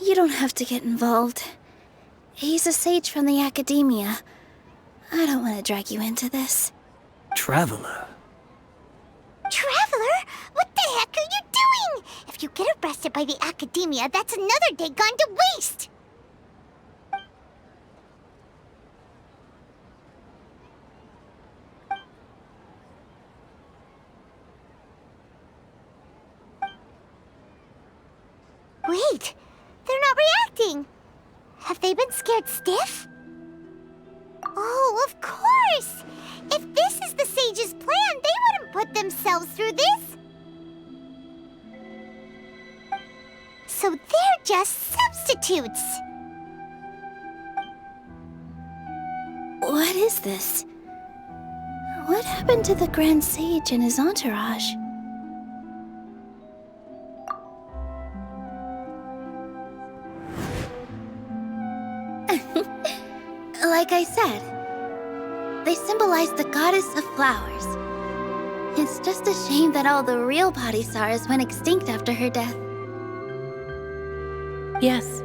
You don't have to get involved. He's a sage from the Academia. I don't want to drag you into this. Traveler? Traveler? What the heck are you doing? If you get arrested by the Academia, that's another day gone to waste! Wait, they're not reacting. Have they been scared stiff? Oh, of course! If this is the sage's plan, they wouldn't put themselves through this. So they're just substitutes. What is this? What happened to the Grand Sage and his entourage? Like I said, they symbolize the goddess of flowers. It's just a shame that all the real Padisaras went extinct after her death. Yes,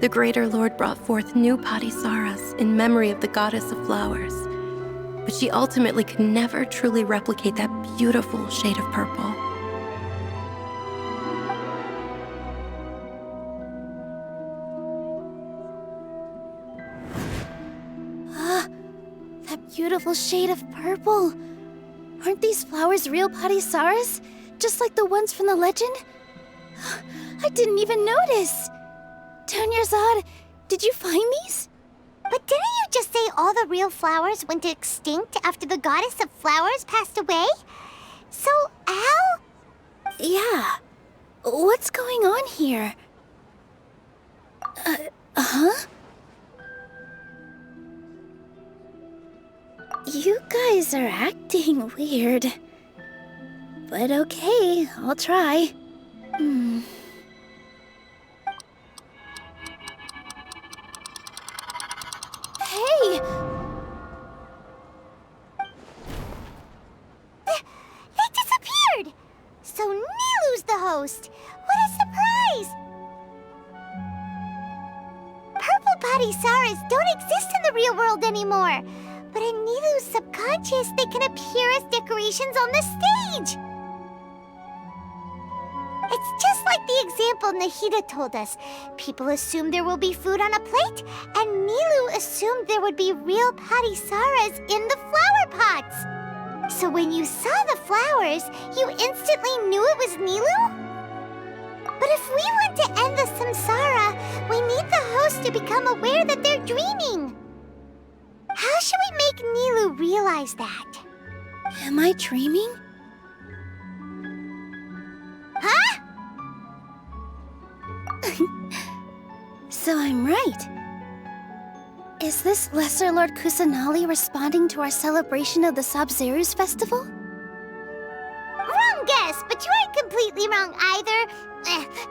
the Greater Lord brought forth new Padisaras in memory of the goddess of flowers, but she ultimately could never truly replicate that beautiful shade of purple. Beautiful shade of purple. Aren't these flowers real Padisaras? Just like the ones from the legend? I didn't even notice. Dunyarzad, did you find these? But didn't you just say all the real flowers went extinct after the goddess of flowers passed away? So, how? Yeah. What's going on here? Huh? You guys are acting weird. But okay, I'll try. Hey! They disappeared! So Nilu's the host! What a surprise! Purple Padisaras don't exist in the real world anymore. But in Nilu's subconscious, they can appear as decorations on the stage! It's just like the example Nahida told us. People assume there will be food on a plate, and Nilu assumed there would be real Padisaras in the flower pots. So when you saw the flowers, you instantly knew it was Nilu? But if we want to end the samsara, we need the host to become aware that they're dreaming. How should we make Nilu realize that? Am I dreaming? Huh? So I'm right. Is this Lesser Lord Kusanali responding to our celebration of the Sabzeruz festival? Wrong guess, but you aren't completely wrong either.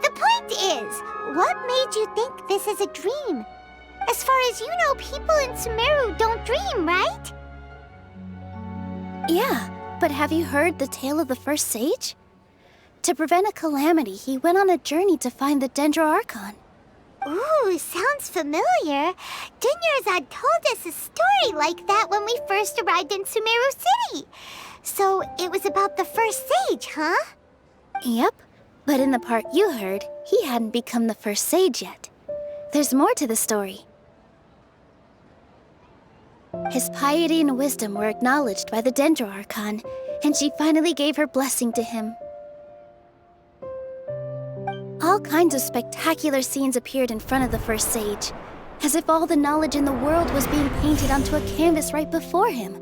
The point is, what made you think this is a dream? As far as you know, people in Sumeru don't dream, right? Yeah, but have you heard the tale of the first sage? To prevent a calamity, he went on a journey to find the Dendro Archon. Ooh, sounds familiar. Dunyarzad told us a story like that when we first arrived in Sumeru City. So it was about the first sage, huh? Yep, but in the part you heard, he hadn't become the first sage yet. There's more to the story. His piety and wisdom were acknowledged by the Dendro Archon, and she finally gave her blessing to him. All kinds of spectacular scenes appeared in front of the first sage, as if all the knowledge in the world was being painted onto a canvas right before him.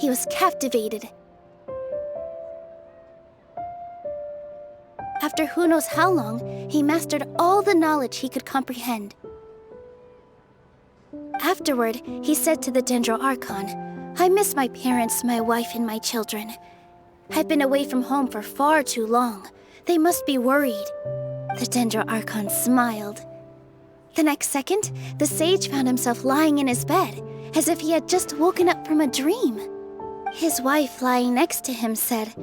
He was captivated. After who knows how long, he mastered all the knowledge he could comprehend. Afterward, he said to the Dendro Archon, I miss my parents, my wife, and my children. I've been away from home for far too long. They must be worried. The Dendro Archon smiled. The next second, the sage found himself lying in his bed, as if he had just woken up from a dream. His wife, lying next to him, said,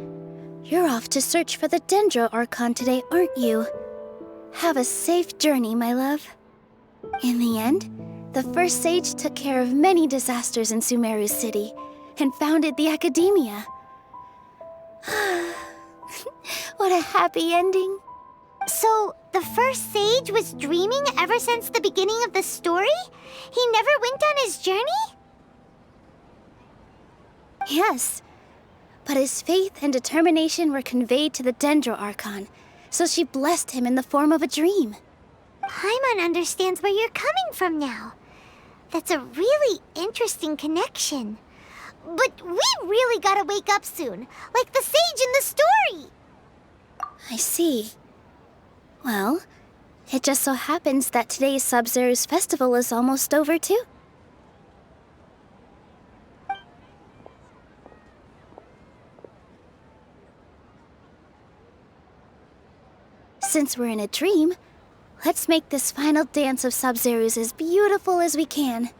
"You're off to search for the Dendro Archon today, aren't you? Have a safe journey, my love." In the end, the first sage took care of many disasters in Sumeru City and founded the Academia. What a happy ending. So, the first sage was dreaming ever since the beginning of the story? He never went on his journey? Yes, but his faith and determination were conveyed to the Dendro Archon, so she blessed him in the form of a dream. Paimon understands where you're coming from now. That's a really interesting connection. But we really gotta wake up soon, like the sage in the story! I see. Well, it just so happens that today's Sub-Zero's festival is almost over too. Since we're in a dream, let's make this final dance of Sub-Zero's as beautiful as we can.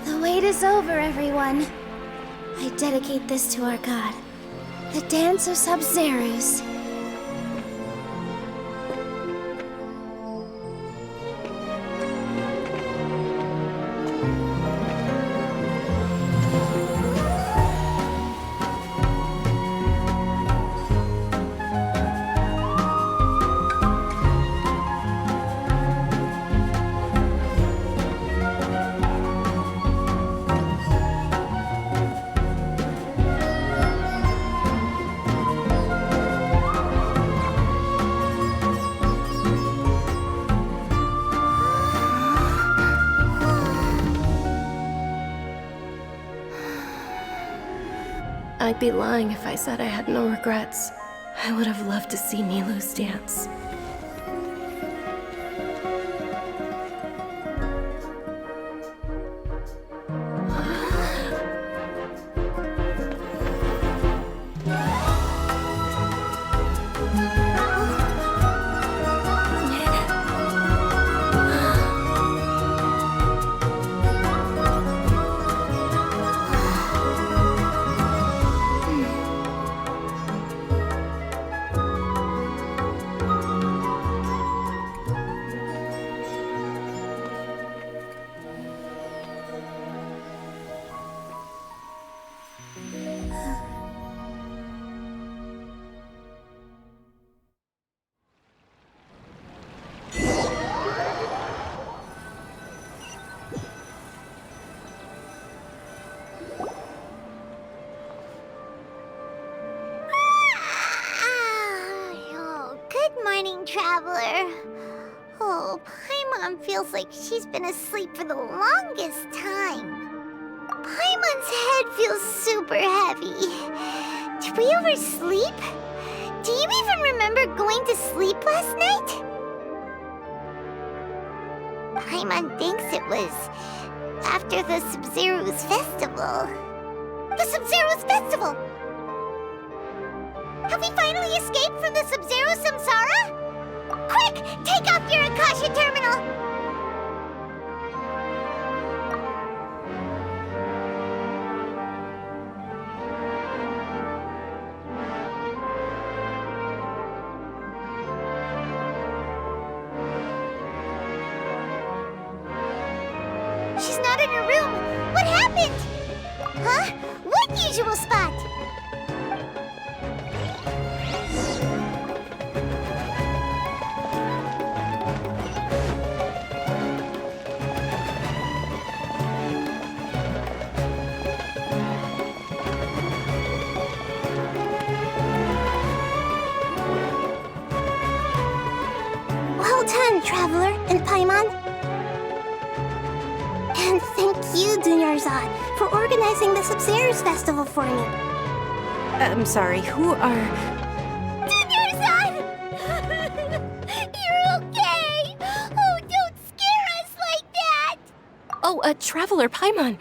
The wait is over, everyone. I dedicate this to our god, the Dance of Sub-Zero's. I'd be lying if I said I had no regrets. I would have loved to see Nilou's dance. Traveler. Oh, Paimon feels like she's been asleep for the longest time. Paimon's head feels super heavy. Did we oversleep? Do you even remember going to sleep last night? Paimon thinks it was after the Sub-Zero's festival. The Sub-Zero's festival! Have we finally escaped from the Sub-Zero Samsara? Quick! Take off your Akasha terminal! She's not in her room! What happened? Huh? What usual spot? Well done, Traveler and Paimon. And thank you, Dunyarzad, for organizing the Sub-Zero's festival for me. I'm sorry, who are... Dunyarzad! You're okay! Oh, don't scare us like that! Oh, a traveler, Paimon.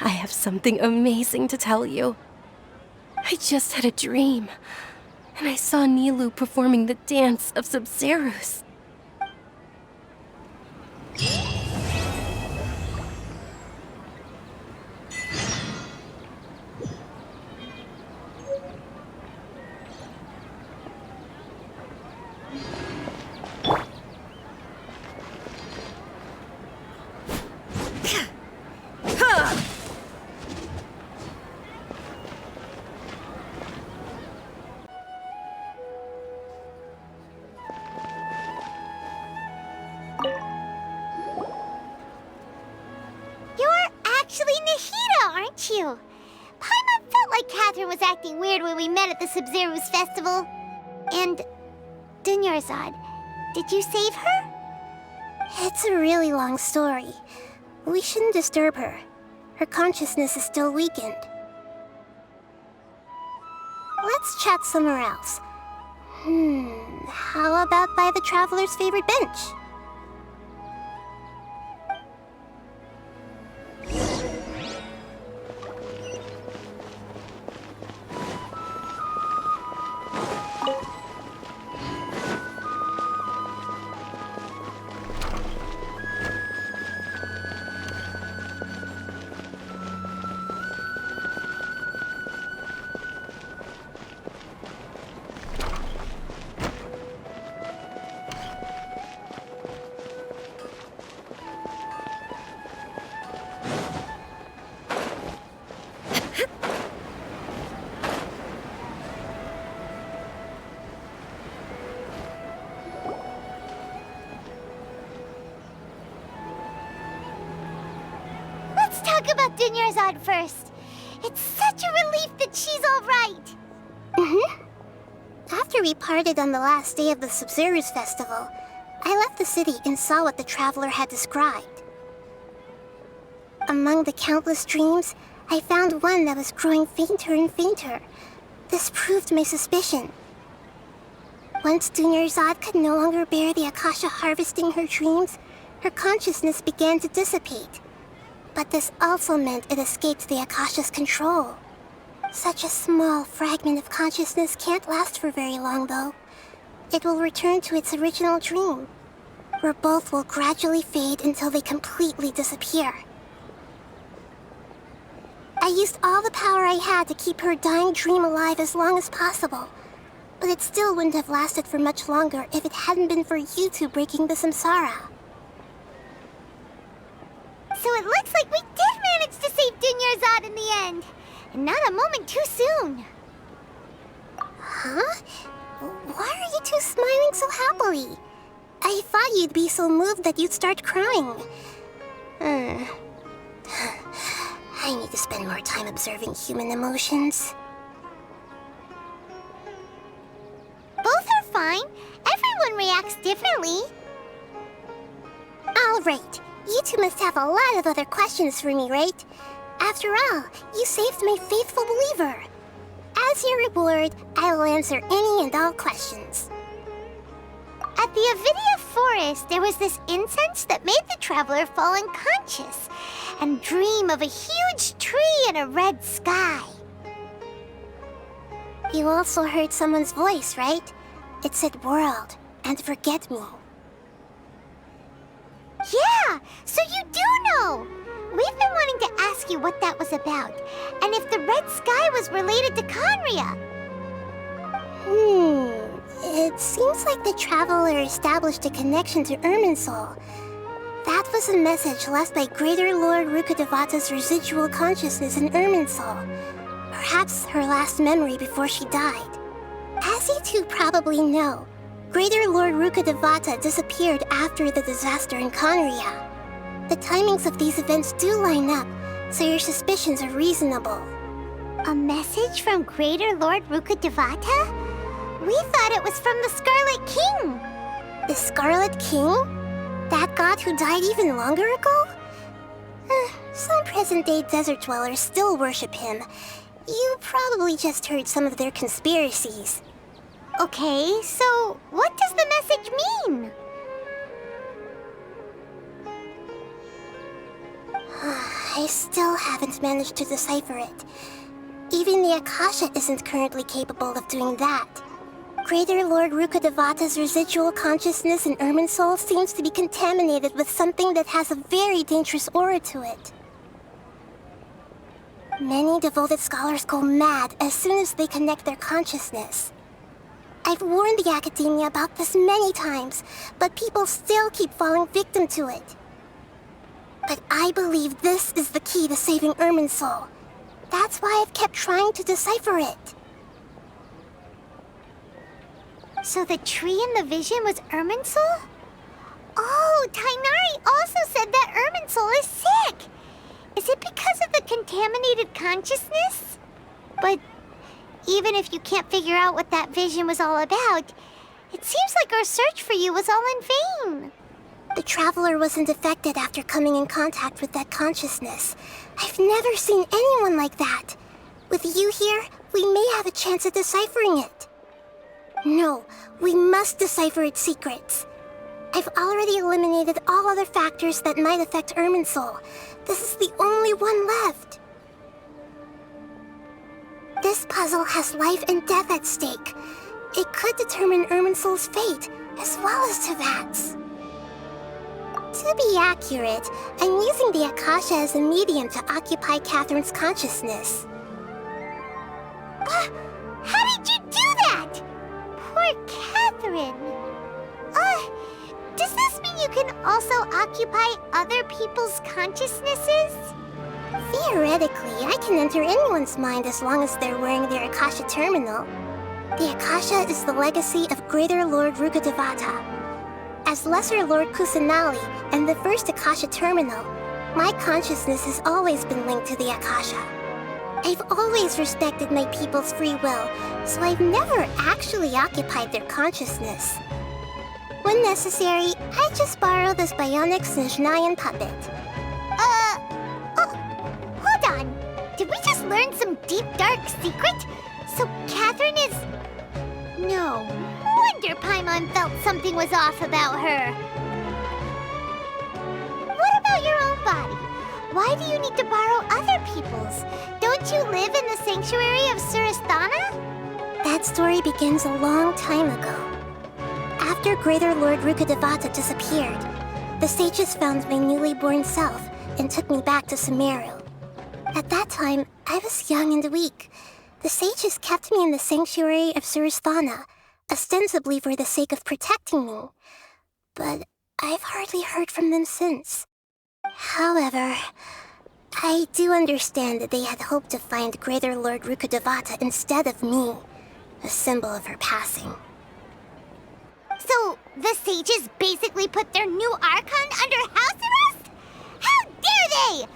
I have something amazing to tell you. I just had a dream, and I saw Nilou performing the dance of Sub-Zero's. You're actually Nahida, aren't you? Paimon felt like Catherine was acting weird when we met at the Sub-Zero's festival. And... Dunyarzad, did you save her? It's a really long story. We shouldn't disturb her. Her consciousness is still weakened. Let's chat somewhere else. How about by the Traveler's favorite bench? Let's talk about Dunyarzad first. It's such a relief that she's all right. After we parted on the last day of the Sub-Zero's festival, I left the city and saw what the Traveler had described. Among the countless dreams, I found one that was growing fainter and fainter. This proved my suspicion. Once Dunyarzad could no longer bear the Akasha harvesting her dreams, her consciousness began to dissipate. But this also meant it escaped the Akasha's control. Such a small fragment of consciousness can't last for very long, though. It will return to its original dream, where both will gradually fade until they completely disappear. I used all the power I had to keep her dying dream alive as long as possible, but it still wouldn't have lasted for much longer if it hadn't been for you two breaking the samsara. So it looks like we did manage to save Dunyarzad in the end. And not a moment too soon. Huh? Why are you two smiling so happily? I thought you'd be so moved that you'd start crying. I need to spend more time observing human emotions. Both are fine. Everyone reacts differently. All right. You two must have a lot of other questions for me, right? After all, you saved my faithful believer. As your reward, I will answer any and all questions. At the Avidia forest, there was this incense that made the Traveler fall unconscious and dream of a huge tree and a red sky. You also heard someone's voice, right? It said world and forget me. Yeah, so you do know! We've been wanting to ask you what that was about, and if the red sky was related to Conria. It seems like the Traveler established a connection to Irminsul. That was a message left by Greater Lord Rukkhadevata's residual consciousness in Irminsul. Perhaps her last memory before she died. As you two probably know, Greater Lord Rukkhadevata disappeared after the disaster in Conria. The timings of these events do line up, so your suspicions are reasonable. A message from Greater Lord Rukkhadevata? We thought it was from the Scarlet King. The Scarlet King? That god who died even longer ago? present-day desert dwellers still worship him. You probably just heard some of their conspiracies. Okay, so what does the message mean? I still haven't managed to decipher it. Even the Akasha isn't currently capable of doing that. Greater Lord Rukkhadevata's residual consciousness in Irminsul seems to be contaminated with something that has a very dangerous aura to it. Many devoted scholars go mad as soon as they connect their consciousness. I've warned the Academia about this many times, but people still keep falling victim to it. But I believe this is the key to saving Irminsul. That's why I've kept trying to decipher it. So the tree in the vision was Irminsul? Oh, Tainari also said that Irminsul is sick! Is it because of the contaminated consciousness? But even if you can't figure out what that vision was all about, it seems like our search for you was all in vain. The Traveler wasn't affected after coming in contact with that consciousness. I've never seen anyone like that. With you here, we may have a chance at deciphering it. No, we must decipher its secrets. I've already eliminated all other factors that might affect Irminsul. This is the only one left. This puzzle has life and death at stake. It could determine Irminsul's fate, as well as Tevat's. To be accurate, I'm using the Akasha as a medium to occupy Catherine's consciousness. How did you do that? Poor Catherine. Does this mean you can also occupy other people's consciousnesses? Theoretically, I can enter anyone's mind as long as they're wearing their Akasha terminal. The Akasha is the legacy of Greater Lord Rukkhadevata. As Lesser Lord Kusanali and the first Akasha terminal, my consciousness has always been linked to the Akasha. I've always respected my people's free will, so I've never actually occupied their consciousness. When necessary, I just borrow this bionic Snezhnayan puppet. Hold on. Did we just learn some deep, dark secret? So Catherine is... No wonder Paimon felt something was off about her. What about your own body? Why do you need to borrow other people's? Don't you live in the sanctuary of Surasthana? That story begins a long time ago. After Greater Lord Rukkhadevata disappeared, the sages found my newly born self and took me back to Sumeru. At that time, I was young and weak. The sages kept me in the sanctuary of Surasthana, ostensibly for the sake of protecting me. But I've hardly heard from them since. However, I do understand that they had hoped to find Greater Lord Rukkhadevata instead of me, a symbol of her passing. So, the sages basically put their new Archon under house arrest? How dare they!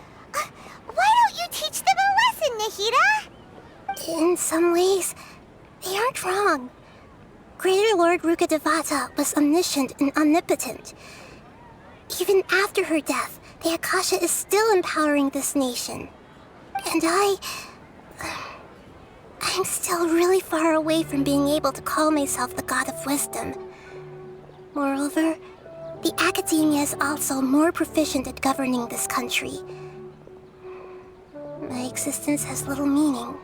Why don't you teach them a lesson, Nahida? In some ways, they aren't wrong. Greater Lord Rukkhadevata was omniscient and omnipotent. Even after her death, the Akasha is still empowering this nation. And I'm still really far away from being able to call myself the God of Wisdom. Moreover, the Academia is also more proficient at governing this country. My existence has little meaning.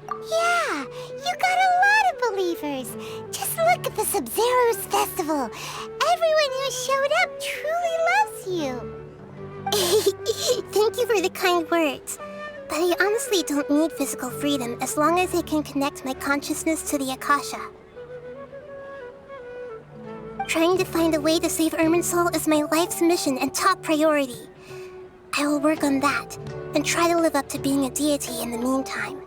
Yeah, you got a lot of believers. Just look at the Sub-Zero's festival. Everyone who showed up truly loves you. Thank you for the kind words. But I honestly don't need physical freedom as long as I can connect my consciousness to the Akasha. Trying to find a way to save Irminsul is my life's mission and top priority. I will work on that, and try to live up to being a deity in the meantime.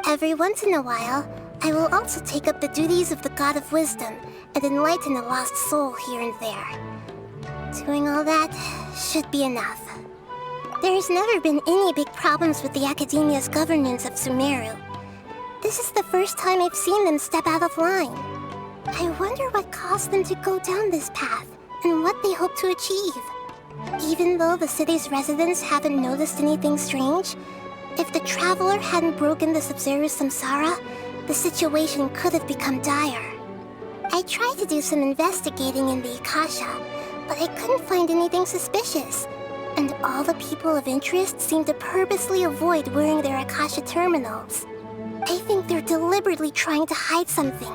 Every once in a while, I will also take up the duties of the God of Wisdom and enlighten a lost soul here and there. Doing all that should be enough. There has never been any big problems with the Academia's governance of Sumeru. This is the first time I've seen them step out of line. I wonder what caused them to go down this path, and what they hope to achieve. Even though the city's residents haven't noticed anything strange, if the traveler hadn't broken the Sub-Zero's samsara, the situation could have become dire. I tried to do some investigating in the Akasha, but I couldn't find anything suspicious. And all the people of interest seem to purposely avoid wearing their Akasha terminals. I think they're deliberately trying to hide something.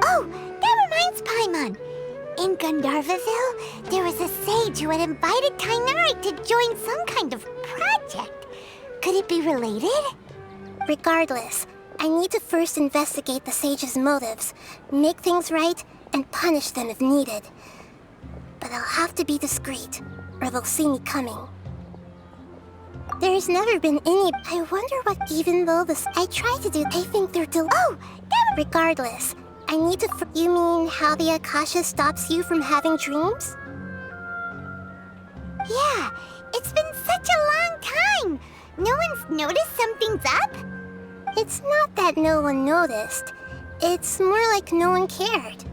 Oh, that reminds Paimon. In Gandharvaville, there was a sage who had invited Kainari to join some kind of project. Could it be related? Regardless, I need to first investigate the sage's motives, make things right, and punish them if needed. But I'll have to be discreet, or they'll see me coming. There's never been any... I wonder what, even though this... I try to do... I think they're Oh, regardless, I need to... You mean how the Akasha stops you from having dreams? Yeah, it's been such a long time. No one's noticed something's up? It's not that no one noticed. It's more like no one cared.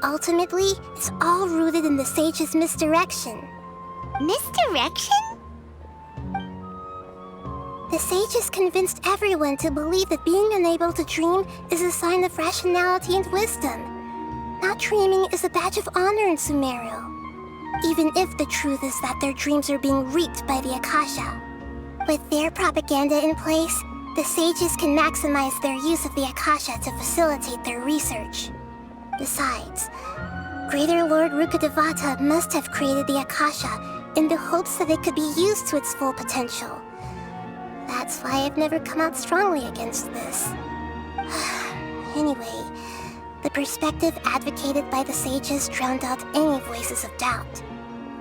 Ultimately, it's all rooted in the sage's misdirection. Misdirection? The sage has convinced everyone to believe that being unable to dream is a sign of rationality and wisdom. Not dreaming is a badge of honor in Sumeru. Even if the truth is that their dreams are being reaped by the Akasha. With their propaganda in place, the sages can maximize their use of the Akasha to facilitate their research. Besides, Greater Lord Rukkhadevata must have created the Akasha in the hopes that it could be used to its full potential. That's why I've never come out strongly against this. Anyway, the perspective advocated by the sages drowned out any voices of doubt.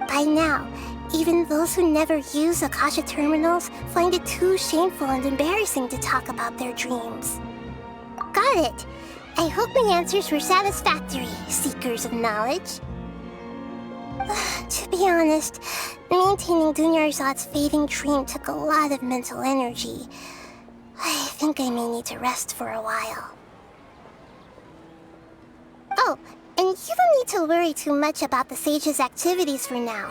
By now, even those who never use Akasha terminals find it too shameful and embarrassing to talk about their dreams. Got it! I hope my answers were satisfactory, seekers of knowledge. To be honest, maintaining Dunyarzad's fading dream took a lot of mental energy. I think I may need to rest for a while. Oh, and you don't need to worry too much about the sage's activities for now.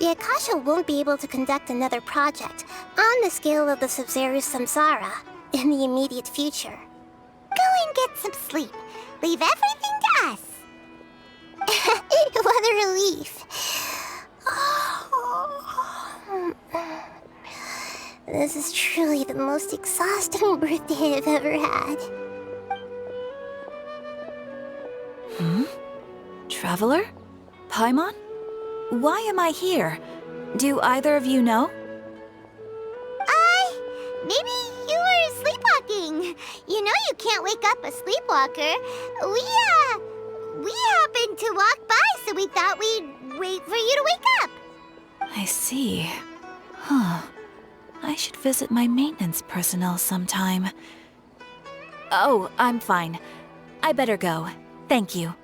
The Akasha won't be able to conduct another project on the scale of the Sub-Zero's samsara in the immediate future. Go and get some sleep. Leave everything to us. What a relief. This is truly the most exhausting birthday I've ever had. Traveler? Paimon? Why am I here? Do either of you know? Maybe you were sleepwalking. You know you can't wake up a sleepwalker. We happened to walk by, so we thought we'd wait for you to wake up. I see. Huh. I should visit my maintenance personnel sometime. Oh, I'm fine. I better go. Thank you.